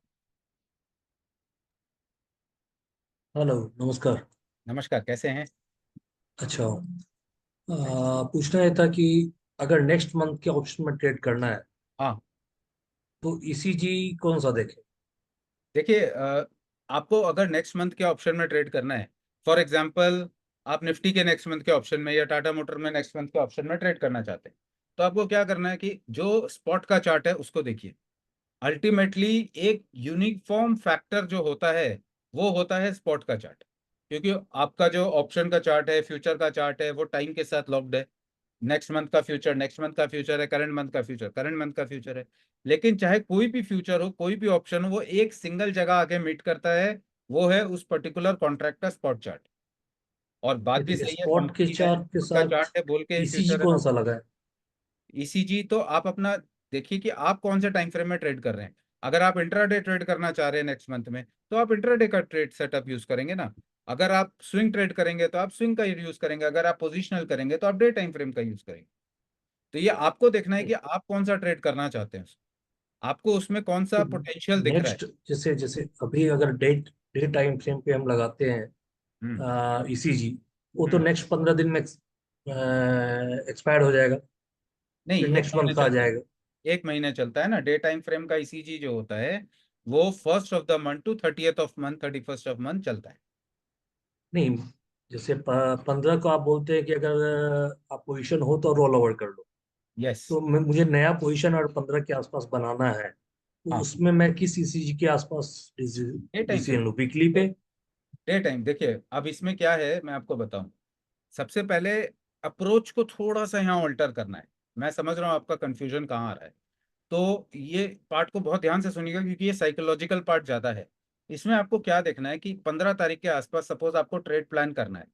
हेलो, नमस्कार। नमस्कार, कैसे हैं? अच्छा, पूछना ये था कि अगर नेक्स्ट मंथ के ऑप्शन में ट्रेड करना है हाँ तो ईसीजी कौन सा देखें? देखिए, आपको अगर नेक्स्ट मंथ के ऑप्शन में ट्रेड करना है, फॉर एग्जांपल आप निफ्टी के नेक्स्ट मंथ के ऑप्शन में या टाटा मोटर में नेक्स्ट मंथ के ऑप्शन में ट्रेड करना चाहते हैं, तो आपको क्या करना है कि जो स्पॉट का चार्ट है उसको देखिए। अल्टीमेटली एक यूनिफॉर्म फैक्टर जो होता है वो होता है स्पॉट का चार्ट, क्योंकि आपका जो ऑप्शन का चार्ट है, फ्यूचर का चार्ट है, वो टाइम के साथ लॉक्ड है। नेक्स्ट मंथ का फ्यूचर नेक्स्ट मंथ का फ्यूचर है, करंट मंथ का फ्यूचर करंट मंथ का फ्यूचर है। लेकिन चाहे कोई भी फ्यूचर हो, कोई भी ऑप्शन हो, वो एक सिंगल जगह आके मीट करता है, वो है उस पर्टिकुलर कॉन्ट्रैक्ट का स्पॉट चार्ट। और बात भी सही है, स्पॉट के कंपनी है चार्ट के उसका साथ चार्ट है बोल के ईसीजी फ्यूचर है कौन ना। सा लगा है? ईसीजी तो आप अपना देखिए कि आप कौन से टाइम फ्रेम में ट्रेड कर रहे हैं। अगर आप इंट्राडे ट्रेड करना चाह रहे हैं नेक्स्ट मंथ में, तो आप इंट्राडे का ट्रेड सेटअप यूज करेंगे ना। अगर आप स्विंग ट्रेड करेंगे तो आप स्विंग का यूज करेंगे, अगर आप पोजिशनल करेंगे तो आप डे टाइम फ्रेम का यूज करेंगे। तो ये आपको देखना है कि आप कौन सा ट्रेड करना चाहते हैं, आपको उसमें कौन सा पोटेंशियल दिख रहा है। नेक्स्ट, जैसे जैसे अभी अगर डे टाइम फ्रेम पे हम लगाते हम्म हैं ईसीजी, वो तो हम्म। नेक्स्ट 15 दिन में एक्सपायर हो जाएगा, नहीं, फिर एक नेक्स्ट महीने मंथ का आ चलता है। जाएगा। एक महीने चलता है ना डे टाइम फ्रेम का ईसीजी जो होता है, वो 1st of the month to 30th of month, 31st of month चलता है। नहीं, जैसे 15 को आप बोलते हैं कि अगर आप पोजीशन हो तो रोल ओवर कर लो, यस। तो मुझे नया पोजीशन और 15 के आसपास बनाना है, तो हाँ, उसमें मैं किस ईसीजी के आसपास डे टाइम डिसीजन फ्रेम। लूँ, वीकली पे? डे टाइम देखिए, अब इसमें क्या है मैं आपको बताऊं। सबसे पहले अप्रोच को थोड़ा सा यहाँ ऑल्टर करना है। मैं समझ रहा हूँ आपका कंफ्यूजन कहाँ आ रहा है, तो ये पार्ट को बहुत ध्यान से सुनिएगा, क्योंकि ये साइकोलॉजिकल पार्ट ज्यादा है। इसमें आपको क्या देखना है कि 15 तारीख के आसपास सपोज आपको ट्रेड प्लान करना है।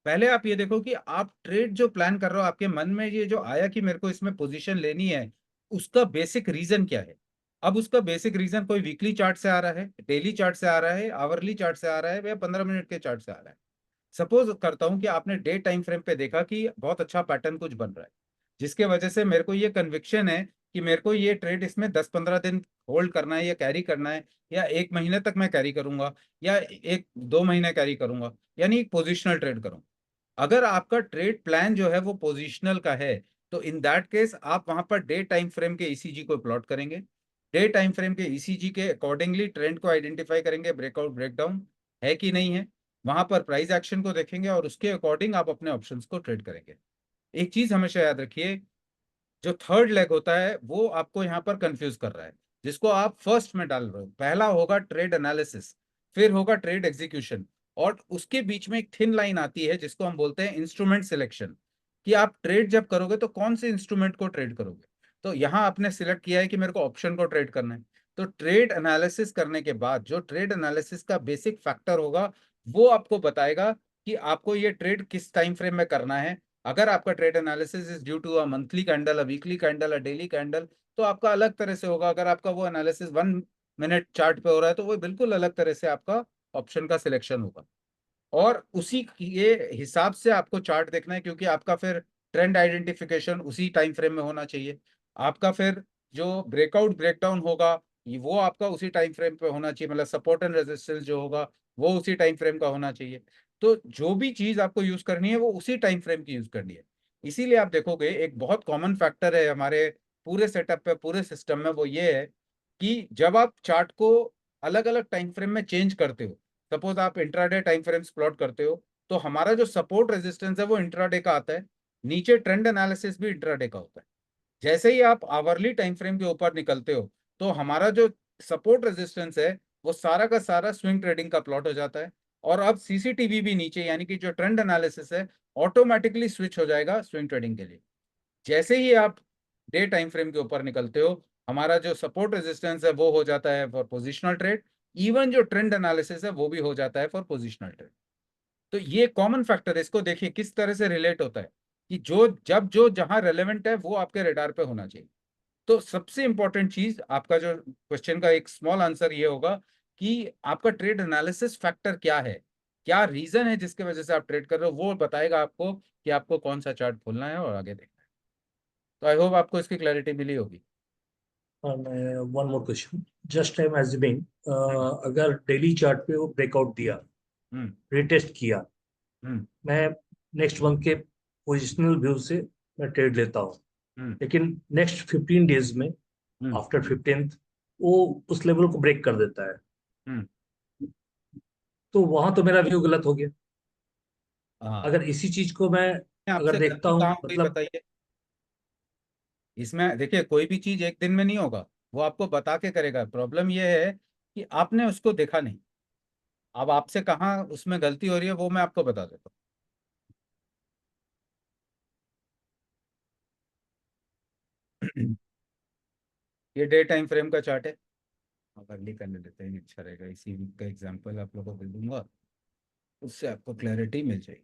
पहले आप ये देखो कि आप ट्रेड जो प्लान कर रहे हो, आपके मन में ये जो आया कि मेरे को इसमें पोजीशन लेनी है, उसका बेसिक रीजन क्या है। अब उसका बेसिक रीजन कोई वीकली चार्ट से आ रहा है, डेली चार्ट से आ रहा है, आवरली चार्ट से आ रहा है, या 15 मिनट के चार्ट से आ रहा है। सपोज करता हूं कि आपने डे टाइम फ्रेम पे देखा कि बहुत अच्छा पैटर्न कुछ बन रहा है, जिसके वजह से मेरे को ये कन्विक्शन है कि मेरे को ये ट्रेड इसमें 10-15 दिन होल्ड करना है या कैरी करना है, या 1 महीने तक मैं कैरी करूंगा, या 1-2 महीने कैरी करूंगा, यानी एक पोजिशनल ट्रेड करूंगा। अगर आपका ट्रेड प्लान जो है वो पोजिशनल का है, तो इन दैट केस आप वहां पर डे टाइम फ्रेम के ईसीजी को प्लॉट करेंगे। डे टाइम फ्रेम के ईसीजी के अकॉर्डिंगली ट्रेंड को आइडेंटिफाई करेंगे, ब्रेकआउट ब्रेकडाउन है कि नहीं है, वहां पर प्राइस एक्शन को देखेंगे और उसके अकॉर्डिंग आप अपने ऑप्शंस को ट्रेड करेंगे। एक चीज हमेशा याद रखिए, जो थर्ड लेग होता है वो आपको यहाँ पर कंफ्यूज कर रहा है, जिसको आप फर्स्ट में डाल रहे हो। पहला होगा ट्रेड एनालिसिस, फिर होगा ट्रेड एग्जीक्यूशन, और उसके बीच में एक थिन लाइन आती है जिसको हम बोलते हैं इंस्ट्रूमेंट सिलेक्शन, कि आप ट्रेड जब करोगे तो कौन से इंस्ट्रूमेंट को ट्रेड करोगे। तो यहाँ आपने सिलेक्ट किया है कि मेरे को ऑप्शन को ट्रेड करना है। तो ट्रेड एनालिसिस करने के बाद जो ट्रेड एनालिसिस का बेसिक फैक्टर होगा, वो आपको बताएगा कि आपको ये ट्रेड किस टाइम फ्रेम में करना है। अगर आपका trade analysis is due to a monthly candle, a weekly candle, a daily candle, तो आपका अलग तरह से होगा। अगर आपका वो एनालिसिस 1 मिनट चार्ट पे हो रहा है, तो वो बिल्कुल अलग तरह से आपका ऑप्शन का सिलेक्शन होगा। और उसी के हिसाब से आपको चार्ट देखना है, क्योंकि आपका फिर ट्रेंड आइडेंटिफिकेशन उसी टाइम फ्रेम में होना चाहिए। आपका फिर जो ब्रेकआउट ब्रेकडाउन होगा, वो आपका उसी टाइम फ्रेम पे होना चाहिए, मतलब सपोर्ट एंड रेजिस्टेंस जो होगा वो उसी टाइम फ्रेम का होना चाहिए। तो जो भी चीज आपको यूज करनी है वो उसी टाइम फ्रेम की यूज करनी है। इसीलिए आप देखोगे एक बहुत कॉमन फैक्टर है हमारे पूरे सेटअप पे, पूरे सिस्टम में, वो ये है कि जब आप चार्ट को अलग अलग टाइम फ्रेम में चेंज करते हो, सपोज आप इंट्राडे टाइम फ्रेम्स प्लॉट करते हो, तो हमारा जो सपोर्ट रेजिस्टेंस है वो इंट्राडे का आता है, नीचे ट्रेंड एनालिसिस भी इंट्राडे का होता है। जैसे ही आप आवरली टाइम फ्रेम के ऊपर निकलते हो, तो हमारा जो सपोर्ट रेजिस्टेंस है वो सारा का सारा स्विंग ट्रेडिंग का प्लॉट हो जाता है। और अब सीसीटीवी भी नीचे, यानी कि जो ट्रेंड एनालिसिस है, ऑटोमेटिकली स्विच हो जाएगा स्विंग ट्रेडिंग के लिए। जैसे ही आप डे टाइम फ्रेम के ऊपर निकलते हो, हमारा जो सपोर्ट रेजिस्टेंस है वो हो जाता है फॉर पोजिशनल ट्रेड, इवन जो ट्रेंड एनालिसिस है वो भी हो जाता है फॉर पोजिशनल ट्रेड। तो ये कॉमन फैक्टर है, इसको देखिए किस तरह से रिलेट होता है कि जो जहां रेलेवेंट है वो आपके रेडार पे होना चाहिए। तो सबसे इंपॉर्टेंट चीज, आपका जो क्वेश्चन का एक स्मॉल आंसर ये होगा कि आपका ट्रेड एनालिसिस फैक्टर क्या है, क्या रीजन है जिसके वजह से आप ट्रेड कर रहे हो, वो बताएगा आपको कि आपको कौन सा चार्ट खोलना है और आगे देखना है। तो आई होप आपको इसकी क्लैरिटी मिली होगी। One more question, just I am assuming, अगर डेली चार्ट पे वो ब्रेकआउट दिया, हम्म रिटेस्ट किया, हम्म मैं नेक्स्ट मंथ के पोजिशनल व्यू से मैं ट्रेड लेता हूँ, हम्म लेकिन नेक्स्ट 15 डेज में हम्म आफ्टर 15th वो उस लेवल को ब्रेक कर देता है, हम्म तो वहां तो मेरा व्यू गलत हो गया। हाँ, अगर इसी चीज को मैं मैं अगर आपसे देखता गलती हूँ, कहाँ हो गई मतलब बताइए। इसमें देखिए कोई भी चीज एक दिन में नहीं होगा, वो आपको बता के करेगा। प्रॉब्लम ये है कि आपने उसको देखा नहीं। अब आपसे कहाँ उसमें गलती हो रही है वो मैं आपको बता देता हूँ। ये डे टाइम फ्रेम का चार्ट है, आप अर्ली करने देते हैं, अच्छा रहेगा। इसी वीक का एग्जांपल आप लोगों को दे दूंगा, उससे आपको क्लैरिटी मिल जाएगी।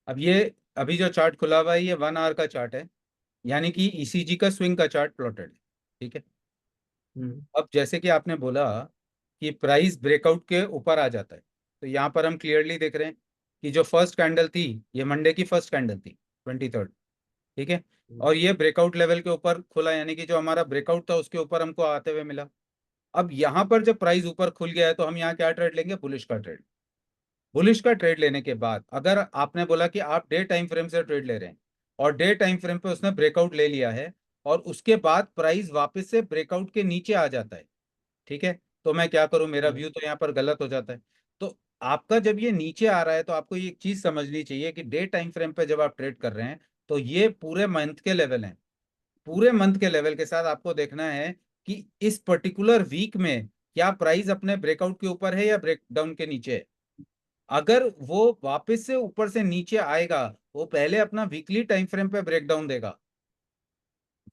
अब ये अभी जो चार्ट खुला हुआ है ये 1 आवर का चार्ट है, यानी कि ईसीजी का स्विंग का चार्ट प्लॉटेड है। ठीक है। अब जैसे कि आपने बोला कि प्राइस ब्रेकआउट के ऊपर आ जाता है, तो यहाँ पर हम क्लियरली देख रहे हैं कि जो फर्स्ट कैंडल थी, ये मंडे की फर्स्ट कैंडल थी, 23rd। ठीक है। और ये ब्रेकआउट लेवल के ऊपर खुला, यानी कि जो हमारा ब्रेकआउट था उसके ऊपर हमको आते हुए मिला। अब यहाँ पर जब प्राइस ऊपर खुल गया है तो हम यहाँ क्या ट्रेड लेंगे, बुलिश का ट्रेड। बुलिश का ट्रेड लेने के बाद अगर आपने बोला कि आप डे टाइम फ्रेम से ट्रेड ले रहे हैं और डे टाइम फ्रेम पे उसने ब्रेकआउट ले लिया है और उसके बाद प्राइस वापस से ब्रेकआउट के नीचे आ जाता है, ठीक है, तो मैं क्या करूं, मेरा व्यू तो यहाँ पर गलत हो जाता है। तो आपका जब ये नीचे आ रहा है तो आपको ये एक चीज समझनी चाहिए कि डे टाइम फ्रेम पे जब आप ट्रेड कर रहे हैं तो ये पूरे मंथ के लेवल हैं। पूरे मंथ के लेवल के साथ आपको देखना है कि इस पर्टिकुलर वीक में क्या प्राइस अपने ब्रेकआउट के ऊपर है या ब्रेकडाउन के नीचे है। अगर वो वापस से ऊपर से नीचे आएगा, वो पहले अपना वीकली टाइम फ्रेम पे ब्रेकडाउन देगा।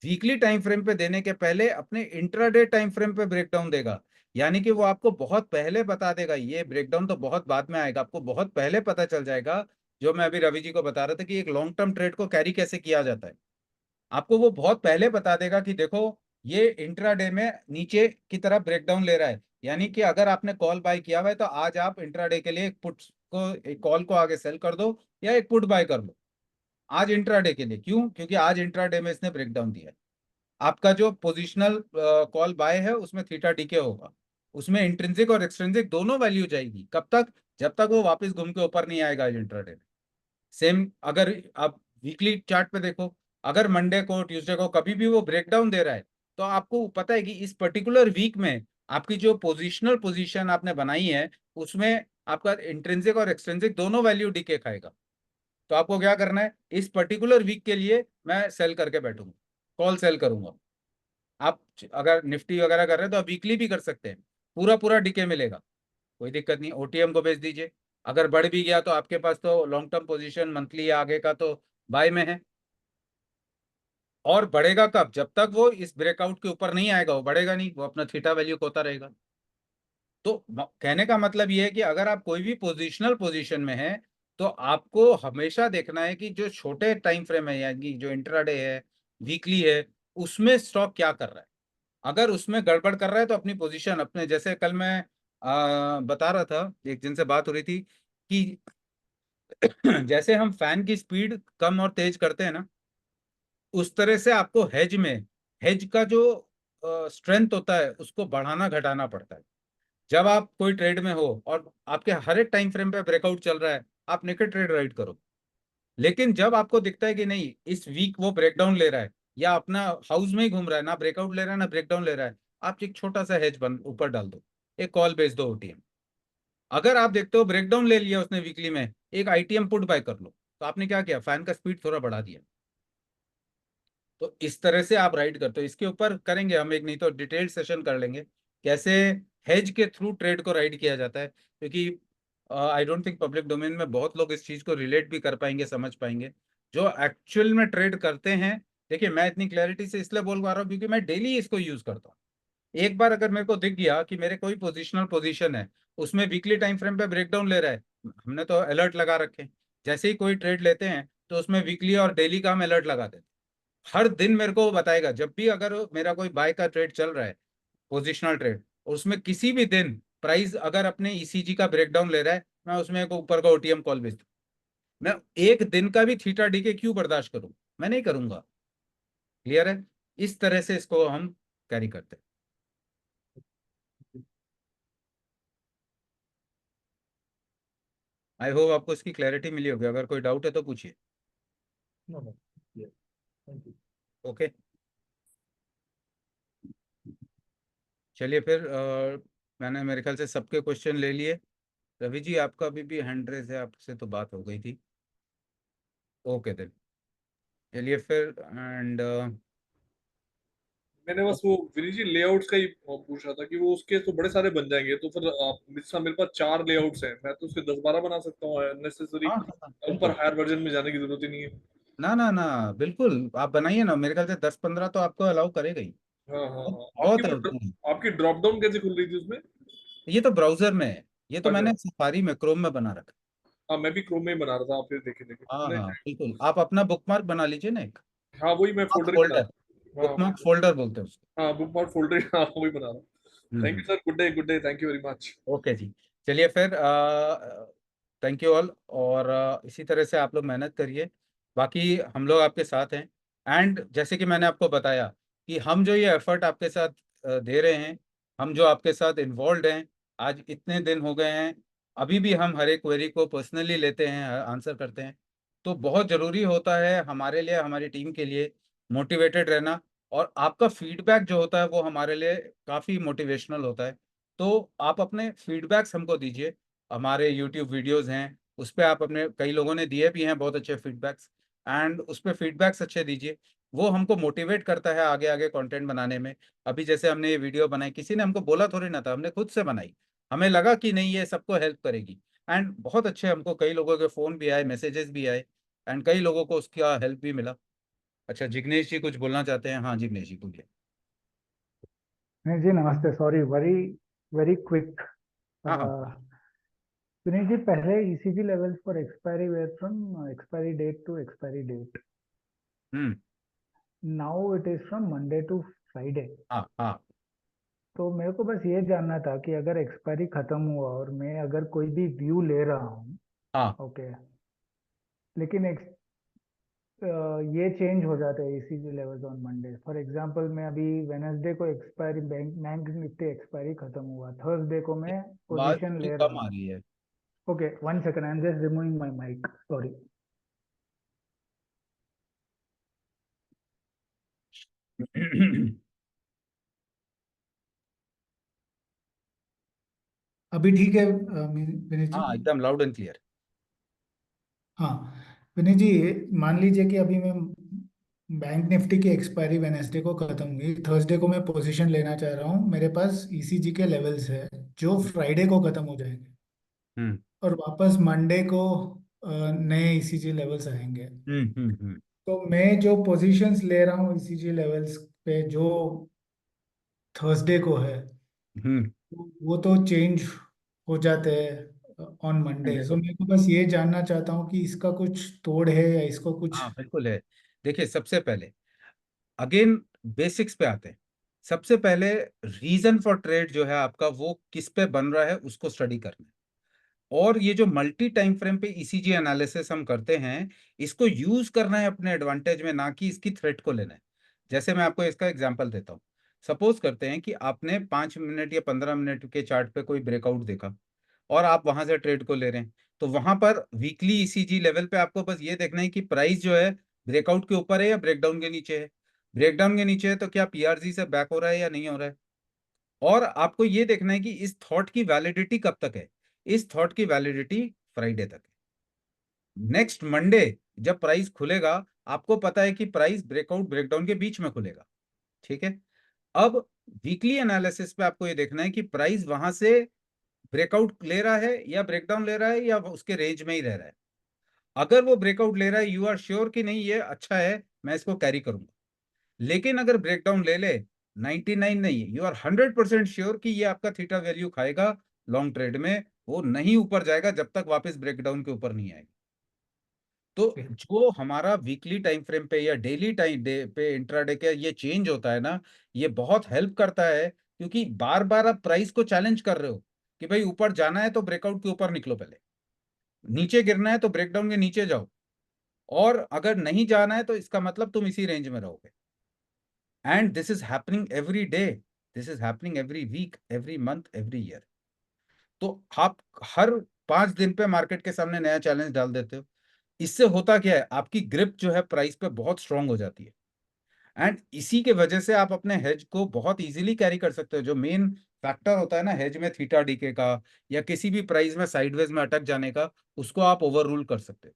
वीकली टाइम फ्रेम पे देने के पहले अपने इंट्राडे टाइम फ्रेम पे ब्रेकडाउन देगा, यानी कि वो आपको बहुत पहले बता देगा। ये ब्रेकडाउन तो बहुत बाद में आएगा, आपको बहुत पहले पता चल जाएगा। जो मैं अभी रवि जी को बता रहा था कि एक लॉन्ग टर्म ट्रेड को कैरी कैसे किया जाता है, आपको वो बहुत पहले बता देगा कि देखो ये इंट्राडे में नीचे की तरफ ब्रेकडाउन ले रहा है। यानी कि अगर आपने कॉल बाय किया हुआ है तो आज आप इंट्राडे के लिए एक पुट को, एक कॉल को आगे सेल कर दो या एक पुट बाय कर लो आज इंट्राडे के लिए। क्यों? क्योंकि आज इंट्राडे में इसने ब्रेकडाउन दिया है। आपका जो पोजिशनल कॉल बाय है उसमें थीटा डीके होगा, उसमें इंट्रिंसिक और एक्सट्रिंसिक दोनों वैल्यू जाएगी। कब तक? जब तक वो वापस घूम के ऊपर नहीं आएगा इंट्राडे में। सेम अगर आप वीकली चार्ट पे देखो, अगर मंडे को, ट्यूसडे को कभी भी वो ब्रेकडाउन दे रहा है तो आपको पता है कि इस पर्टिकुलर वीक में आपकी जो पोजिशनल पोजीशन आपने बनाई है उसमें आपका इंट्रिंसिक और एक्सट्रिंसिक दोनों वैल्यू डीके खाएगा। तो आपको क्या करना है, इस पर्टिकुलर वीक के लिए मैं सेल करके बैठूंगा, कॉल सेल करूंगा। आप अगर निफ्टी वगैरह कर रहे हैं तो आप वीकली भी कर सकते हैं, पूरा पूरा डीके मिलेगा, कोई दिक्कत नहीं। ओटीएम को बेच दीजिए, अगर बढ़ भी गया तो आपके पास तो लॉन्ग टर्म पोजीशन मंथली या आगे का तो बाय में है। और बढ़ेगा कब? जब तक वो इस ब्रेकआउट के ऊपर नहीं आएगा वो बढ़ेगा नहीं, वो अपना थीटा वैल्यू खोता रहेगा। तो कहने का मतलब ये है कि अगर आप कोई भी पोजिशनल पोजीशन में है तो आपको हमेशा देखना है कि जो छोटे टाइम फ्रेम है, यानी जो इंट्राडे है, वीकली है, उसमें स्टॉक क्या कर रहा है। अगर उसमें गड़बड़ कर रहा है तो अपनी पोजीशन अपने, जैसे कल मैं बता रहा था, एक जिनसे बात हो रही थी कि जैसे हम फैन की स्पीड कम और तेज करते हैं ना, उस तरह से आपको हेज में, हेज का जो स्ट्रेंथ होता है उसको बढ़ाना घटाना पड़ता है। जब आप कोई ट्रेड में हो और आपके हर एक टाइम फ्रेम पे ब्रेकआउट चल रहा है, आप नेकेड ट्रेड राइट करो। लेकिन जब आपको दिखता है कि नहीं इस वीक वो ब्रेकडाउन ले रहा है या अपना हाउस में ही घूम रहा है, ना ब्रेकआउट ले रहा है ना ब्रेकडाउन ले रहा है, आप एक छोटा सा हेज बन ऊपर डाल दो, एक कॉल बेच दो ओटीएम। अगर आप देखते हो ब्रेकडाउन ले लिया उसने वीकली में, एक आईटीएम पुट बाय कर लो, तो आपने क्या किया, फैन का स्पीड थोड़ा बढ़ा दिया। तो इस तरह से आप राइड करते हो। इसके ऊपर करेंगे हम एक, नहीं तो डिटेल्ड सेशन कर लेंगे कैसे हेज के थ्रू ट्रेड को राइड किया जाता है, क्योंकि I don't think public domain में बहुत लोग इस चीज को रिलेट भी कर पाएंगे, समझ पाएंगे जो एक्चुअल में ट्रेड करते हैं। देखिए मैं इतनी क्लैरिटी से इसलिए बोल पा रहा हूँ क्योंकि मैं डेली इसको यूज करता हूँ। एक बार अगर मेरे को दिख गया कि मेरे कोई पोजिशनल पोजीशन है उसमें वीकली टाइम फ्रेम पे ब्रेकडाउन ले रहा है, हमने तो अलर्ट लगा रखे हैं। जैसे ही कोई ट्रेड लेते हैं तो उसमें वीकली और डेली का हम अलर्ट लगा देते हैं। हर दिन मेरे को वो बताएगा, जब भी अगर मेरा कोई बाय का ट्रेड चल रहा है, पोजिशनल ट्रेड, और उसमें किसी भी दिन प्राइस अगर अपने ईसीजी का ब्रेकडाउन ले रहा है, मैं उसमें एक ऊपर का ओटीएम कॉल भेज दूँ। मैं एक दिन का भी थीटा डी के क्यों बर्दाश्त करूं, मैं नहीं करूंगा। क्लियर है? इस तरह से इसको हम कैरी करते हैं। आई होप आपको इसकी क्लैरिटी मिली होगी। अगर कोई डाउट है तो पूछिए। No, no. Yeah. Thank you. Okay, चलिए फिर मैंने मेरे ख्याल से सबके क्वेश्चन ले लिए। रवि जी आपका अभी भी हैंड रेज है, आपसे तो बात हो गई थी। ओके देन, चलिए फिर। एंड मैंने बस वो विनीत जी लेआउट्स का ही पूछा था कि वो उसके तो बड़े सारे बन जाएंगे, तो फिर मेरे पास 4 लेआउट्स हैं, मैं तो उसके 10-12 बना सकता हूँ नेसेसरी, हाँ हाँ हाँ, ऊपर बिल्कुल। हायर वर्जन में जाने की जरूरत ही नहीं है। ना ना ना, बिल्कुल आप बनाइए ना, मेरे ख्याल से 10-15 तो आपको अलाउ करेगा ही। हाँ हाँ हाँ। बहुत है। आपकी ड्रॉप डाउन कैसे खुल रही थी उसमें? ये तो ब्राउजर में है, ये तो मैंने अच्छा। सफारी में क्रोम में बना रखा हाँ मैं भी क्रोम में ही बना रहा था, आप फिर देखे देखे है। हाँ नहीं। हाँ बिल्कुल, आप अपना बुकमार्क बना लीजिए ना एक हाँ वही मैं फोल्डर ही बना फोल्डर, रहा हूँ। हाँ बुकमार्क फोल्डर बोलते हैं उसको। हाँ बुक मार्क फोल्डर हाँ वही बना रहा हूँ। Thank you hmm. Sir, good day, thank you very much. Okay जी, चलिए फिर थैंक यू ऑल। और इसी तरह से आप लोग मेहनत करिए, बाकी हम लोग आपके साथ हैं। एंड जैसे कि मैंने आपको बताया कि हम जो ये एफर्ट आपके साथ दे रहे हैं, हम जो आपके साथ इन्वॉल्व हैं, आज इतने दिन हो गए हैं, अभी भी हम हर एक क्वेरी को पर्सनली लेते हैं, आंसर करते हैं। तो बहुत ज़रूरी होता है हमारे लिए, हमारी टीम के लिए मोटिवेटेड रहना। और आपका फीडबैक जो होता है वो हमारे लिए काफ़ी मोटिवेशनल होता है। तो आप अपने फीडबैक्स हमको दीजिए। हमारे यूट्यूब वीडियोस हैं, उस पर आप अपने, कई लोगों ने दिए भी हैं बहुत अच्छे फीडबैक्स, एंड उस पर फीडबैक्स अच्छे दीजिए। वो हमको मोटिवेट करता है आगे आगे कंटेंट बनाने में। अभी जैसे हमने ये वीडियो बनाई, किसी ने हमको बोला थोड़ी ना था, हमने खुद से बनाई। हमें लगा कि नहीं ये सबको हेल्प करेगी, एंड बहुत अच्छे, हमको कई लोगों के फ़ोन भी आए, मैसेजेस भी आए, एंड कई लोगों को उसका हेल्प भी मिला। अच्छा जिग्नेश जी कुछ बोलना चाहते हैं? हाँ जिग्नेश जी बोलिए। नहीं जी, नमस्ते। Sorry, very very quick. हाँ हाँ। सुनील जी, पहले ECG levels for expiry where from expiry date to expiry date. Hmm. Now it is from Monday to Friday. हाँ हाँ तो मेरे को बस ये जानना था कि अगर एक्सपायरी खत्म हुआ और मैं अगर कोई भी व्यू ले रहा हूँ, हाँ। ओके, लेकिन ये चेंज हो जाते हैं ECG levels on Monday. For example मैं अभी वेनसडे को एक्सपायरी बैंक निफ्टी एक्सपायरी खत्म हुआ, थर्सडे को मैं आवाज पोजीशन थोड़ी ले रहा कम आ हूँ। रही है। Okay, 1 second. I'm just removing my mic. Sorry. अभी ठीक है विनीत जी? हाँ एकदम लाउड एंड क्लियर। हाँ विनीत जी, मान लीजिए कि अभी मैं बैंक निफ्टी की एक्सपायरी वेनेसडे को खत्म हुई, थर्सडे को मैं पोजीशन लेना चाह रहा हूँ, मेरे पास ईसीजी के लेवल्स है जो फ्राइडे को खत्म हो जाएंगे हम्म और वापस मंडे को नए ईसीजी लेवल्स आएंगे। हम्म। तो मैं जो पोजीशंस ले रहा हूँ ईसीजी लेवल्स पे जो थर्सडे को है, हम्म। वो तो चेंज हो जाते हैं ऑन मंडे। सो देखो, मैं तो बस ये जानना चाहता हूँ कि इसका कुछ तोड़ है या इसको कुछ। हाँ बिल्कुल है। देखिए सबसे पहले अगेन बेसिक्स पे आते हैं। सबसे पहले रीजन फॉर ट्रेड जो है आपका वो किस पे बन रहा है उसको स्टडी करना है। और ये जो मल्टी टाइम फ्रेम पे ईसीजी एनालिसिस हम करते हैं, इसको यूज करना है अपने एडवांटेज में, ना कि इसकी थ्रेट को लेना है। जैसे मैं आपको इसका एग्जांपल देता हूँ। सपोज करते हैं कि आपने 5 मिनट या 15 मिनट के चार्ट पे कोई ब्रेकआउट देखा और आप वहां से ट्रेड को ले रहे हैं, तो वहां पर वीकली ईसीजी लेवल पे आपको बस ये देखना है कि प्राइस जो है ब्रेकआउट के ऊपर है या ब्रेकडाउन के नीचे है। ब्रेकडाउन के नीचे है तो क्या पीआरसी से बैक हो रहा है या नहीं हो रहा है। और आपको ये देखना है कि इस थॉट की वैलिडिटी कब तक है। इस थॉट की वैलिडिटी फ्राइडे तक है। नेक्स्ट मंडे जब प्राइस खुलेगा, आपको पता है कि प्राइस ब्रेकआउट ब्रेकडाउन के बीच में खुलेगा, ठीक है। अब वीकली एनालिसिस पे आपको ये देखना है कि प्राइस वहां से ब्रेकआउट ले रहा है या ब्रेकडाउन ले रहा है या उसके रेंज में ही रह रहा है। अगर वो ब्रेकआउट ले रहा है, यू आर श्योर कि नहीं ये अच्छा है, मैं इसको कैरी करूंगा। लेकिन अगर ब्रेकडाउन ले ले, 99 नहीं, यू आर 100% श्योर कि ये आपका थीटा वैल्यू खाएगा लॉन्ग ट्रेड में, वो नहीं ऊपर जाएगा जब तक वापस ब्रेकडाउन के ऊपर नहीं आएगा। तो जो हमारा वीकली टाइम फ्रेम पे या डेली टाइम डे पे इंट्राडे का ये चेंज होता है ना, ये बहुत हेल्प करता है, क्योंकि बार बार आप प्राइस को चैलेंज कर रहे हो कि भाई ऊपर जाना है तो ब्रेकआउट के ऊपर निकलो पहले, नीचे गिरना है तो ब्रेकडाउन के नीचे जाओ, और अगर नहीं जाना है तो इसका मतलब तुम इसी रेंज में रहोगे। And this is happening every day, this is happening every week, every month, every year. तो आप हर 5 दिन पे मार्केट के सामने नया चैलेंज डाल देते हो। इससे होता क्या है, आपकी ग्रिप जो है प्राइस पे बहुत स्ट्रांग हो जाती है, एंड इसी के वजह से आप अपने हेज को बहुत इजीली कैरी कर सकते हो। जो मेन फैक्टर होता है ना हेज में, थीटा डीके का या किसी भी प्राइस में साइडवेज में अटक जाने का, उसको आप ओवर रूल कर सकते हो।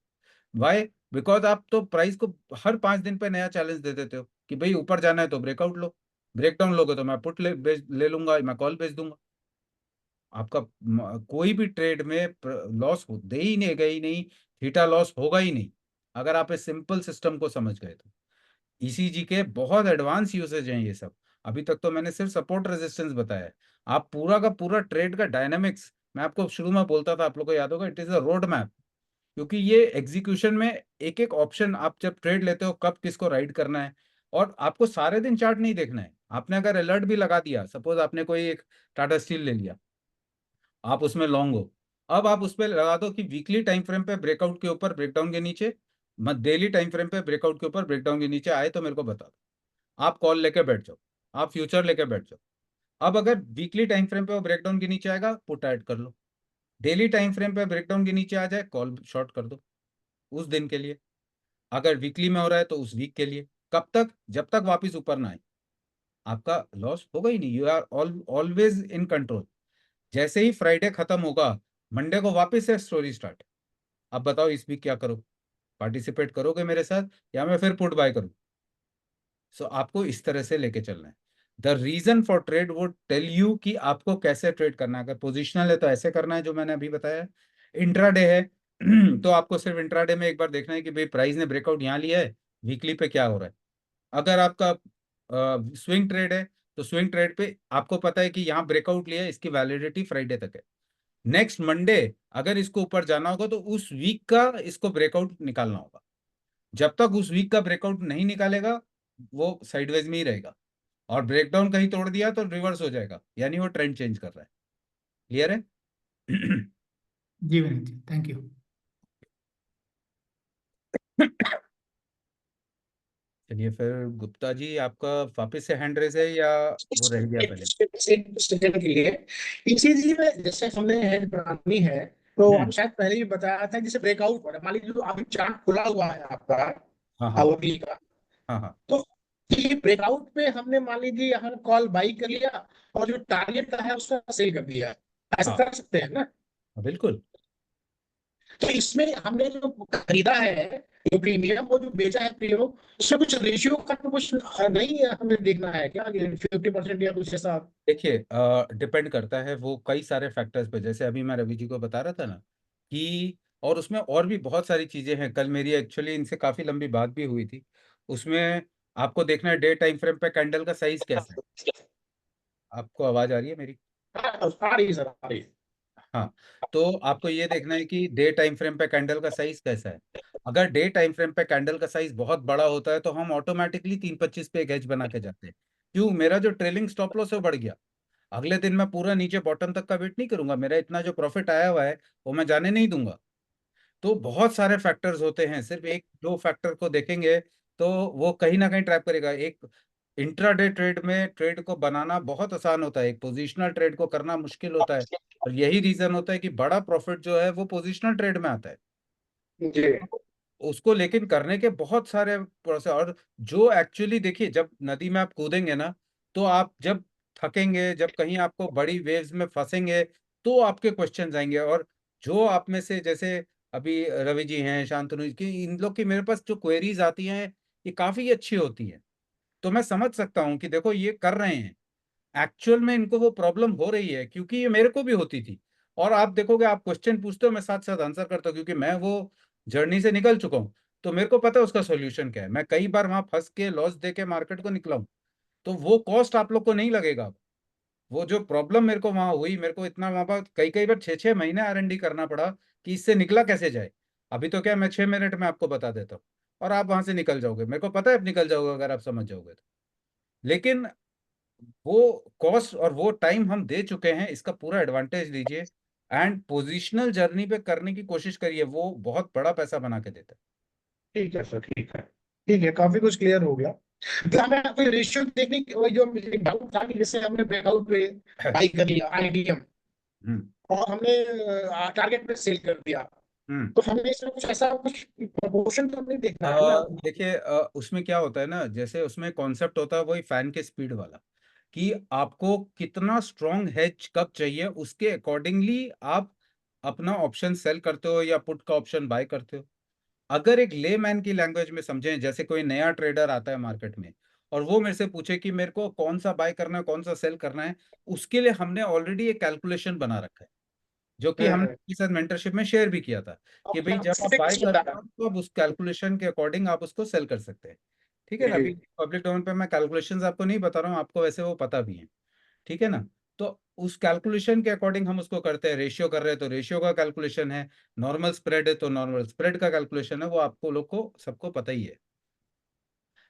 वाई? बिकॉज आप तो प्राइस को हर 5 दिन पे नया चैलेंज दे देते हो कि भाई ऊपर जाना है तो ब्रेकआउट लो, ब्रेकडाउन लोगे तो मैं पुट ले लूंगा, मैं कॉल बेच दूंगा। आपका कोई भी ट्रेड में लॉस हो दे ही नहीं, गई नहीं, थीटा लॉस होगा ही नहीं, अगर आप इस सिंपल सिस्टम को समझ गए तो। ईसीजी के बहुत एडवांस यूसेज हैं ये सब। अभी तक तो मैंने सिर्फ सपोर्ट रेजिस्टेंस बताया है। आप पूरा का पूरा ट्रेड का डायनामिक्स, मैं आपको शुरू में बोलता था, आप लोग को याद होगा, it is a road map. क्योंकि ये एग्जीक्यूशन में एक एक ऑप्शन आप जब ट्रेड लेते हो, कब किसको राइड करना है, और आपको सारे दिन चार्ट नहीं देखना है। आपने अगर अलर्ट भी लगा दिया, सपोज आपने कोई एक टाटा स्टील ले लिया, आप उसमें लॉन्ग हो, अब आप उस पर लगा दो कि वीकली टाइम फ्रेम पे ब्रेकआउट के ऊपर ब्रेकडाउन के नीचे, मत डेली टाइम फ्रेम पे ब्रेकआउट के ऊपर ब्रेकडाउन के नीचे आए तो मेरे को बता दो। आप कॉल लेके बैठ जाओ, आप फ्यूचर लेके बैठ जाओ। अब अगर वीकली टाइम फ्रेम पे वो ब्रेकडाउन के नीचे आएगा, पुट ऐड कर लो। डेली टाइम फ्रेम पे ब्रेकडाउन के नीचे आ जाए, कॉल शॉर्ट कर दो उस दिन के लिए। अगर वीकली में हो रहा है तो उस वीक के लिए। कब तक? जब तक वापस ऊपर ना आए। आपका लॉस होगा ही नहीं, you are always in control. जैसे ही फ्राइडे खत्म होगा, मंडे को वापस से स्टोरी स्टार्ट। अब बताओ इस वीक क्या करो, पार्टिसिपेट करोगे मेरे साथ या मैं फिर पुट बाय करूं? सो आपको इस तरह से लेके चलना है। द रीजन फॉर ट्रेड वो टेल यू कि आपको कैसे ट्रेड करना है। अगर पोजिशनल है तो ऐसे करना है जो मैंने अभी बताया। इंट्राडे है तो आपको सिर्फ इंट्राडे में एक बार देखना है कि भाई प्राइस ने ब्रेकआउट यहाँ लिया है, वीकली पे क्या हो रहा है। अगर आपका स्विंग ट्रेड है तो स्विंग ट्रेड पे आपको पता है कि यहाँ ब्रेकआउट लिया है, इसकी वैलिडिटी फ्राइडे तक है। नेक्स्ट मंडे अगर इसको ऊपर जाना होगा तो उस वीक का इसको ब्रेकआउट निकालना होगा। जब तक उस वीक का ब्रेकआउट नहीं निकालेगा, वो साइडवेज में ही रहेगा, और ब्रेकडाउन कहीं तोड़ दिया तो रिवर्स हो जाएगा, यानी वो ट्रेंड चेंज कर रहा है। क्लियर है? जी विनीत जी, थैंक यू। चलिए फिर गुप्ता जी, आपका वापस से हैंड रेस है या वो रह गया पहले? सेकंड के लिए इसीजी में जैसे हमने हेड बनानी है, तो हम शायद पहले भी बताया था, जैसे ब्रेकआउट हो रहा है, मान लीजिए जो अभी चार्ट खुला हुआ है आपका हाँ हाँ अवधि का, हाँ हाँ तो ये ब्रेकआउट पे हमने मान लीजिए यहाँ कॉल बाई कर लिया और जो टारगेट का है उसका सेल कर दिया, ऐसा हाँ कर सकते हैं ना? बिल्कुल। तो इसमें हमने जो खरीदा है, जो प्रीमियम, वो जो बेचा है प्रीमियम, उसमें कुछ रेशियो का तो कुछ नहीं है, हमें देखना है क्या 50% या कुछ ऐसा? देखिए डिपेंड करता है वो कई सारे फैक्टर्स पे, जैसे अभी मैं रवि जी को बता रहा था ना कि, और उसमें और भी बहुत सारी चीजें हैं। कल मेरी एक्चुअली इनसे काफी लंबी बात भी हुई थी। उसमें आपको देखना है डे टाइम फ्रेम पे कैंडल का साइज कैसा है। आपको आवाज आ रही है मेरी? आ रही है सर, आ रही है। हाँ, तो आपको ये देखना है कि डे टाइम फ्रेम पे कैंडल का साइज कैसा है। अगर डे टाइम फ्रेम पे कैंडल का साइज बहुत बड़ा होता है तो हम ऑटोमेटिकली 325 पे एक एज बना के जाते हैं। क्यों? मेरा जो ट्रेलिंग स्टॉप लॉस है वो बढ़ गया। अगले दिन मैं पूरा नीचे बॉटम तक का वेट नहीं करूंगा, मेरा इतना जो प्रॉफिट आया हुआ है वो मैं जाने नहीं दूंगा। तो बहुत सारे फैक्टर्स होते हैं, सिर्फ एक दो फैक्टर को देखेंगे तो वो कहीं ना कहीं ट्रैप करेगा। एक इंट्राडे ट्रेड में ट्रेड को बनाना बहुत आसान होता है, एक पोजिशनल ट्रेड को करना मुश्किल होता है, और यही रीजन होता है कि बड़ा प्रॉफिट जो है वो पोजिशनल ट्रेड में आता है। जी उसको लेकिन करने के बहुत सारे प्रोसेस, और जो एक्चुअली देखिए, जब नदी में आप कूदेंगे ना, तो आप जब थकेंगे, जब कहीं आपको बड़ी वेव्स में फंसेंगे, तो आपके क्वेश्चन आएंगे। और जो आप में से जैसे अभी रवि जी हैं, शांतनु जी की, इन लोग की मेरे पास जो क्वेरीज आती हैं, ये काफी अच्छी होती है। तो मैं समझ सकता हूँ कि देखो ये कर रहे हैं, एक्चुअल में इनको वो प्रॉब्लम हो रही है, क्योंकि ये मेरे को भी होती थी। और आप देखोगे, आप क्वेश्चन पूछते हो, मैं साथ साथ आंसर करता हूँ, क्योंकि मैं वो जर्नी से निकल चुका हूँ। तो मेरे को पता है उसका सोल्यूशन क्या है। मैं कई बार वहां फंस के लॉस दे के मार्केट को निकला हूँ। तो वो कॉस्ट आप लोग को नहीं लगेगा। वो जो प्रॉब्लम मेरे को वहां हुई, मेरे को इतना वहां पर कई कई बार 6-6 महीने R&D करना पड़ा कि इससे निकला कैसे जाए। अभी तो क्या, मैं 6 मिनट में आपको बता देता हूँ और आप वहां से निकल जाओगे। मेरे को पता है आप निकल जाओगे अगर आप समझ जाओगे तो। लेकिन वो कॉस्ट और वो टाइम हम दे चुके हैं, इसका पूरा एडवांटेज लीजिए, एंड पोजिशनल जर्नी पे करने की कोशिश करिए, वो बहुत बड़ा पैसा बना के देता ठीक है सर, ठीक है, काफी कुछ क्लियर हो गया। तो हमें कोई रेशियो देखने की, वो जो मुझे डाउट था कि जैसे हमने ब्रेकआउट पे है। बाई कर लिया आईडीएम हम्म। और हमने टारगेट पे सेल कर दिया, हम्म। तो हमें इसमें कुछ ऐसा कुछ प्रपोर्शन तो नहीं देखना है ना? देखिए, उसमें क्या होता है ना, जैसे उसमें कॉन्सेप्ट होता है वही फैन के स्पीड वाला, कि आपको कितना स्ट्रॉन्ग हेज कब चाहिए, उसके अकॉर्डिंगली आप अपना ऑप्शन सेल करते हो या पुट का ऑप्शन बाय करते हो। अगर एक लेमैन की लैंग्वेज में समझें, जैसे कोई नया ट्रेडर आता है मार्केट में और वो मेरे से पूछे कि मेरे को कौन सा बाय करना है, कौन सा सेल करना है, उसके लिए हमने ऑलरेडी एक कैलकुलेशन बना रखा है, जो कि हमने आपके साथ मेंटरशिप में शेयर भी किया था, कि भाई जब आप बाय करते हो तो आप उस कैलकुलेशन के अकॉर्डिंग आप उसको सेल कर सकते हैं। ठीक है ना। अभी पब्लिक डोमेन पे मैं कैलकुलेशंस आपको नहीं बता रहा हूँ, आपको वैसे वो पता भी है। ठीक है ना। तो उस कैलकुलेशन के अकॉर्डिंग हम उसको करते हैं। रेशियो कर रहे हैं तो रेशियो का कैलकुलेशन है, नॉर्मल स्प्रेड है तो नॉर्मल स्प्रेड का कैलकुलेशन है, वो आपको लोग को सबको पता ही है।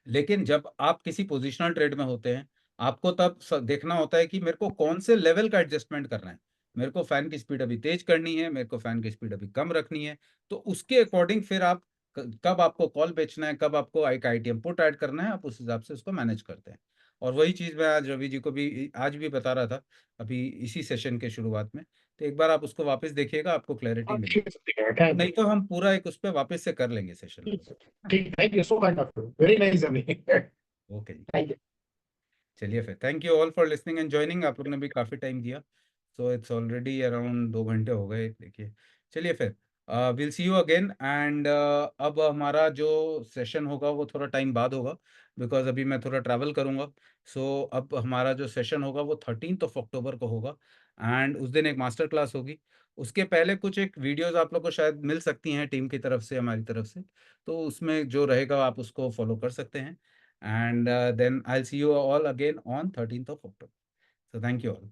लेकिन जब आप किसी पोजिशनल ट्रेड में होते हैं, आपको तब देखना होता है कि मेरे को कौन से लेवल का एडजस्टमेंट करना है। मेरे को फैन की स्पीड अभी तेज करनी है, मेरे को फैन की स्पीड अभी कम रखनी है। तो उसके अकॉर्डिंग फिर आप कब आपको कॉल बेचना है, कब आपको एक आईटीएम पुट ऐड करना है, आप उस हिसाब से उसको मैनेज करते हैं। और वही चीज़ मैं आज रवि जी को भी आज भी बता रहा था, अभी इसी सेशन के शुरुआत में। तो एक बार आप उसको वापस देखिएगा, आपको क्लैरिटी मिलेगी। नहीं तो हम पूरा एक उस पर वापस से कर लेंगे सेशन। ठीक, thank you so kind of you, very nice अभी। ओके जी। Thank you. चलिए फिर, thank you all for listening and joining. आप लोग ने भी काफ़ी टाइम दिया। सो इट्स ऑलरेडी अराउंड 2 घंटे हो गए, देखिए। चलिए फिर, will see you again. And अब हमारा जो सेशन होगा वो थोड़ा टाइम बाद होगा, बिकॉज अभी मैं थोड़ा ट्रैवल करूँगा। सो अब हमारा जो सेशन होगा वो 13 अक्टूबर को होगा, एंड उस दिन एक मास्टर क्लास होगी। उसके पहले कुछ एक वीडियोस आप लोग को शायद मिल सकती हैं टीम की तरफ से, हमारी तरफ से। तो उसमें जो रहेगा आप उसको फॉलो कर सकते हैं। And then I'll see you all again on 13th of October. So thank you all.